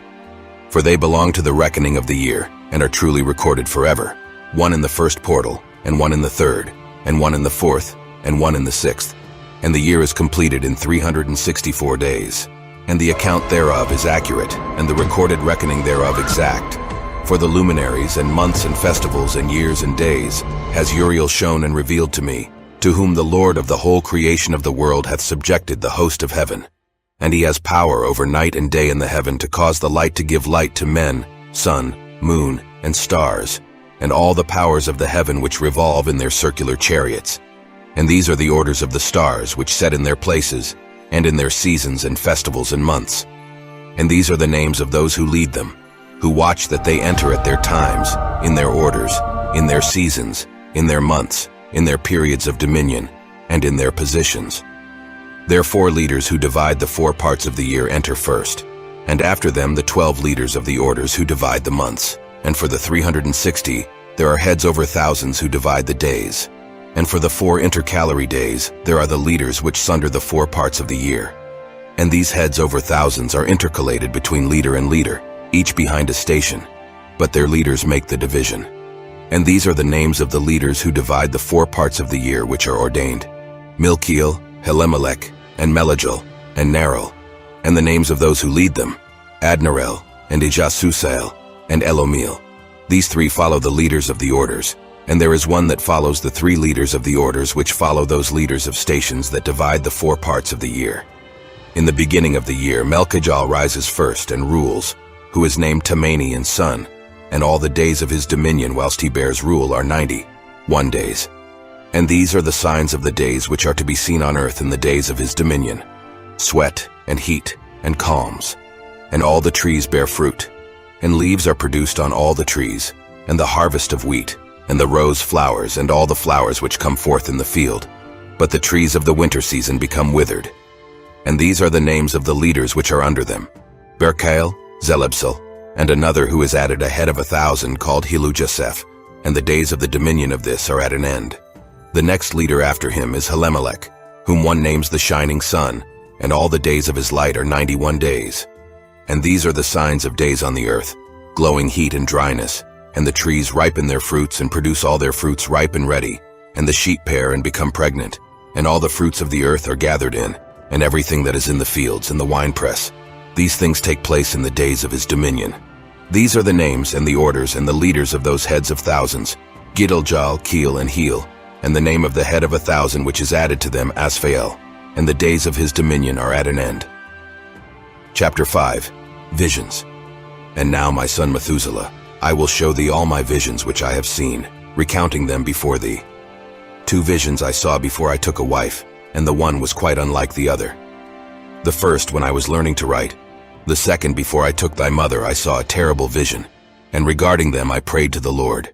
For they belong to the reckoning of the year, and are truly recorded forever, 1 in the 1st portal, and 1 in the 3rd, and 1 in the 4th, and 1 in the 6th, and the year is completed in 364 days. and the account thereof is accurate, and the recorded reckoning thereof exact. For the luminaries and months and festivals and years and days has Uriel shown and revealed to me, to whom the Lord of the whole creation of the world hath subjected the host of heaven. And he has power over night and day in the heaven to cause the light to give light to men, sun, moon, and stars, and all the powers of the heaven which revolve in their circular chariots. And these are the orders of the stars which set in their places, and in their seasons and festivals and months. And these are the names of those who lead them, who watch that they enter at their times, in their orders, in their seasons, in their months, in their periods of dominion, and in their positions. Their 4 leaders who divide the 4 parts of the year enter first, and after them the 12 leaders of the orders who divide the months. And for the 360, there are heads over thousands who divide the days. And for the 4 intercalary days, there are the leaders which sunder the 4 parts of the year. And these heads over thousands are intercalated between leader and leader, each behind a station, but their leaders make the division. And these are the names of the leaders who divide the 4 parts of the year which are ordained: Milkiel, Helemelech, and Melagel, and Neril. And the names of those who lead them: Adnarel, and Ijasusael, and Elomeel. These 3 follow the leaders of the orders, and there is one that follows the 3 leaders of the orders which follow those leaders of stations that divide the 4 parts of the year. In the beginning of the year, Melchijal rises first and rules, who is named Temani and son, and all the days of his dominion whilst he bears rule are 91 days. And these are the signs of the days which are to be seen on earth in the days of his dominion: sweat, and heat, and calms. And all the trees bear fruit, and leaves are produced on all the trees, and the harvest of wheat, and the rose flowers, and all the flowers which come forth in the field. But the trees of the winter season become withered. And these are the names of the leaders which are under them: Berkael, Zelebsel, and another who is added ahead of 1,000 called Hilujaseph, and the days of the dominion of this are at an end. The next leader after him is Helemelech, whom one names the shining sun, and all the days of his light are 91 days. And these are the signs of days on the earth: glowing heat and dryness, and the trees ripen their fruits and produce all their fruits ripe and ready, and the sheep pair and become pregnant, and all the fruits of the earth are gathered in, and everything that is in the fields and the winepress. These things take place in the days of his dominion. These are the names and the orders and the leaders of those heads of thousands: Gidaljal, Keel, and Heel, and the name of the head of 1,000 which is added to them, Asphael, and the days of his dominion are at an end. Chapter 5. Visions. And now, my son Methuselah, I will show thee all my visions which I have seen, recounting them before thee. 2 visions I saw before I took a wife, and the one was quite unlike the other. The first when I was learning to write. The second before I took thy mother I saw a terrible vision, and regarding them I prayed to the Lord.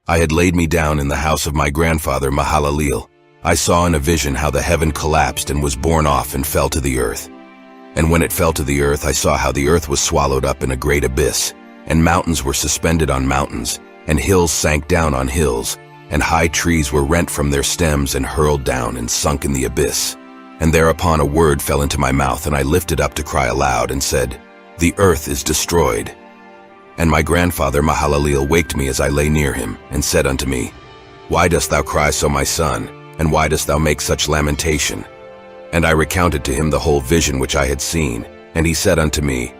I had laid me down in the house of my grandfather Mahalaleel. I saw in a vision how the heaven collapsed and was borne off and fell to the earth. And when it fell to the earth, I saw how the earth was swallowed up in a great abyss, and mountains were suspended on mountains, and hills sank down on hills, and high trees were rent from their stems and hurled down and sunk in the abyss. And thereupon a word fell into my mouth, and I lifted up to cry aloud and said, The earth is destroyed. And my grandfather Mahalaleel waked me as I lay near him, and said unto me, Why dost thou cry so, my son, and why dost thou make such lamentation? And I recounted to him the whole vision which I had seen, and he said unto me,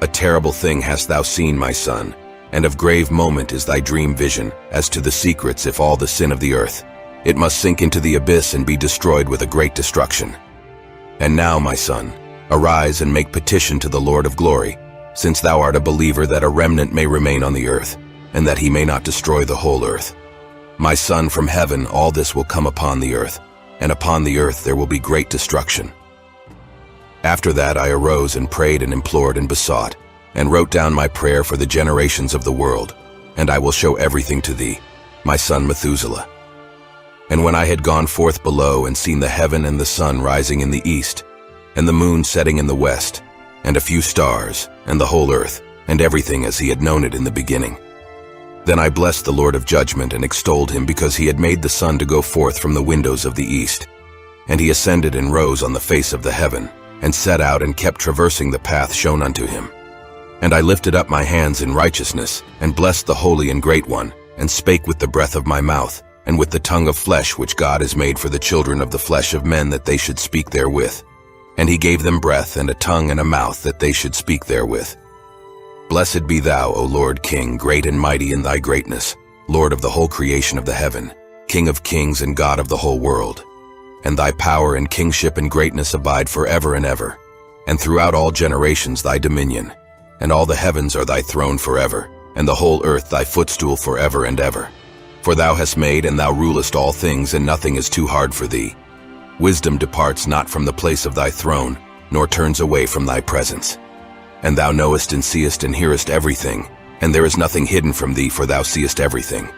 A terrible thing hast thou seen, my son, and of grave moment is thy dream vision, as to the secrets if all the sin of the earth. It must sink into the abyss and be destroyed with a great destruction. And now, my son, arise and make petition to the Lord of glory, since thou art a believer, that a remnant may remain on the earth, and that he may not destroy the whole earth. My son, from heaven all this will come upon the earth, and upon the earth there will be great destruction. After that I arose and prayed and implored and besought, and wrote down my prayer for the generations of the world, and I will show everything to thee, my son Methuselah. And when I had gone forth below and seen the heaven and the sun rising in the east, and the moon setting in the west, and a few stars, and the whole earth, and everything as he had known it in the beginning, then I blessed the Lord of judgment and extolled him, because he had made the sun to go forth from the windows of the east. And he ascended and rose on the face of the heaven, and set out and kept traversing the path shown unto him. And I lifted up my hands in righteousness, and blessed the Holy and Great One, and spake with the breath of my mouth, and with the tongue of flesh which God has made for the children of the flesh of men, that they should speak therewith. And he gave them breath and a tongue and a mouth that they should speak therewith. Blessed be thou, O Lord King, great and mighty in thy greatness, Lord of the whole creation of the heaven, King of kings and God of the whole world. And thy power and kingship and greatness abide forever and ever, and throughout all generations thy dominion. And all the heavens are thy throne forever, and the whole earth thy footstool forever and ever. For thou hast made and thou rulest all things, and nothing is too hard for thee. Wisdom departs not from the place of thy throne, nor turns away from thy presence. And thou knowest and seest and hearest everything, and there is nothing hidden from thee, for thou seest everything.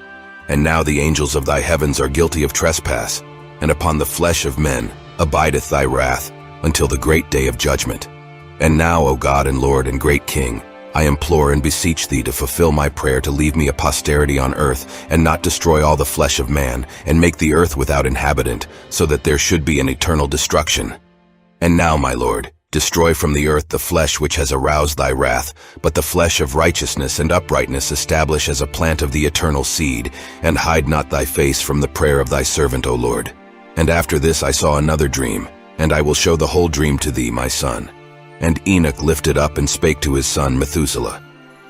And now the angels of thy heavens are guilty of trespass, and upon the flesh of men abideth thy wrath, until the great day of judgment. And now, O God and Lord and great King, I implore and beseech thee to fulfill my prayer to leave me a posterity on earth, and not destroy all the flesh of man, and make the earth without inhabitant, so that there should be an eternal destruction. And now, my Lord, destroy from the earth the flesh which has aroused thy wrath, but the flesh of righteousness and uprightness establish as a plant of the eternal seed, and hide not thy face from the prayer of thy servant, O Lord. And after this I saw another dream, and I will show the whole dream to thee, my son. And Enoch lifted up and spake to his son Methuselah,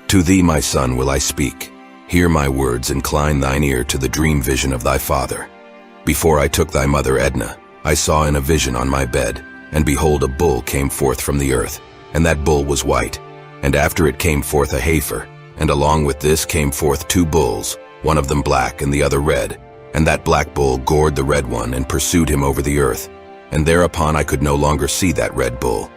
To thee, my son, will I speak. Hear my words, incline thine ear to the dream vision of thy father. Before I took thy mother Edna, I saw in a vision on my bed, and behold, a bull came forth from the earth, and that bull was white. And after it came forth a heifer, and along with this came forth 2 bulls, one of them black and the other red. And that black bull gored the red one and pursued him over the earth. And thereupon I could no longer see that red bull.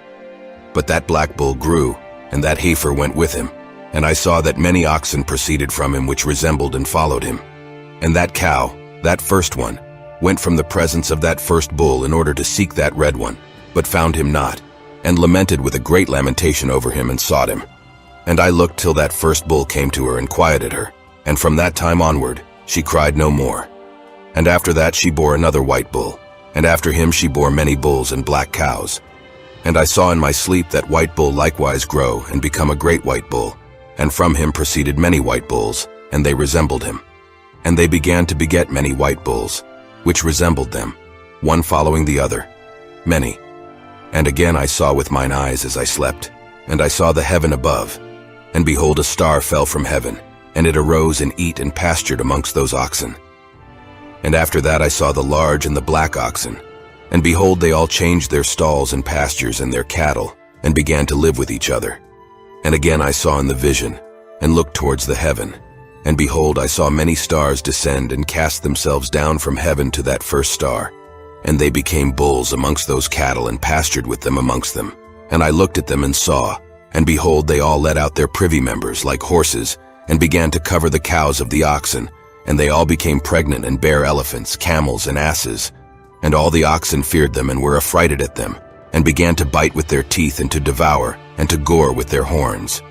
But that black bull grew, and that heifer went with him. And I saw that many oxen proceeded from him which resembled and followed him. And that cow, that first one, went from the presence of that first bull in order to seek that red one, but found him not, and lamented with a great lamentation over him and sought him. And I looked till that first bull came to her and quieted her, and from that time onward she cried no more. And after that she bore another white bull, and after him she bore many bulls and black cows. And I saw in my sleep that white bull likewise grow and become a great white bull, and from him proceeded many white bulls, and they resembled him. And they began to beget many white bulls, which resembled them, one following the other, many. And again I saw with mine eyes as I slept, and I saw the heaven above, and behold, a star fell from heaven, and it arose and eat and pastured amongst those oxen. And after that I saw the large and the black oxen, and behold, they all changed their stalls and pastures and their cattle, and began to live with each other. And again I saw in the vision, and looked towards the heaven, and behold, I saw many stars descend and cast themselves down from heaven to that first star. And they became bulls amongst those cattle, and pastured with them amongst them. And I looked at them and saw, and behold, they all let out their privy members like horses, and began to cover the cows of the oxen, and they all became pregnant and bare elephants, camels, and asses. And all the oxen feared them and were affrighted at them, and began to bite with their teeth and to devour, and to gore with their horns.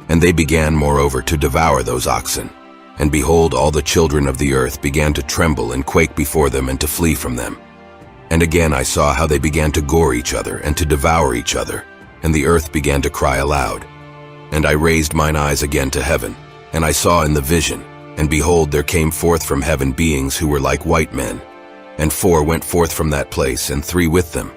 And they began moreover to devour those oxen. And behold, all the children of the earth began to tremble and quake before them and to flee from them. And again I saw how they began to gore each other and to devour each other, and the earth began to cry aloud. And I raised mine eyes again to heaven, and I saw in the vision, and behold, there came forth from heaven beings who were like white men. And 4 went forth from that place, and 3 with them.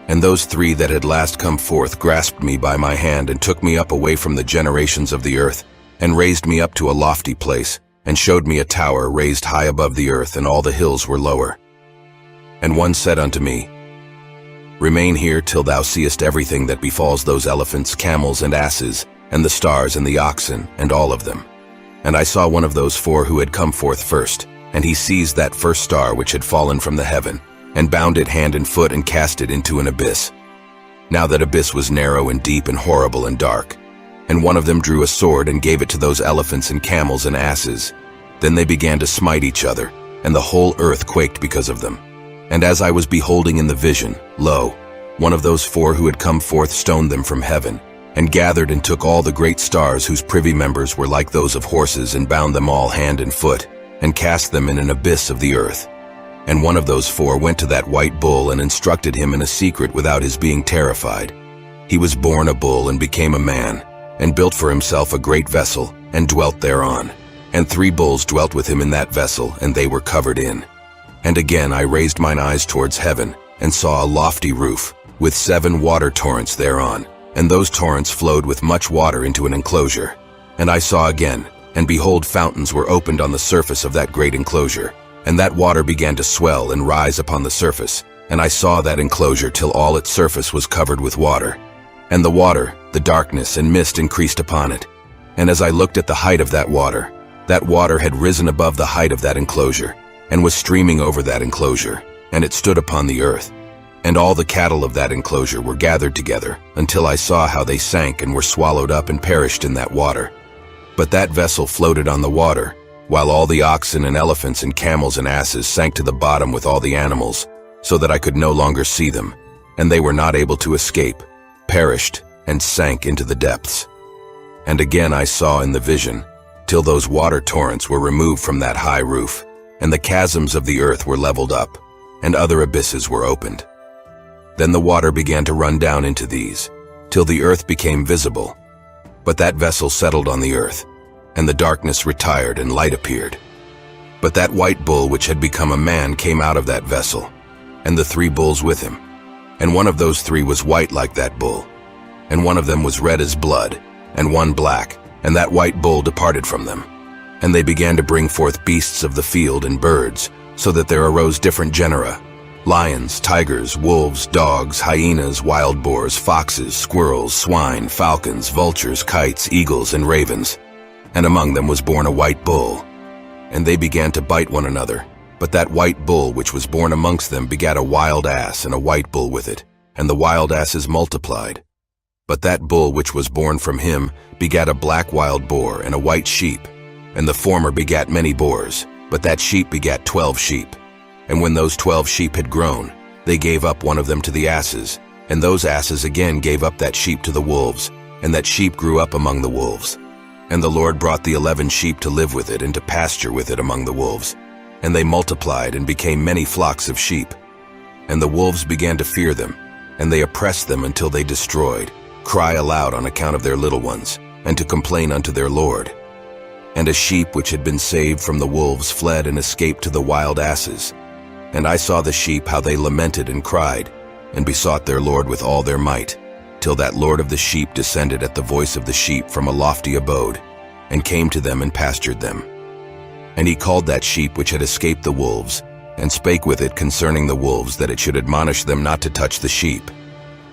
And those 3 that had last come forth grasped me by my hand, and took me up away from the generations of the earth, and raised me up to a lofty place, and showed me a tower raised high above the earth, and all the hills were lower. And one said unto me, Remain here till thou seest everything that befalls those elephants, camels, and asses, and the stars, and the oxen, and all of them. And I saw one of those 4 who had come forth first, and he seized that first star which had fallen from the heaven, and bound it hand and foot, and cast it into an abyss. Now that abyss was narrow and deep and horrible and dark. And one of them drew a sword and gave it to those elephants and camels and asses. Then they began to smite each other, and the whole earth quaked because of them. And as I was beholding in the vision, lo, one of those 4 who had come forth stoned them from heaven, and gathered and took all the great stars whose privy members were like those of horses, and bound them all hand and foot, and cast them in an abyss of the earth. And one of those 4 went to that white bull and instructed him in a secret without his being terrified. He was born a bull and became a man, and built for himself a great vessel, and dwelt thereon. And 3 bulls dwelt with him in that vessel, and they were covered in. And again I raised mine eyes towards heaven, and saw a lofty roof, with 7 water torrents thereon, and those torrents flowed with much water into an enclosure. And I saw again, and behold, fountains were opened on the surface of that great enclosure, and that water began to swell and rise upon the surface, and I saw that enclosure till all its surface was covered with water. And the water, the darkness and mist increased upon it. And as I looked at the height of that water had risen above the height of that enclosure, and was streaming over that enclosure, and it stood upon the earth. And all the cattle of that enclosure were gathered together, until I saw how they sank and were swallowed up and perished in that water. But that vessel floated on the water, while all the oxen and elephants and camels and asses sank to the bottom with all the animals, so that I could no longer see them, and they were not able to escape, perished, and sank into the depths. And again I saw in the vision, till those water torrents were removed from that high roof, and the chasms of the earth were leveled up, and other abysses were opened. Then the water began to run down into these, till the earth became visible. But that vessel settled on the earth, and the darkness retired and light appeared. But that white bull which had become a man came out of that vessel, and the 3 bulls with him. And one of those 3 was white like that bull, and one of them was red as blood, and one black, and that white bull departed from them. And they began to bring forth beasts of the field and birds, so that there arose different genera: lions, tigers, wolves, dogs, hyenas, wild boars, foxes, squirrels, swine, falcons, vultures, kites, eagles, and ravens. And among them was born a white bull. And they began to bite one another. But that white bull which was born amongst them begat a wild ass and a white bull with it, and the wild asses multiplied. But that bull which was born from him begat a black wild boar and a white sheep, and the former begat many boars, but that sheep begat 12 sheep. And when those 12 sheep had grown, they gave up one of them to the asses, and those asses again gave up that sheep to the wolves, and that sheep grew up among the wolves. And the Lord brought the 11 sheep to live with it and to pasture with it among the wolves. And they multiplied and became many flocks of sheep. And the wolves began to fear them, and they oppressed them until they destroyed, cry aloud on account of their little ones, and to complain unto their Lord. And a sheep which had been saved from the wolves fled and escaped to the wild asses. And I saw the sheep how they lamented and cried, and besought their Lord with all their might, till that Lord of the sheep descended at the voice of the sheep from a lofty abode, and came to them and pastured them. And he called that sheep which had escaped the wolves, and spake with it concerning the wolves, that it should admonish them not to touch the sheep.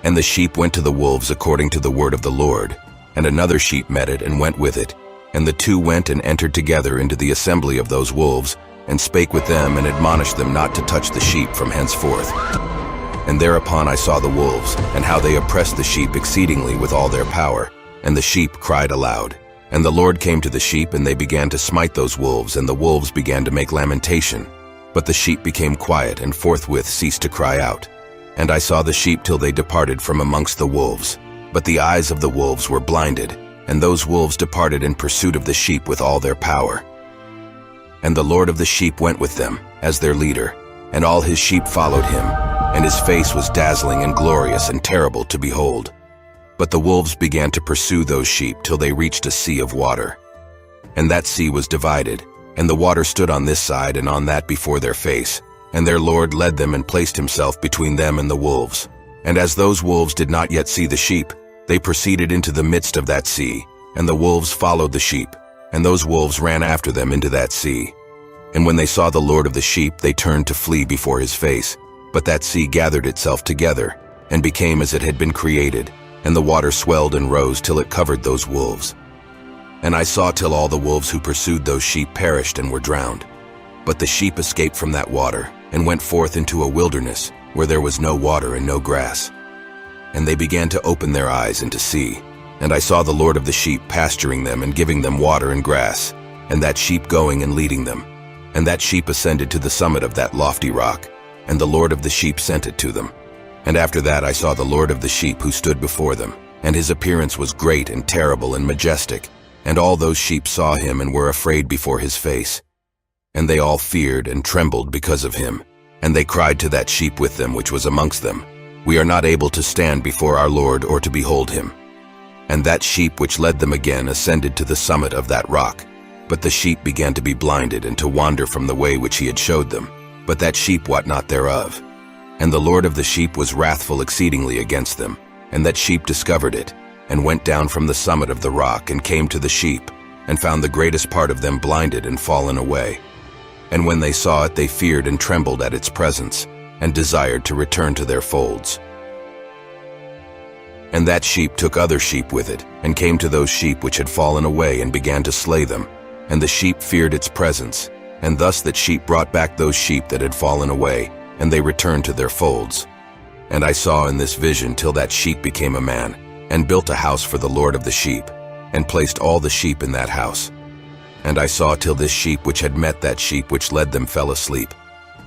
And the sheep went to the wolves according to the word of the Lord, and another sheep met it and went with it, and the 2 went and entered together into the assembly of those wolves, and spake with them and admonished them not to touch the sheep from henceforth. And thereupon I saw the wolves, and how they oppressed the sheep exceedingly with all their power, and the sheep cried aloud. And the Lord came to the sheep, and they began to smite those wolves, and the wolves began to make lamentation. But the sheep became quiet, and forthwith ceased to cry out. And I saw the sheep till they departed from amongst the wolves. But the eyes of the wolves were blinded, and those wolves departed in pursuit of the sheep with all their power. And the Lord of the sheep went with them, as their leader, and all his sheep followed him, and his face was dazzling and glorious and terrible to behold. But the wolves began to pursue those sheep till they reached a sea of water. And that sea was divided, and the water stood on this side and on that before their face. And their Lord led them and placed himself between them and the wolves. And as those wolves did not yet see the sheep, they proceeded into the midst of that sea, and the wolves followed the sheep, and those wolves ran after them into that sea. And when they saw the Lord of the sheep, they turned to flee before his face. But that sea gathered itself together, and became as it had been created, and the water swelled and rose till it covered those wolves. And I saw till all the wolves who pursued those sheep perished and were drowned. But the sheep escaped from that water, and went forth into a wilderness, where there was no water and no grass. And they began to open their eyes and to see. And I saw the Lord of the sheep pasturing them and giving them water and grass, and that sheep going and leading them. And that sheep ascended to the summit of that lofty rock, and the Lord of the sheep sent it to them. And after that I saw the Lord of the sheep who stood before them, and his appearance was great and terrible and majestic, and all those sheep saw him and were afraid before his face. And they all feared and trembled because of him, and they cried to that sheep with them which was amongst them, We are not able to stand before our Lord or to behold him. And that sheep which led them again ascended to the summit of that rock. But the sheep began to be blinded and to wander from the way which he had showed them. But that sheep wot not thereof. And the Lord of the sheep was wrathful exceedingly against them, and that sheep discovered it, and went down from the summit of the rock, and came to the sheep, and found the greatest part of them blinded and fallen away. And when they saw it, they feared and trembled at its presence, and desired to return to their folds. And that sheep took other sheep with it, and came to those sheep which had fallen away, and began to slay them. And the sheep feared its presence, and thus that sheep brought back those sheep that had fallen away, and they returned to their folds. And I saw in this vision till that sheep became a man, and built a house for the Lord of the sheep, and placed all the sheep in that house. And I saw till this sheep which had met that sheep which led them fell asleep.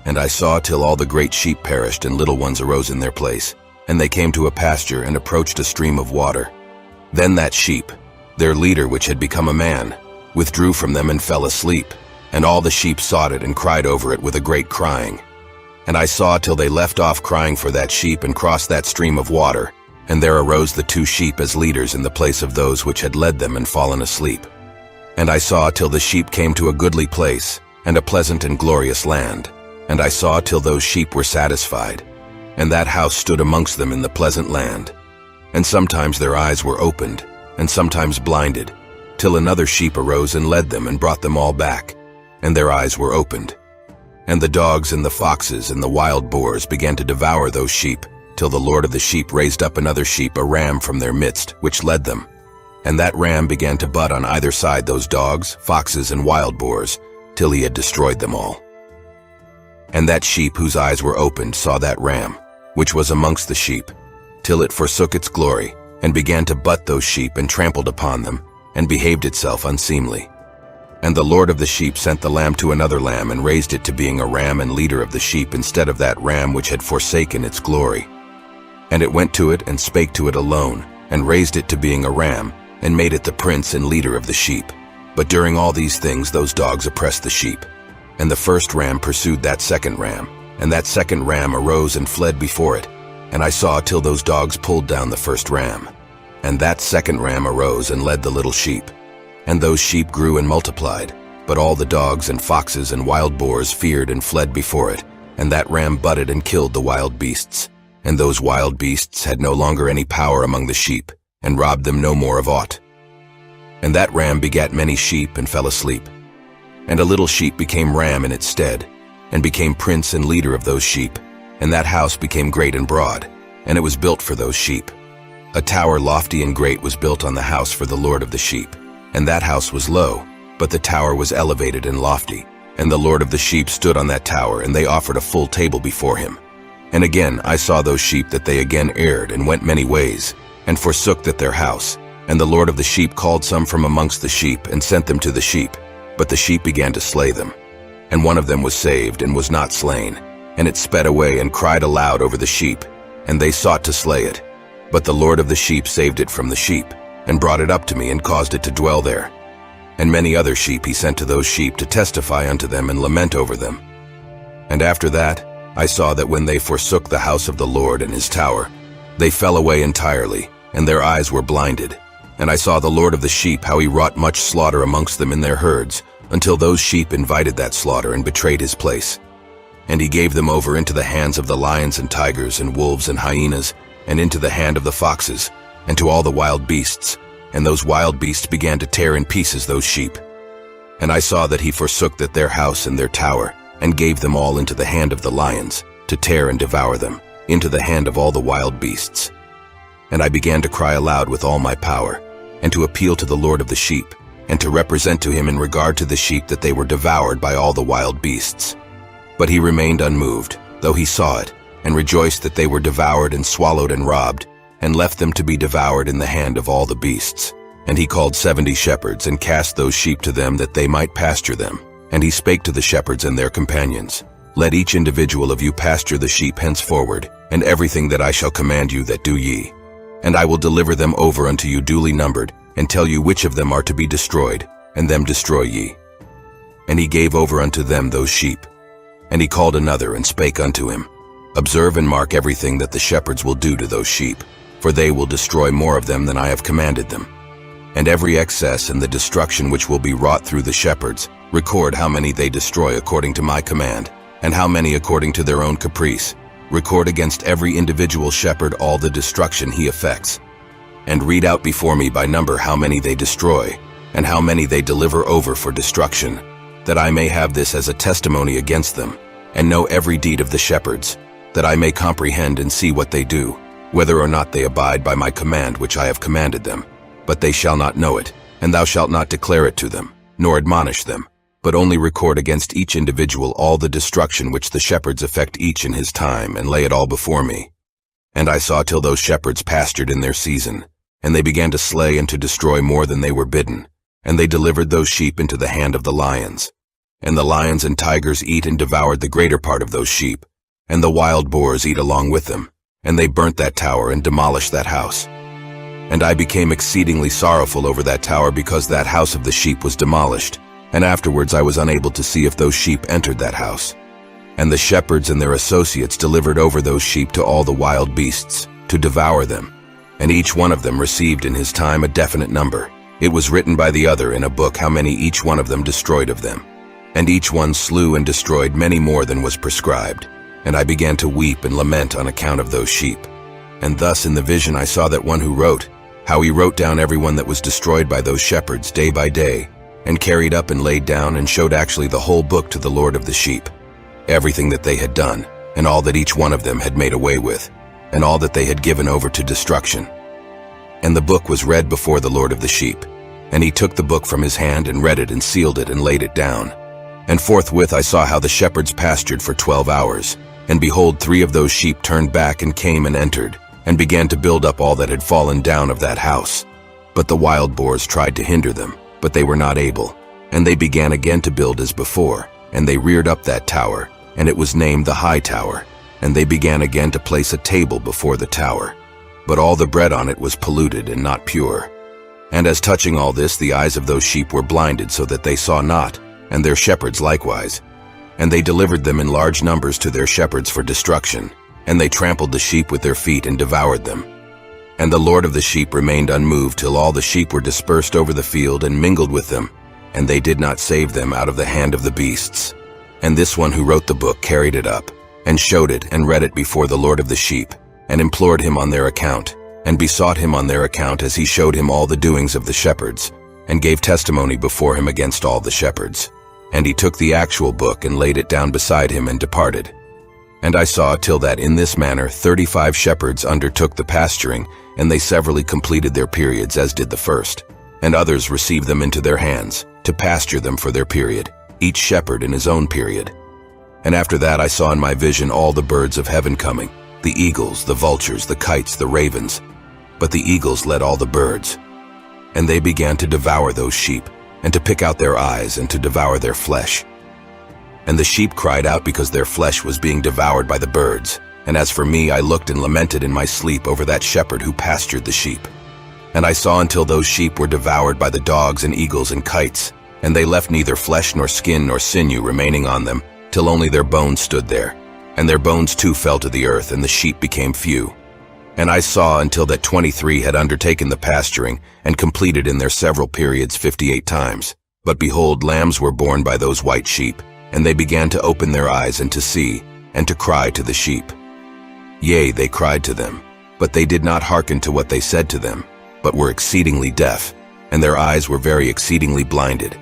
And I saw till all the great sheep perished, and little ones arose in their place. And they came to a pasture, and approached a stream of water. Then that sheep, their leader which had become a man, withdrew from them and fell asleep. And all the sheep sought it, and cried over it with a great crying. And I saw till they left off crying for that sheep, and crossed that stream of water. And there arose the two sheep as leaders in the place of those which had led them and fallen asleep. And I saw till the sheep came to a goodly place, and a pleasant and glorious land. And I saw till those sheep were satisfied. And that house stood amongst them in the pleasant land. And sometimes their eyes were opened, and sometimes blinded, till another sheep arose and led them and brought them all back, and their eyes were opened. And the dogs and the foxes and the wild boars began to devour those sheep, till the Lord of the sheep raised up another sheep, a ram from their midst, which led them. And that ram began to butt on either side those dogs, foxes, and wild boars, till he had destroyed them all. And that sheep whose eyes were opened saw that ram, which was amongst the sheep, till it forsook its glory, and began to butt those sheep, and trampled upon them, and behaved itself unseemly. And the Lord of the sheep sent the lamb to another lamb, and raised it to being a ram and leader of the sheep, instead of that ram which had forsaken its glory. And it went to it, and spake to it alone, and raised it to being a ram, and made it the prince and leader of the sheep. But during all these things those dogs oppressed the sheep. And the first ram pursued that second ram, and that second ram arose and fled before it. And I saw till those dogs pulled down the first ram. And that second ram arose and led the little sheep. And those sheep grew and multiplied, but all the dogs and foxes and wild boars feared and fled before it. And that ram butted and killed the wild beasts. And those wild beasts had no longer any power among the sheep, and robbed them no more of aught. And that ram begat many sheep and fell asleep. And a little sheep became ram in its stead, and became prince and leader of those sheep. And that house became great and broad, and it was built for those sheep. A tower lofty and great was built on the house for the Lord of the sheep. And that house was low, but the tower was elevated and lofty. And the Lord of the sheep stood on that tower, and they offered a full table before him. And again I saw those sheep that they again erred, and went many ways, and forsook that their house. And the Lord of the sheep called some from amongst the sheep, and sent them to the sheep. But the sheep began to slay them. And one of them was saved, and was not slain. And it sped away, and cried aloud over the sheep. And they sought to slay it. But the Lord of the sheep saved it from the sheep, and brought it up to me, and caused it to dwell there. And many other sheep he sent to those sheep, to testify unto them, and lament over them. And after that I saw that when they forsook the house of the Lord and his tower, they fell away entirely, and their eyes were blinded. And I saw the Lord of the sheep, how he wrought much slaughter amongst them in their herds, until those sheep invited that slaughter, and betrayed his place. And he gave them over into the hands of the lions and tigers and wolves and hyenas, and into the hand of the foxes, and to all the wild beasts. And those wild beasts began to tear in pieces those sheep. And I saw that he forsook that their house and their tower, and gave them all into the hand of the lions, to tear and devour them, into the hand of all the wild beasts. And I began to cry aloud with all my power, and to appeal to the Lord of the sheep, and to represent to him in regard to the sheep that they were devoured by all the wild beasts. But he remained unmoved, though he saw it, and rejoiced that they were devoured and swallowed and robbed, and left them to be devoured in the hand of all the beasts. And he called 70 shepherds, and cast those sheep to them that they might pasture them. And he spake to the shepherds and their companions, Let each individual of you pasture the sheep henceforward, and everything that I shall command you that do ye. And I will deliver them over unto you duly numbered, and tell you which of them are to be destroyed, and them destroy ye. And he gave over unto them those sheep. And he called another, and spake unto him, Observe and mark everything that the shepherds will do to those sheep, for they will destroy more of them than I have commanded them. And every excess and the destruction which will be wrought through the shepherds, record how many they destroy according to my command, and how many according to their own caprice, record against every individual shepherd all the destruction he effects, and read out before me by number how many they destroy, and how many they deliver over for destruction, that I may have this as a testimony against them, and know every deed of the shepherds, that I may comprehend and see what they do, whether or not they abide by my command which I have commanded them. But they shall not know it, and thou shalt not declare it to them, nor admonish them, but only record against each individual all the destruction which the shepherds effect each in his time, and lay it all before me. And I saw till those shepherds pastured in their season, and they began to slay and to destroy more than they were bidden, and they delivered those sheep into the hand of the lions. And the lions and tigers eat and devoured the greater part of those sheep, and the wild boars eat along with them, and they burnt that tower and demolished that house. And I became exceedingly sorrowful over that tower, because that house of the sheep was demolished, and afterwards I was unable to see if those sheep entered that house. And the shepherds and their associates delivered over those sheep to all the wild beasts, to devour them, and each one of them received in his time a definite number. It was written by the other in a book how many each one of them destroyed of them. And each one slew and destroyed many more than was prescribed. And I began to weep and lament on account of those sheep. And thus in the vision I saw that one who wrote, how he wrote down everyone that was destroyed by those shepherds day by day, and carried up and laid down and showed actually the whole book to the Lord of the sheep, everything that they had done, and all that each one of them had made away with, and all that they had given over to destruction. And the book was read before the Lord of the sheep, and he took the book from his hand and read it and sealed it and laid it down. And forthwith I saw how the shepherds pastured for 12 hours, and behold, 3 of those sheep turned back and came and entered, and began to build up all that had fallen down of that house. But the wild boars tried to hinder them, but they were not able. And they began again to build as before, and they reared up that tower, and it was named the High Tower. And they began again to place a table before the tower. But all the bread on it was polluted and not pure. And as touching all this, the eyes of those sheep were blinded, so that they saw not, and their shepherds likewise. And they delivered them in large numbers to their shepherds for destruction, and they trampled the sheep with their feet and devoured them. And the Lord of the sheep remained unmoved till all the sheep were dispersed over the field and mingled with them, and they did not save them out of the hand of the beasts. And this one who wrote the book carried it up, and showed it and read it before the Lord of the sheep, and implored him on their account, and besought him on their account, as he showed him all the doings of the shepherds, and gave testimony before him against all the shepherds. And he took the actual book and laid it down beside him and departed. And I saw till that in this manner 35 shepherds undertook the pasturing, and they severally completed their periods as did the first. And others received them into their hands, to pasture them for their period, each shepherd in his own period. And after that I saw in my vision all the birds of heaven coming, the eagles, the vultures, the kites, the ravens. But the eagles led all the birds. And they began to devour those sheep, and to pick out their eyes, and to devour their flesh. And the sheep cried out because their flesh was being devoured by the birds. And as for me, I looked and lamented in my sleep over that shepherd who pastured the sheep. And I saw until those sheep were devoured by the dogs and eagles and kites, and they left neither flesh nor skin nor sinew remaining on them, till only their bones stood there. And their bones too fell to the earth, and the sheep became few. And I saw until that 23 had undertaken the pasturing, and completed in their several periods 58 times. But behold, lambs were born by those white sheep, and they began to open their eyes and to see, and to cry to the sheep. Yea, they cried to them, but they did not hearken to what they said to them, but were exceedingly deaf, and their eyes were very exceedingly blinded.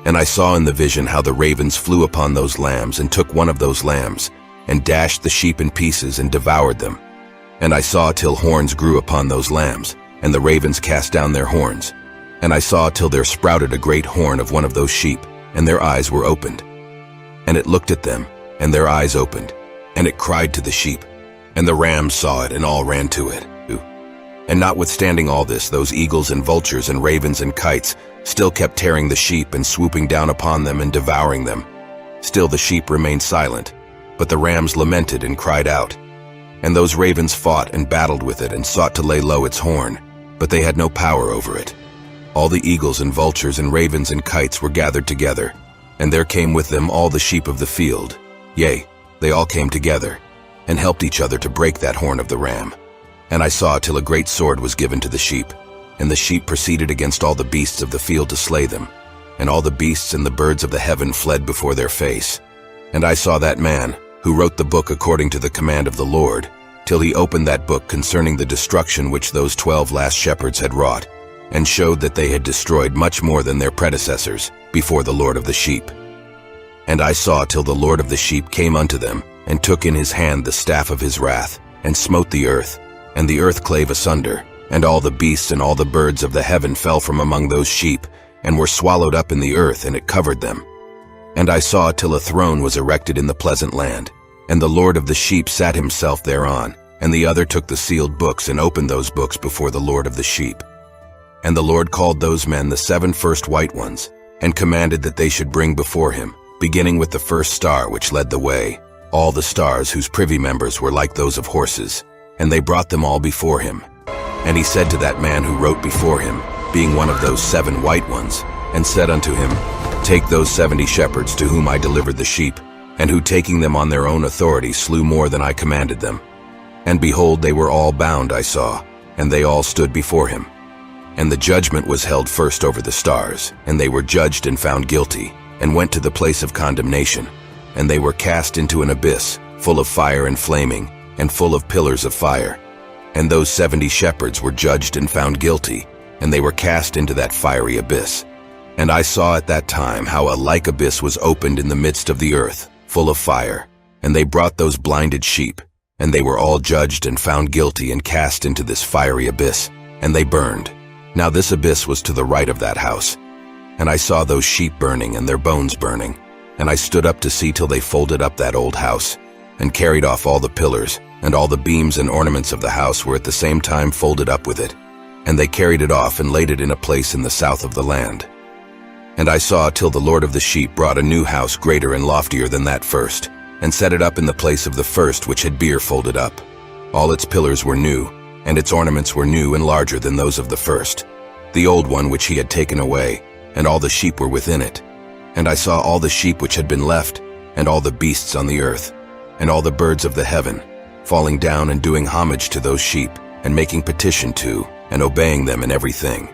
And I saw in the vision how the ravens flew upon those lambs, and took one of those lambs, and dashed the sheep in pieces, and devoured them. And I saw till horns grew upon those lambs, and the ravens cast down their horns. And I saw till there sprouted a great horn of one of those sheep, and their eyes were opened. And it looked at them, and their eyes opened, and it cried to the sheep. And the rams saw it, and all ran to it. And notwithstanding all this, those eagles and vultures and ravens and kites still kept tearing the sheep and swooping down upon them and devouring them. Still the sheep remained silent, but the rams lamented and cried out. And those ravens fought and battled with it and sought to lay low its horn, but they had no power over it. All the eagles and vultures and ravens and kites were gathered together, and there came with them all the sheep of the field. Yea, they all came together, and helped each other to break that horn of the ram. And I saw till a great sword was given to the sheep, and the sheep proceeded against all the beasts of the field to slay them, and all the beasts and the birds of the heaven fled before their face. And I saw that man, who wrote the book according to the command of the Lord, till he opened that book concerning the destruction which those 12 last shepherds had wrought, and showed that they had destroyed much more than their predecessors before the Lord of the sheep. And I saw till the Lord of the sheep came unto them, and took in his hand the staff of his wrath, and smote the earth, and the earth clave asunder, and all the beasts and all the birds of the heaven fell from among those sheep, and were swallowed up in the earth, and it covered them. And I saw till a throne was erected in the pleasant land, and the Lord of the sheep sat himself thereon, and the other took the sealed books and opened those books before the Lord of the sheep. And the Lord called those men the 7 first white ones, and commanded that they should bring before him, beginning with the first star which led the way, all the stars whose privy members were like those of horses, and they brought them all before him. And he said to that man who wrote before him, being one of those 7 white ones, and said unto him, Take those 70 shepherds to whom I delivered the sheep, and who taking them on their own authority slew more than I commanded them. And behold, they were all bound, I saw, and they all stood before him. And the judgment was held first over the stars, and they were judged and found guilty, and went to the place of condemnation. And they were cast into an abyss, full of fire and flaming, and full of pillars of fire. And those 70 shepherds were judged and found guilty, and they were cast into that fiery abyss. And I saw at that time how a like abyss was opened in the midst of the earth, full of fire. And they brought those blinded sheep, and they were all judged and found guilty and cast into this fiery abyss, and they burned. Now this abyss was to the right of that house. And I saw those sheep burning and their bones burning. And I stood up to see till they folded up that old house, and carried off all the pillars, and all the beams and ornaments of the house were at the same time folded up with it. And they carried it off and laid it in a place in the south of the land. And I saw till the Lord of the sheep brought a new house greater and loftier than that first, and set it up in the place of the first which had beer folded up. All its pillars were new, and its ornaments were new and larger than those of the first, the old one which he had taken away, and all the sheep were within it. And I saw all the sheep which had been left, and all the beasts on the earth, and all the birds of the heaven, falling down and doing homage to those sheep, and making petition to, and obeying them in everything.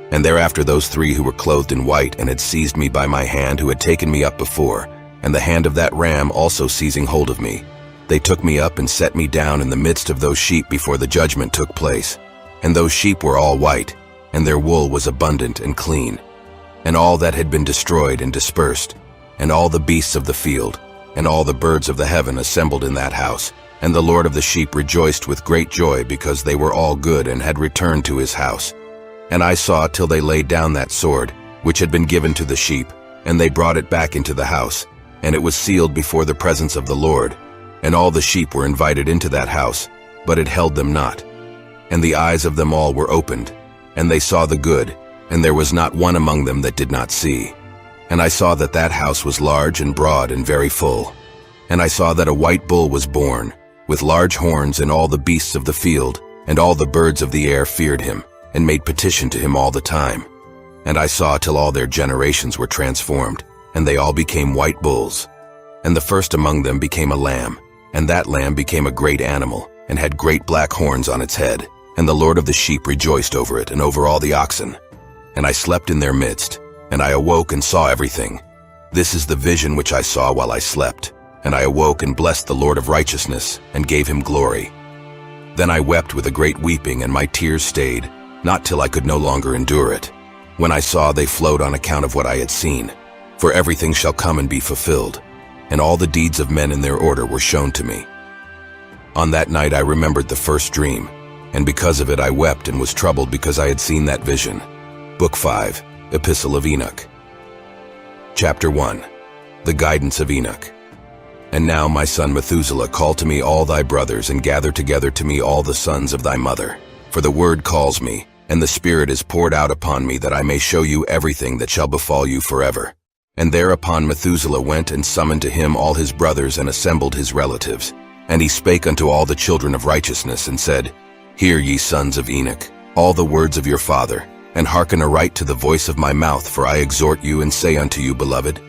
And thereafter those 3 who were clothed in white and had seized me by my hand, who had taken me up before, and the hand of that ram also seizing hold of me, they took me up and set me down in the midst of those sheep before the judgment took place. And those sheep were all white, and their wool was abundant and clean. And all that had been destroyed and dispersed, and all the beasts of the field, and all the birds of the heaven assembled in that house. And the Lord of the sheep rejoiced with great joy, because they were all good and had returned to his house. And I saw till they laid down that sword, which had been given to the sheep, and they brought it back into the house, and it was sealed before the presence of the Lord. And all the sheep were invited into that house, but it held them not. And the eyes of them all were opened, and they saw the good, and there was not one among them that did not see. And I saw that that house was large and broad and very full. And I saw that a white bull was born, with large horns, and all the beasts of the field, and all the birds of the air feared him, and made petition to him all the time. And I saw till all their generations were transformed, and they all became white bulls. And the first among them became a lamb, and that lamb became a great animal, and had great black horns on its head. And the Lord of the sheep rejoiced over it, and over all the oxen. And I slept in their midst, and I awoke and saw everything. This is the vision which I saw while I slept. And I awoke and blessed the Lord of righteousness, and gave him glory. Then I wept with a great weeping, and my tears stayed, not till I could no longer endure it, when I saw they flowed on account of what I had seen. For everything shall come and be fulfilled, and all the deeds of men in their order were shown to me. On that night I remembered the first dream, and because of it I wept and was troubled, because I had seen that vision. Book 5, Epistle of Enoch. Chapter 1. The Guidance of Enoch. And now, my son Methuselah, call to me all thy brothers, and gather together to me all the sons of thy mother. For the word calls me, and the Spirit is poured out upon me, that I may show you everything that shall befall you forever. And thereupon Methuselah went and summoned to him all his brothers, and assembled his relatives. And he spake unto all the children of righteousness, and said, Hear, ye sons of Enoch, all the words of your father, and hearken aright to the voice of my mouth, for I exhort you and say unto you, beloved,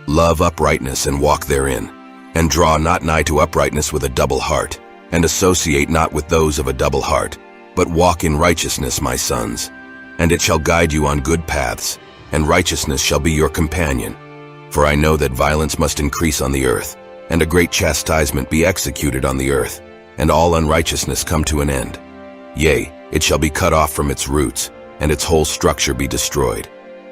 love uprightness and walk therein. And draw not nigh to uprightness with a double heart, and associate not with those of a double heart, but walk in righteousness, my sons. And it shall guide you on good paths, and righteousness shall be your companion. For I know that violence must increase on the earth, and a great chastisement be executed on the earth, and all unrighteousness come to an end. Yea, it shall be cut off from its roots, and its whole structure be destroyed.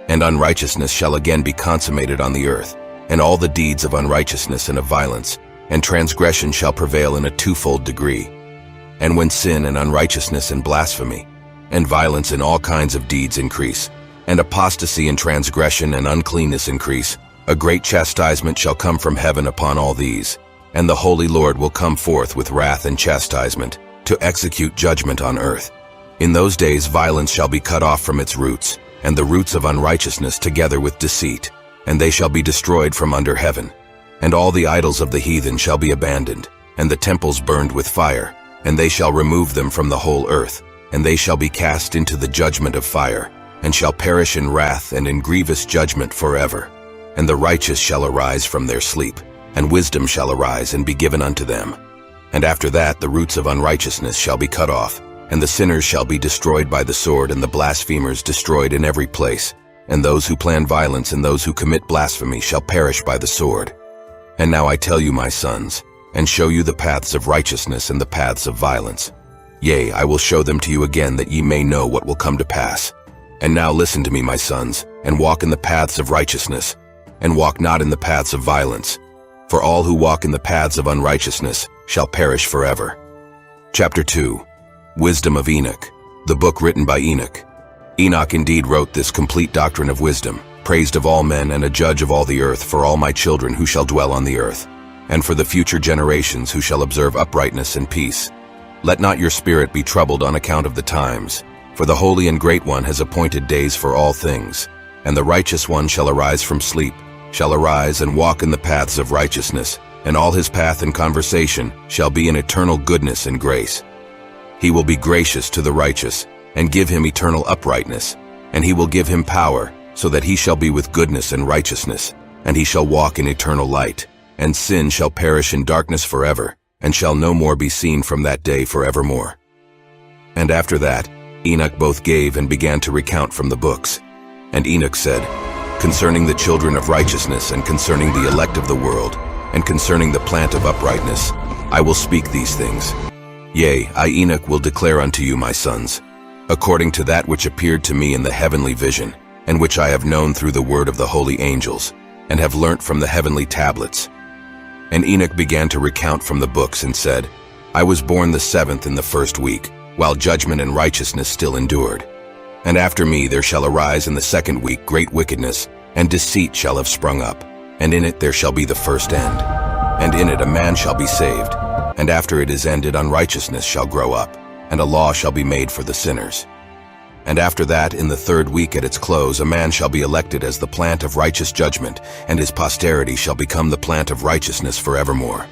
And unrighteousness shall again be consummated on the earth, and all the deeds of unrighteousness and of violence, and transgression shall prevail in a twofold degree. And when sin and unrighteousness and blasphemy, and violence in all kinds of deeds increase, and apostasy and transgression and uncleanness increase, a great chastisement shall come from heaven upon all these, and the Holy Lord will come forth with wrath and chastisement, to execute judgment on earth. In those days violence shall be cut off from its roots, and the roots of unrighteousness together with deceit, and they shall be destroyed from under heaven. And all the idols of the heathen shall be abandoned, and the temples burned with fire, and they shall remove them from the whole earth, and they shall be cast into the judgment of fire, and shall perish in wrath and in grievous judgment forever. And the righteous shall arise from their sleep, and wisdom shall arise and be given unto them. And after that the roots of unrighteousness shall be cut off, and the sinners shall be destroyed by the sword, and the blasphemers destroyed in every place. And those who plan violence and those who commit blasphemy shall perish by the sword. And now I tell you, my sons, and show you the paths of righteousness and the paths of violence. Yea, I will show them to you again, that ye may know what will come to pass. And now listen to me, my sons, and walk in the paths of righteousness, and walk not in the paths of violence. For all who walk in the paths of unrighteousness shall perish forever. Chapter 2. Wisdom of Enoch, the book written by Enoch. Enoch indeed wrote this complete doctrine of wisdom, praised of all men and a judge of all the earth, for all my children who shall dwell on the earth, and for the future generations who shall observe uprightness and peace. Let not your spirit be troubled on account of the times, for the Holy and Great One has appointed days for all things, and the righteous one shall arise from sleep, shall arise and walk in the paths of righteousness, and all his path and conversation shall be in eternal goodness and grace. He will be gracious to the righteous, and give him eternal uprightness, and he will give him power, so that he shall be with goodness and righteousness, and he shall walk in eternal light, and sin shall perish in darkness forever, and shall no more be seen from that day forevermore. And after that, Enoch both gave and began to recount from the books. And Enoch said, concerning the children of righteousness, and concerning the elect of the world, and concerning the plant of uprightness, I will speak these things. Yea, I Enoch will declare unto you, my sons, according to that which appeared to me in the heavenly vision, and which I have known through the word of the holy angels, and have learnt from the heavenly tablets. And Enoch began to recount from the books, and said, I was born the 7th in the 1st week, while judgment and righteousness still endured. And after me there shall arise in the 2nd week great wickedness, and deceit shall have sprung up, and in it there shall be the first end. And in it a man shall be saved, and after it is ended unrighteousness shall grow up, and a law shall be made for the sinners. And after that, in the 3rd week at its close, a man shall be elected as the plant of righteous judgment, and his posterity shall become the plant of righteousness forevermore.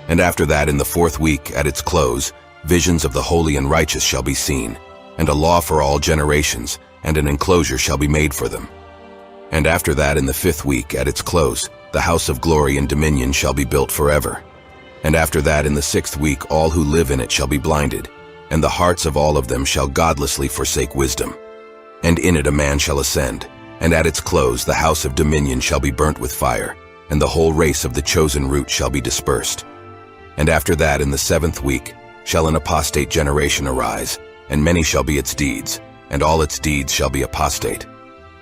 And after that, in the 4th week at its close, visions of the holy and righteous shall be seen, and a law for all generations, and an enclosure shall be made for them. And after that, in the 5th week at its close, the house of glory and dominion shall be built forever. And after that, in the 6th week, all who live in it shall be blinded, and the hearts of all of them shall godlessly forsake wisdom. And in it a man shall ascend, and at its close the house of dominion shall be burnt with fire, and the whole race of the chosen root shall be dispersed. And after that, in the 7th week, shall an apostate generation arise, and many shall be its deeds, and all its deeds shall be apostate.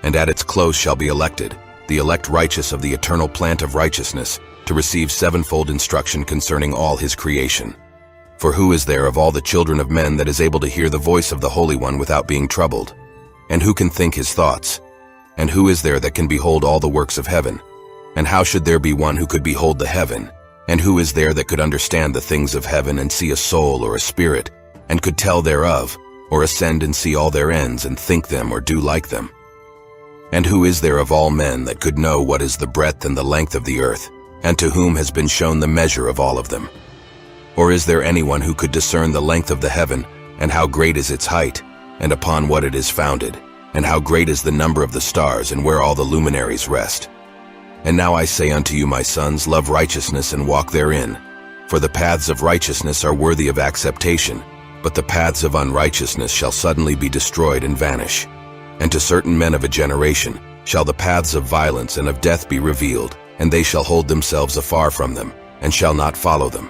And at its close shall be elected, the elect righteous of the eternal plant of righteousness, to receive sevenfold instruction concerning all his creation. For who is there of all the children of men that is able to hear the voice of the Holy One without being troubled? And who can think his thoughts? And who is there that can behold all the works of heaven? And how should there be one who could behold the heaven? And who is there that could understand the things of heaven, and see a soul or a spirit, and could tell thereof, or ascend and see all their ends, and think them or do like them? And who is there of all men that could know what is the breadth and the length of the earth, and to whom has been shown the measure of all of them? Or is there anyone who could discern the length of the heaven, and how great is its height, and upon what it is founded, and how great is the number of the stars, and where all the luminaries rest? And now I say unto you, my sons, love righteousness and walk therein. For the paths of righteousness are worthy of acceptation, but the paths of unrighteousness shall suddenly be destroyed and vanish. And to certain men of a generation shall the paths of violence and of death be revealed, and they shall hold themselves afar from them, and shall not follow them.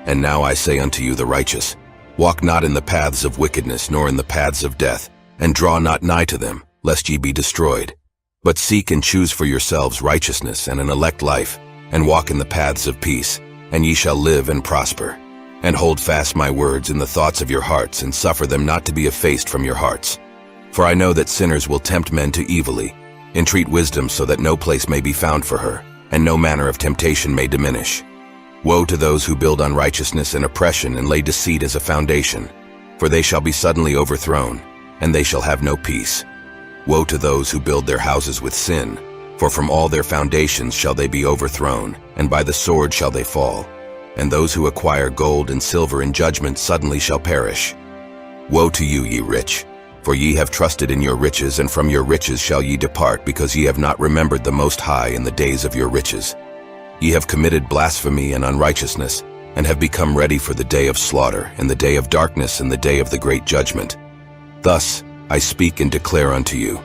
And now I say unto you the righteous, walk not in the paths of wickedness, nor in the paths of death, and draw not nigh to them, lest ye be destroyed. But seek and choose for yourselves righteousness and an elect life, and walk in the paths of peace, and ye shall live and prosper. And hold fast my words in the thoughts of your hearts, and suffer them not to be effaced from your hearts. For I know that sinners will tempt men to evilly. Entreat wisdom so that no place may be found for her, and no manner of temptation may diminish. Woe to those who build unrighteousness and oppression and lay deceit as a foundation, for they shall be suddenly overthrown, and they shall have no peace. Woe to those who build their houses with sin, for from all their foundations shall they be overthrown, and by the sword shall they fall. And those who acquire gold and silver in judgment suddenly shall perish. Woe to you, ye rich! For ye have trusted in your riches, and from your riches shall ye depart, because ye have not remembered the Most High in the days of your riches. Ye have committed blasphemy and unrighteousness, and have become ready for the day of slaughter, and the day of darkness, and the day of the great judgment. Thus I speak and declare unto you,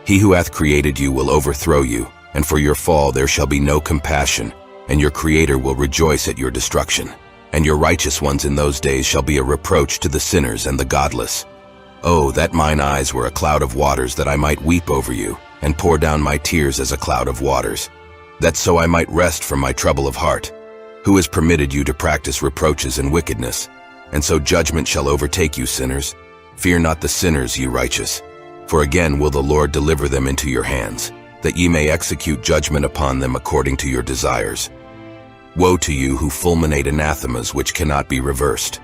he who hath created you will overthrow you, and for your fall there shall be no compassion, and your Creator will rejoice at your destruction. And your righteous ones in those days shall be a reproach to the sinners and the godless. Oh, that mine eyes were a cloud of waters, that I might weep over you, and pour down my tears as a cloud of waters, that so I might rest from my trouble of heart. Who has permitted you to practice reproaches and wickedness? And so judgment shall overtake you, sinners. Fear not the sinners, ye righteous, for again will the Lord deliver them into your hands, that ye may execute judgment upon them according to your desires. Woe to you who fulminate anathemas which cannot be reversed.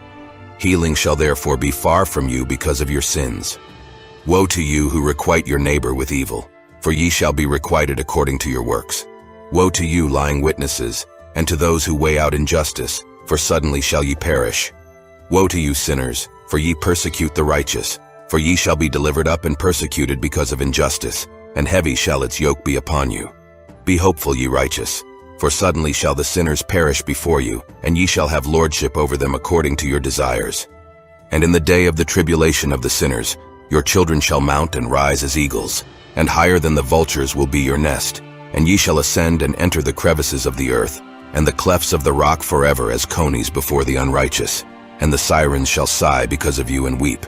Healing shall therefore be far from you because of your sins. Woe to you who requite your neighbor with evil, for ye shall be requited according to your works. Woe to you, lying witnesses, and to those who weigh out injustice, for suddenly shall ye perish. Woe to you, sinners, for ye persecute the righteous, for ye shall be delivered up and persecuted because of injustice, and heavy shall its yoke be upon you. Be hopeful, ye righteous, for suddenly shall the sinners perish before you, and ye shall have lordship over them according to your desires. And in the day of the tribulation of the sinners, your children shall mount and rise as eagles, and higher than the vultures will be your nest, and ye shall ascend and enter the crevices of the earth, and the clefts of the rock forever as conies before the unrighteous, and the sirens shall sigh because of you and weep.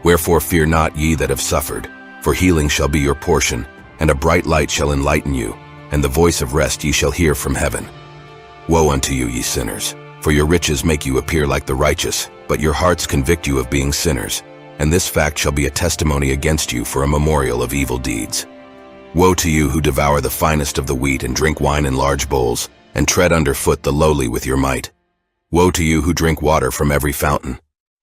Wherefore fear not, ye that have suffered, for healing shall be your portion, and a bright light shall enlighten you, and the voice of rest ye shall hear from heaven. Woe unto you, ye sinners, for your riches make you appear like the righteous, but your hearts convict you of being sinners, and this fact shall be a testimony against you for a memorial of evil deeds. Woe to you who devour the finest of the wheat and drink wine in large bowls, and tread under foot the lowly with your might. Woe to you who drink water from every fountain,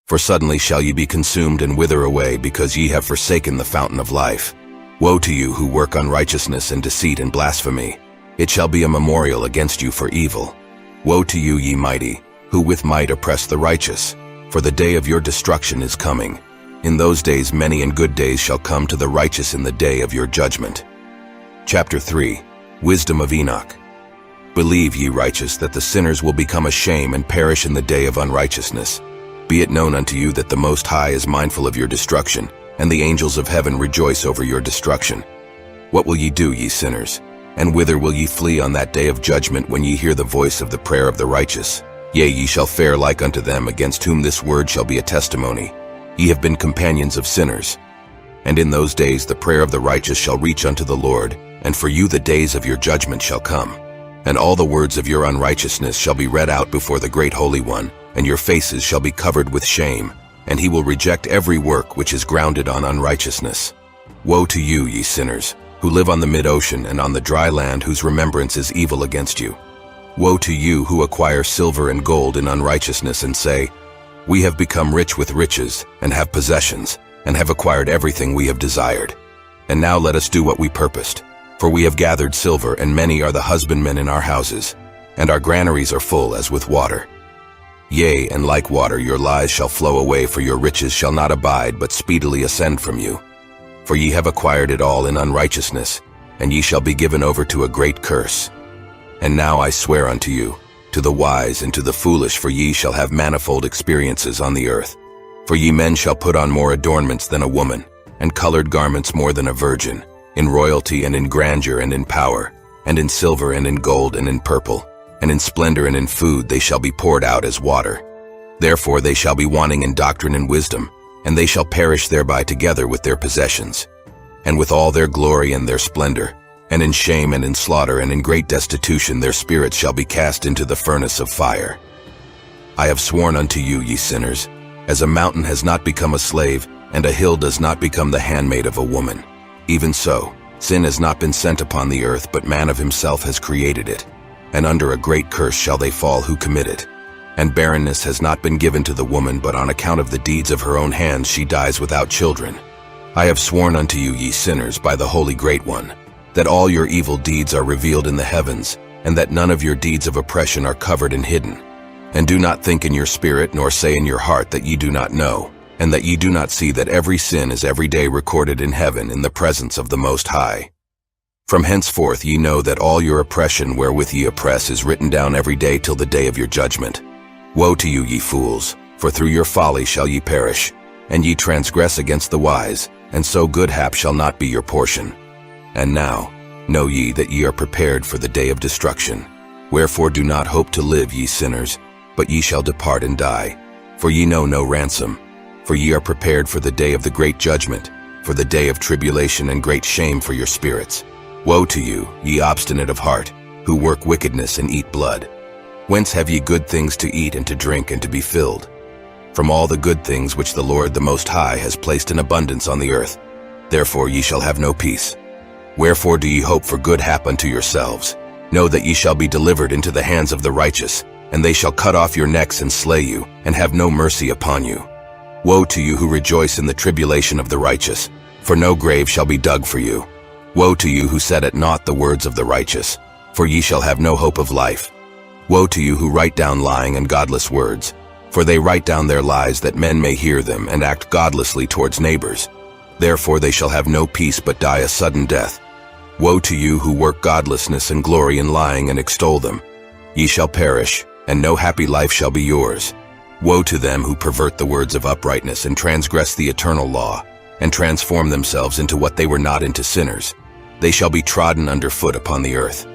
for suddenly shall ye be consumed and wither away, because ye have forsaken the fountain of life. Woe to you who work unrighteousness and deceit and blasphemy. It shall be a memorial against you for evil. Woe to you, ye mighty, who with might oppress the righteous, for the day of your destruction is coming. In those days many and good days shall come to the righteous in the day of your judgment. Chapter 3. Wisdom of Enoch. Believe, ye righteous, that the sinners will become a shame and perish in the day of unrighteousness. Be it known unto you that the Most High is mindful of your destruction, and the angels of heaven rejoice over your destruction. What will ye do, ye sinners? And whither will ye flee on that day of judgment, when ye hear the voice of the prayer of the righteous? Yea, ye shall fare like unto them, against whom this word shall be a testimony. Ye have been companions of sinners. And in those days the prayer of the righteous shall reach unto the Lord, and for you the days of your judgment shall come. And all the words of your unrighteousness shall be read out before the great Holy One, and your faces shall be covered with shame, and he will reject every work which is grounded on unrighteousness. Woe to you, ye sinners, who live on the mid-ocean and on the dry land, whose remembrance is evil against you. Woe to you who acquire silver and gold in unrighteousness, and say, we have become rich with riches, and have possessions, and have acquired everything we have desired. And now let us do what we purposed. For we have gathered silver, and many are the husbandmen in our houses, and our granaries are full as with water. Yea, and like water your lies shall flow away, for your riches shall not abide, but speedily ascend from you. For ye have acquired it all in unrighteousness, and ye shall be given over to a great curse. And now I swear unto you, to the wise and to the foolish, for ye shall have manifold experiences on the earth. For ye men shall put on more adornments than a woman, and colored garments more than a virgin, in royalty and in grandeur and in power, and in silver and in gold and in purple, and in splendor and in food they shall be poured out as water. Therefore they shall be wanting in doctrine and wisdom, and they shall perish thereby together with their possessions, and with all their glory and their splendor, and in shame and in slaughter and in great destitution their spirits shall be cast into the furnace of fire. I have sworn unto you, ye sinners, as a mountain has not become a slave, and a hill does not become the handmaid of a woman, even so, sin has not been sent upon the earth, but man of himself has created it. And under a great curse shall they fall who commit it. And barrenness has not been given to the woman, but on account of the deeds of her own hands she dies without children. I have sworn unto you, ye sinners, by the Holy Great One, that all your evil deeds are revealed in the heavens, and that none of your deeds of oppression are covered and hidden. And do not think in your spirit, nor say in your heart that ye do not know, and that ye do not see that every sin is every day recorded in heaven in the presence of the Most High. From henceforth ye know that all your oppression wherewith ye oppress is written down every day till the day of your judgment. Woe to you, ye fools, for through your folly shall ye perish, and ye transgress against the wise, and so good hap shall not be your portion. And now, know ye that ye are prepared for the day of destruction. Wherefore do not hope to live, ye sinners, but ye shall depart and die. For ye know no ransom. For ye are prepared for the day of the great judgment, for the day of tribulation and great shame for your spirits. Woe to you, ye obstinate of heart, who work wickedness and eat blood. Whence have ye good things to eat and to drink and to be filled? From all the good things which the Lord the Most High has placed in abundance on the earth. Therefore ye shall have no peace. Wherefore do ye hope for good hap unto yourselves? Know that ye shall be delivered into the hands of the righteous, and they shall cut off your necks and slay you, and have no mercy upon you. Woe to you who rejoice in the tribulation of the righteous, for no grave shall be dug for you. Woe to you who set at naught the words of the righteous, for ye shall have no hope of life. Woe to you who write down lying and godless words, for they write down their lies that men may hear them, and act godlessly towards neighbors. Therefore they shall have no peace but die a sudden death. Woe to you who work godlessness and glory in lying and extol them. Ye shall perish, and no happy life shall be yours. Woe to them who pervert the words of uprightness and transgress the eternal law, and transform themselves into what they were not, into sinners. They shall be trodden under foot upon the earth.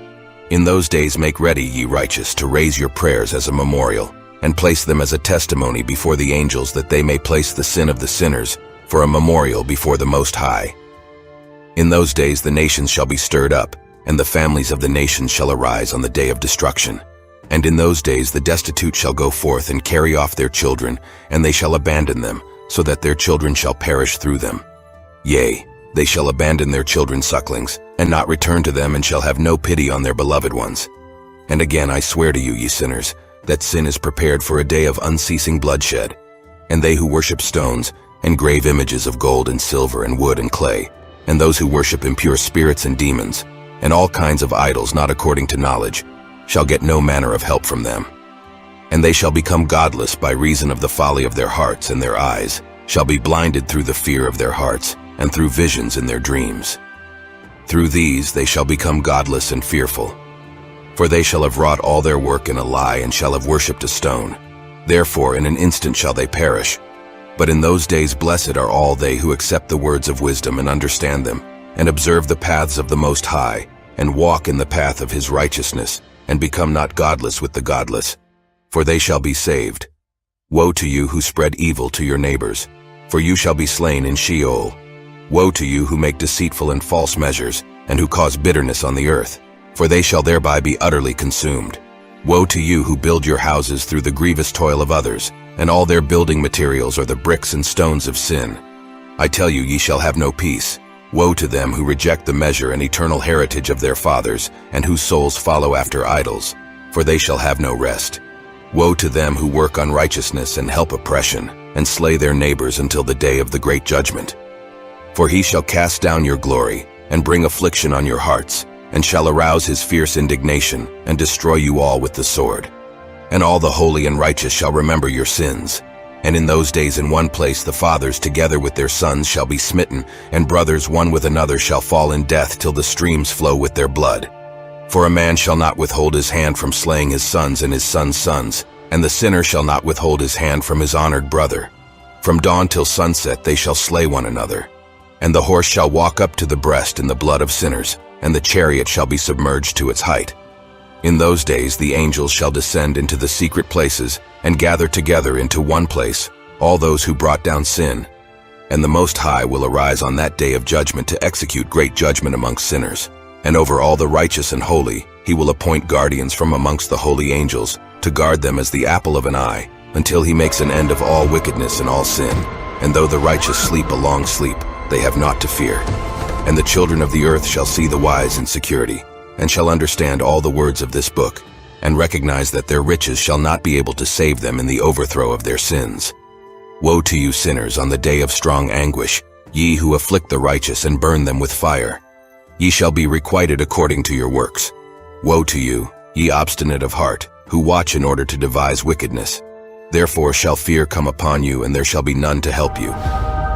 In those days make ready, ye righteous, to raise your prayers as a memorial, and place them as a testimony before the angels, that they may place the sin of the sinners for a memorial before the Most High. In those days the nations shall be stirred up, and the families of the nations shall arise on the day of destruction. And in those days the destitute shall go forth and carry off their children, and they shall abandon them, so that their children shall perish through them. Yea, they shall abandon their children's sucklings, and not return to them, and shall have no pity on their beloved ones. And again I swear to you, ye sinners, that sin is prepared for a day of unceasing bloodshed. And they who worship stones, and grave images of gold and silver and wood and clay, and those who worship impure spirits and demons, and all kinds of idols not according to knowledge, shall get no manner of help from them. And they shall become godless by reason of the folly of their hearts, and their eyes shall be blinded through the fear of their hearts, and through visions in their dreams. Through these they shall become godless and fearful. For they shall have wrought all their work in a lie, and shall have worshipped a stone. Therefore in an instant shall they perish. But in those days blessed are all they who accept the words of wisdom and understand them, and observe the paths of the Most High, and walk in the path of his righteousness, and become not godless with the godless, for they shall be saved. Woe to you who spread evil to your neighbors, for you shall be slain in Sheol. Woe to you who make deceitful and false measures, and who cause bitterness on the earth, for they shall thereby be utterly consumed. Woe to you who build your houses through the grievous toil of others, and all their building materials are the bricks and stones of sin. I tell you, ye shall have no peace. Woe to them who reject the measure and eternal heritage of their fathers, and whose souls follow after idols, for they shall have no rest. Woe to them who work unrighteousness and help oppression, and slay their neighbors until the day of the great judgment. For he shall cast down your glory, and bring affliction on your hearts, and shall arouse his fierce indignation, and destroy you all with the sword. And all the holy and righteous shall remember your sins. And in those days in one place the fathers together with their sons shall be smitten, and brothers one with another shall fall in death till the streams flow with their blood. For a man shall not withhold his hand from slaying his sons and his sons' sons, and the sinner shall not withhold his hand from his honored brother. From dawn till sunset they shall slay one another. And the horse shall walk up to the breast in the blood of sinners, and the chariot shall be submerged to its height. In those days the angels shall descend into the secret places and gather together into one place all those who brought down sin. And the Most High will arise on that day of judgment to execute great judgment amongst sinners. And over all the righteous and holy he will appoint guardians from amongst the holy angels to guard them as the apple of an eye, until he makes an end of all wickedness and all sin. And though the righteous sleep a long sleep, they have naught to fear. And the children of the earth shall see the wise in security, and shall understand all the words of this book, and recognize that their riches shall not be able to save them in the overthrow of their sins. Woe to you sinners on the day of strong anguish, ye who afflict the righteous and burn them with fire. Ye shall be requited according to your works. Woe to you, ye obstinate of heart, who watch in order to devise wickedness. Therefore shall fear come upon you, and there shall be none to help you.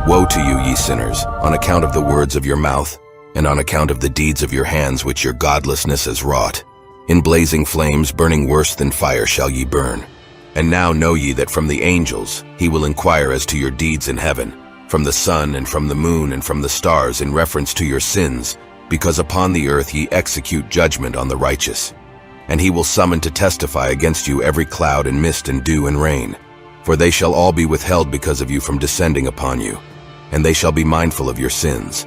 Woe to you, ye sinners, on account of the words of your mouth, and on account of the deeds of your hands which your godlessness has wrought. In blazing flames, burning worse than fire, shall ye burn. And now know ye that from the angels he will inquire as to your deeds in heaven, from the sun and from the moon and from the stars, in reference to your sins, because upon the earth ye execute judgment on the righteous. And he will summon to testify against you every cloud and mist and dew and rain, for they shall all be withheld because of you from descending upon you, and they shall be mindful of your sins.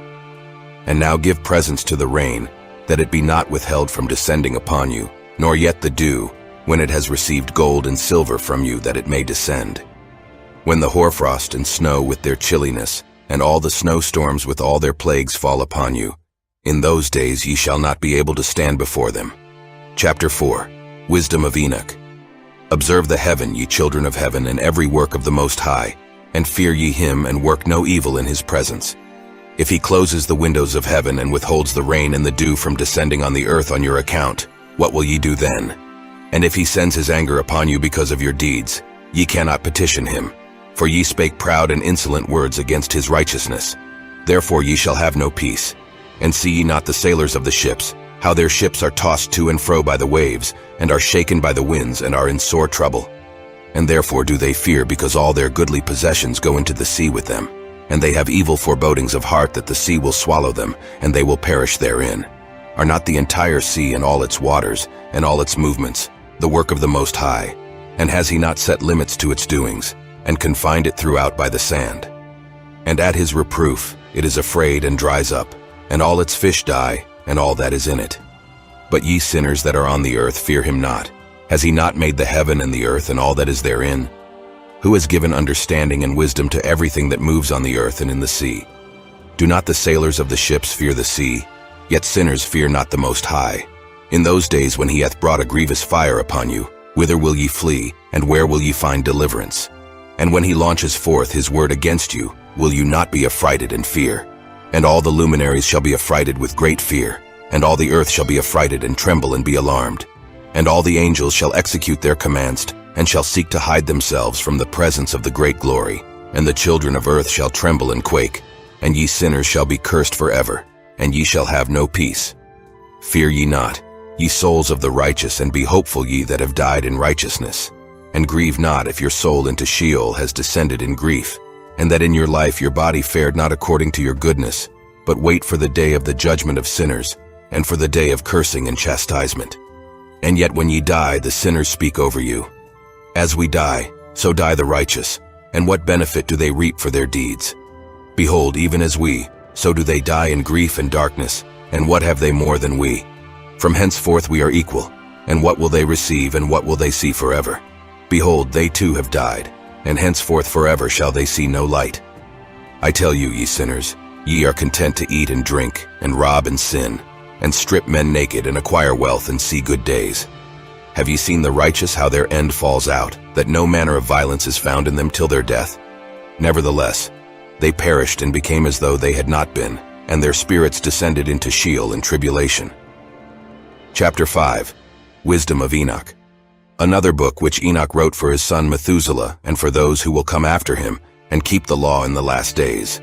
And now give presents to the rain, that it be not withheld from descending upon you, nor yet the dew, when it has received gold and silver from you, that it may descend. When the hoarfrost and snow with their chilliness, and all the snowstorms with all their plagues fall upon you, in those days ye shall not be able to stand before them. Chapter 4. Wisdom of Enoch. Observe the heaven, ye children of heaven, and every work of the Most High, and fear ye him, and work no evil in his presence. If he closes the windows of heaven, and withholds the rain and the dew from descending on the earth on your account, what will ye do then? And if he sends his anger upon you because of your deeds, ye cannot petition him, for ye spake proud and insolent words against his righteousness. Therefore ye shall have no peace. And see ye not the sailors of the ships, how their ships are tossed to and fro by the waves, and are shaken by the winds, and are in sore trouble? And therefore do they fear, because all their goodly possessions go into the sea with them. And they have evil forebodings of heart that the sea will swallow them, and they will perish therein. Are not the entire sea and all its waters, and all its movements, the work of the Most High? And has he not set limits to its doings, and confined it throughout by the sand? And at his reproof it is afraid and dries up, and all its fish die, and all that is in it. But ye sinners that are on the earth, fear him not. Has he not made the heaven and the earth and all that is therein? Who has given understanding and wisdom to everything that moves on the earth and in the sea? Do not the sailors of the ships fear the sea? Yet sinners fear not the Most High. In those days when he hath brought a grievous fire upon you, whither will ye flee, and where will ye find deliverance? And when he launches forth his word against you, will you not be affrighted and fear? And all the luminaries shall be affrighted with great fear, and all the earth shall be affrighted and tremble and be alarmed. And all the angels shall execute their commands, and shall seek to hide themselves from the presence of the great glory. And the children of earth shall tremble and quake, and ye sinners shall be cursed forever, and ye shall have no peace. Fear ye not, ye souls of the righteous, and be hopeful ye that have died in righteousness. And grieve not if your soul into Sheol has descended in grief, and that in your life your body fared not according to your goodness, but wait for the day of the judgment of sinners, and for the day of cursing and chastisement. And yet when ye die, the sinners speak over you. As we die, so die the righteous, and what benefit do they reap for their deeds? Behold, even as we, so do they die in grief and darkness, and what have they more than we? From henceforth we are equal, and what will they receive, and what will they see forever? Behold, they too have died, and henceforth forever shall they see no light. I tell you, ye sinners, ye are content to eat and drink, and rob and sin, and strip men naked, and acquire wealth, and see good days. Have ye seen the righteous, how their end falls out, that no manner of violence is found in them till their death? Nevertheless, they perished and became as though they had not been, and their spirits descended into Sheol in tribulation. Chapter 5. Wisdom of Enoch. Another book which Enoch wrote for his son Methuselah, and for those who will come after him, and keep the law in the last days.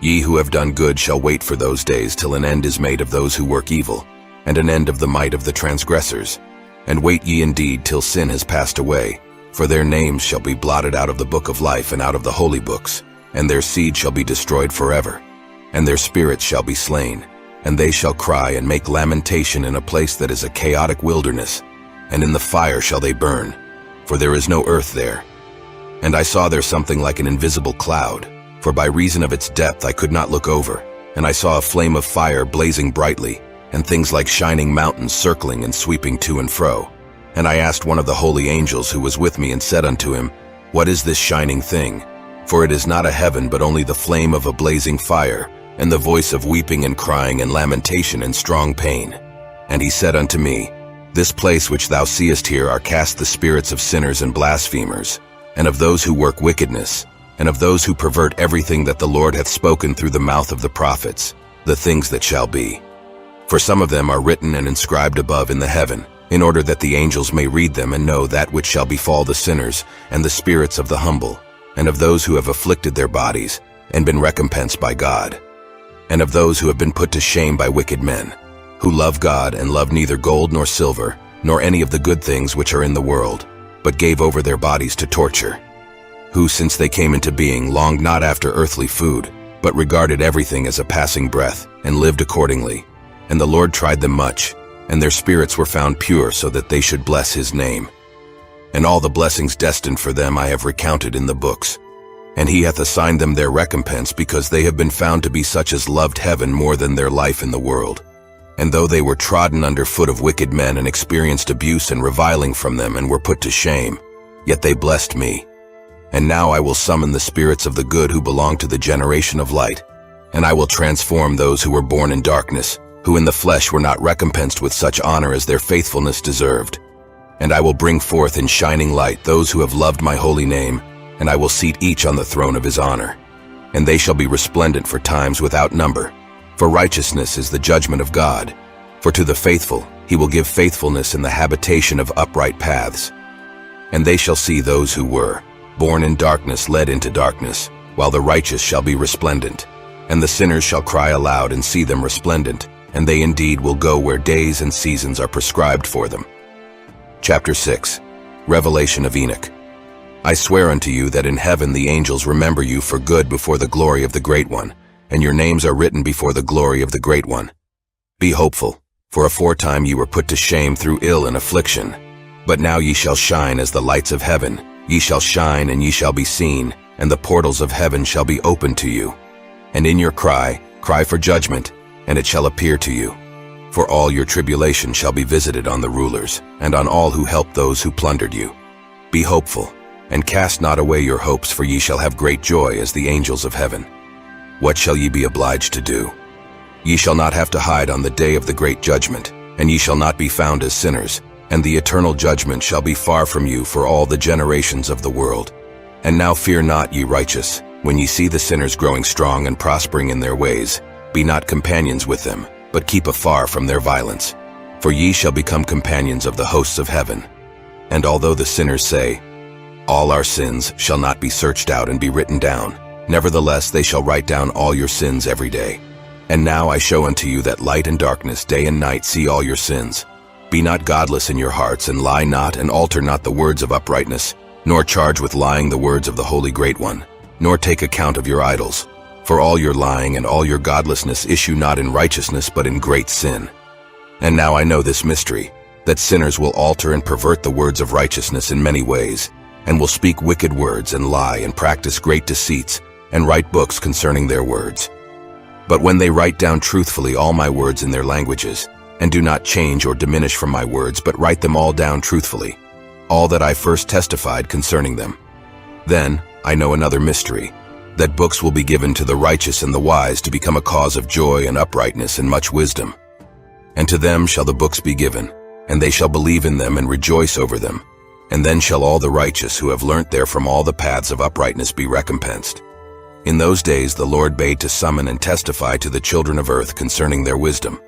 Ye who have done good shall wait for those days till an end is made of those who work evil, and an end of the might of the transgressors. And wait ye indeed till sin has passed away, for their names shall be blotted out of the book of life and out of the holy books, and their seed shall be destroyed forever, and their spirits shall be slain, and they shall cry and make lamentation in a place that is a chaotic wilderness, and in the fire shall they burn, for there is no earth there. And I saw there something like an invisible cloud, for by reason of its depth I could not look over, and I saw a flame of fire blazing brightly, and things like shining mountains circling and sweeping to and fro. And I asked one of the holy angels who was with me and said unto him, What is this shining thing? For it is not a heaven, but only the flame of a blazing fire, and the voice of weeping and crying and lamentation and strong pain. And he said unto me, This place which thou seest here are cast the spirits of sinners and blasphemers, and of those who work wickedness, and of those who pervert everything that the Lord hath spoken through the mouth of the prophets, the things that shall be. For some of them are written and inscribed above in the heaven, in order that the angels may read them and know that which shall befall the sinners and the spirits of the humble, and of those who have afflicted their bodies and been recompensed by God, and of those who have been put to shame by wicked men, who love God and love neither gold nor silver, nor any of the good things which are in the world, but gave over their bodies to torture, who, since they came into being, longed not after earthly food, but regarded everything as a passing breath, and lived accordingly. And the Lord tried them much, and their spirits were found pure so that they should bless his name. And all the blessings destined for them I have recounted in the books. And he hath assigned them their recompense, because they have been found to be such as loved heaven more than their life in the world. And though they were trodden under foot of wicked men, and experienced abuse and reviling from them, and were put to shame, yet they blessed me. And now I will summon the spirits of the good who belong to the generation of light, and I will transform those who were born in darkness, who in the flesh were not recompensed with such honor as their faithfulness deserved. And I will bring forth in shining light those who have loved my holy name, and I will seat each on the throne of his honor. And they shall be resplendent for times without number. For righteousness is the judgment of God. For to the faithful he will give faithfulness in the habitation of upright paths. And they shall see those who were born in darkness led into darkness, while the righteous shall be resplendent. And the sinners shall cry aloud and see them resplendent, and they indeed will go where days and seasons are prescribed for them. Chapter 6. Revelation of Enoch. I swear unto you that in heaven the angels remember you for good before the glory of the Great One, and your names are written before the glory of the Great One. Be hopeful, for aforetime ye were put to shame through ill and affliction. But now ye shall shine as the lights of heaven. Ye shall shine, and ye shall be seen, and the portals of heaven shall be opened to you. And in your cry for judgment, and it shall appear to you. For all your tribulation shall be visited on the rulers, and on all who help those who plundered you. Be hopeful, and cast not away your hopes, for ye shall have great joy as the angels of heaven. What shall ye be obliged to do? Ye shall not have to hide on the day of the great judgment, and ye shall not be found as sinners, and the eternal judgment shall be far from you for all the generations of the world. And now fear not, ye righteous, when ye see the sinners growing strong and prospering in their ways. Be not companions with them, but keep afar from their violence. For ye shall become companions of the hosts of heaven. And although the sinners say, All our sins shall not be searched out and be written down, nevertheless they shall write down all your sins every day. And now I show unto you that light and darkness, day and night, see all your sins. Be not godless in your hearts, and lie not, and alter not the words of uprightness, nor charge with lying the words of the Holy Great One, nor take account of your idols. For all your lying and all your godlessness issue not in righteousness, but in great sin. And now I know this mystery, that sinners will alter and pervert the words of righteousness in many ways, and will speak wicked words and lie and practice great deceits, and write books concerning their words. But when they write down truthfully all my words in their languages, and do not change or diminish from my words, but write them all down truthfully, all that I first testified concerning them. Then I know another mystery, that books will be given to the righteous and the wise to become a cause of joy and uprightness and much wisdom. And to them shall the books be given, and they shall believe in them and rejoice over them. And then shall all the righteous who have learnt therefrom all the paths of uprightness be recompensed. In those days the Lord bade to summon and testify to the children of earth concerning their wisdom.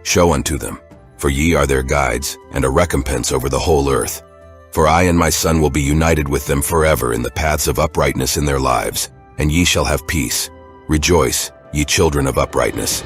Show unto them, for ye are their guides, and a recompense over the whole earth. For I and my Son will be united with them forever in the paths of uprightness in their lives, and ye shall have peace. Rejoice, ye children of uprightness.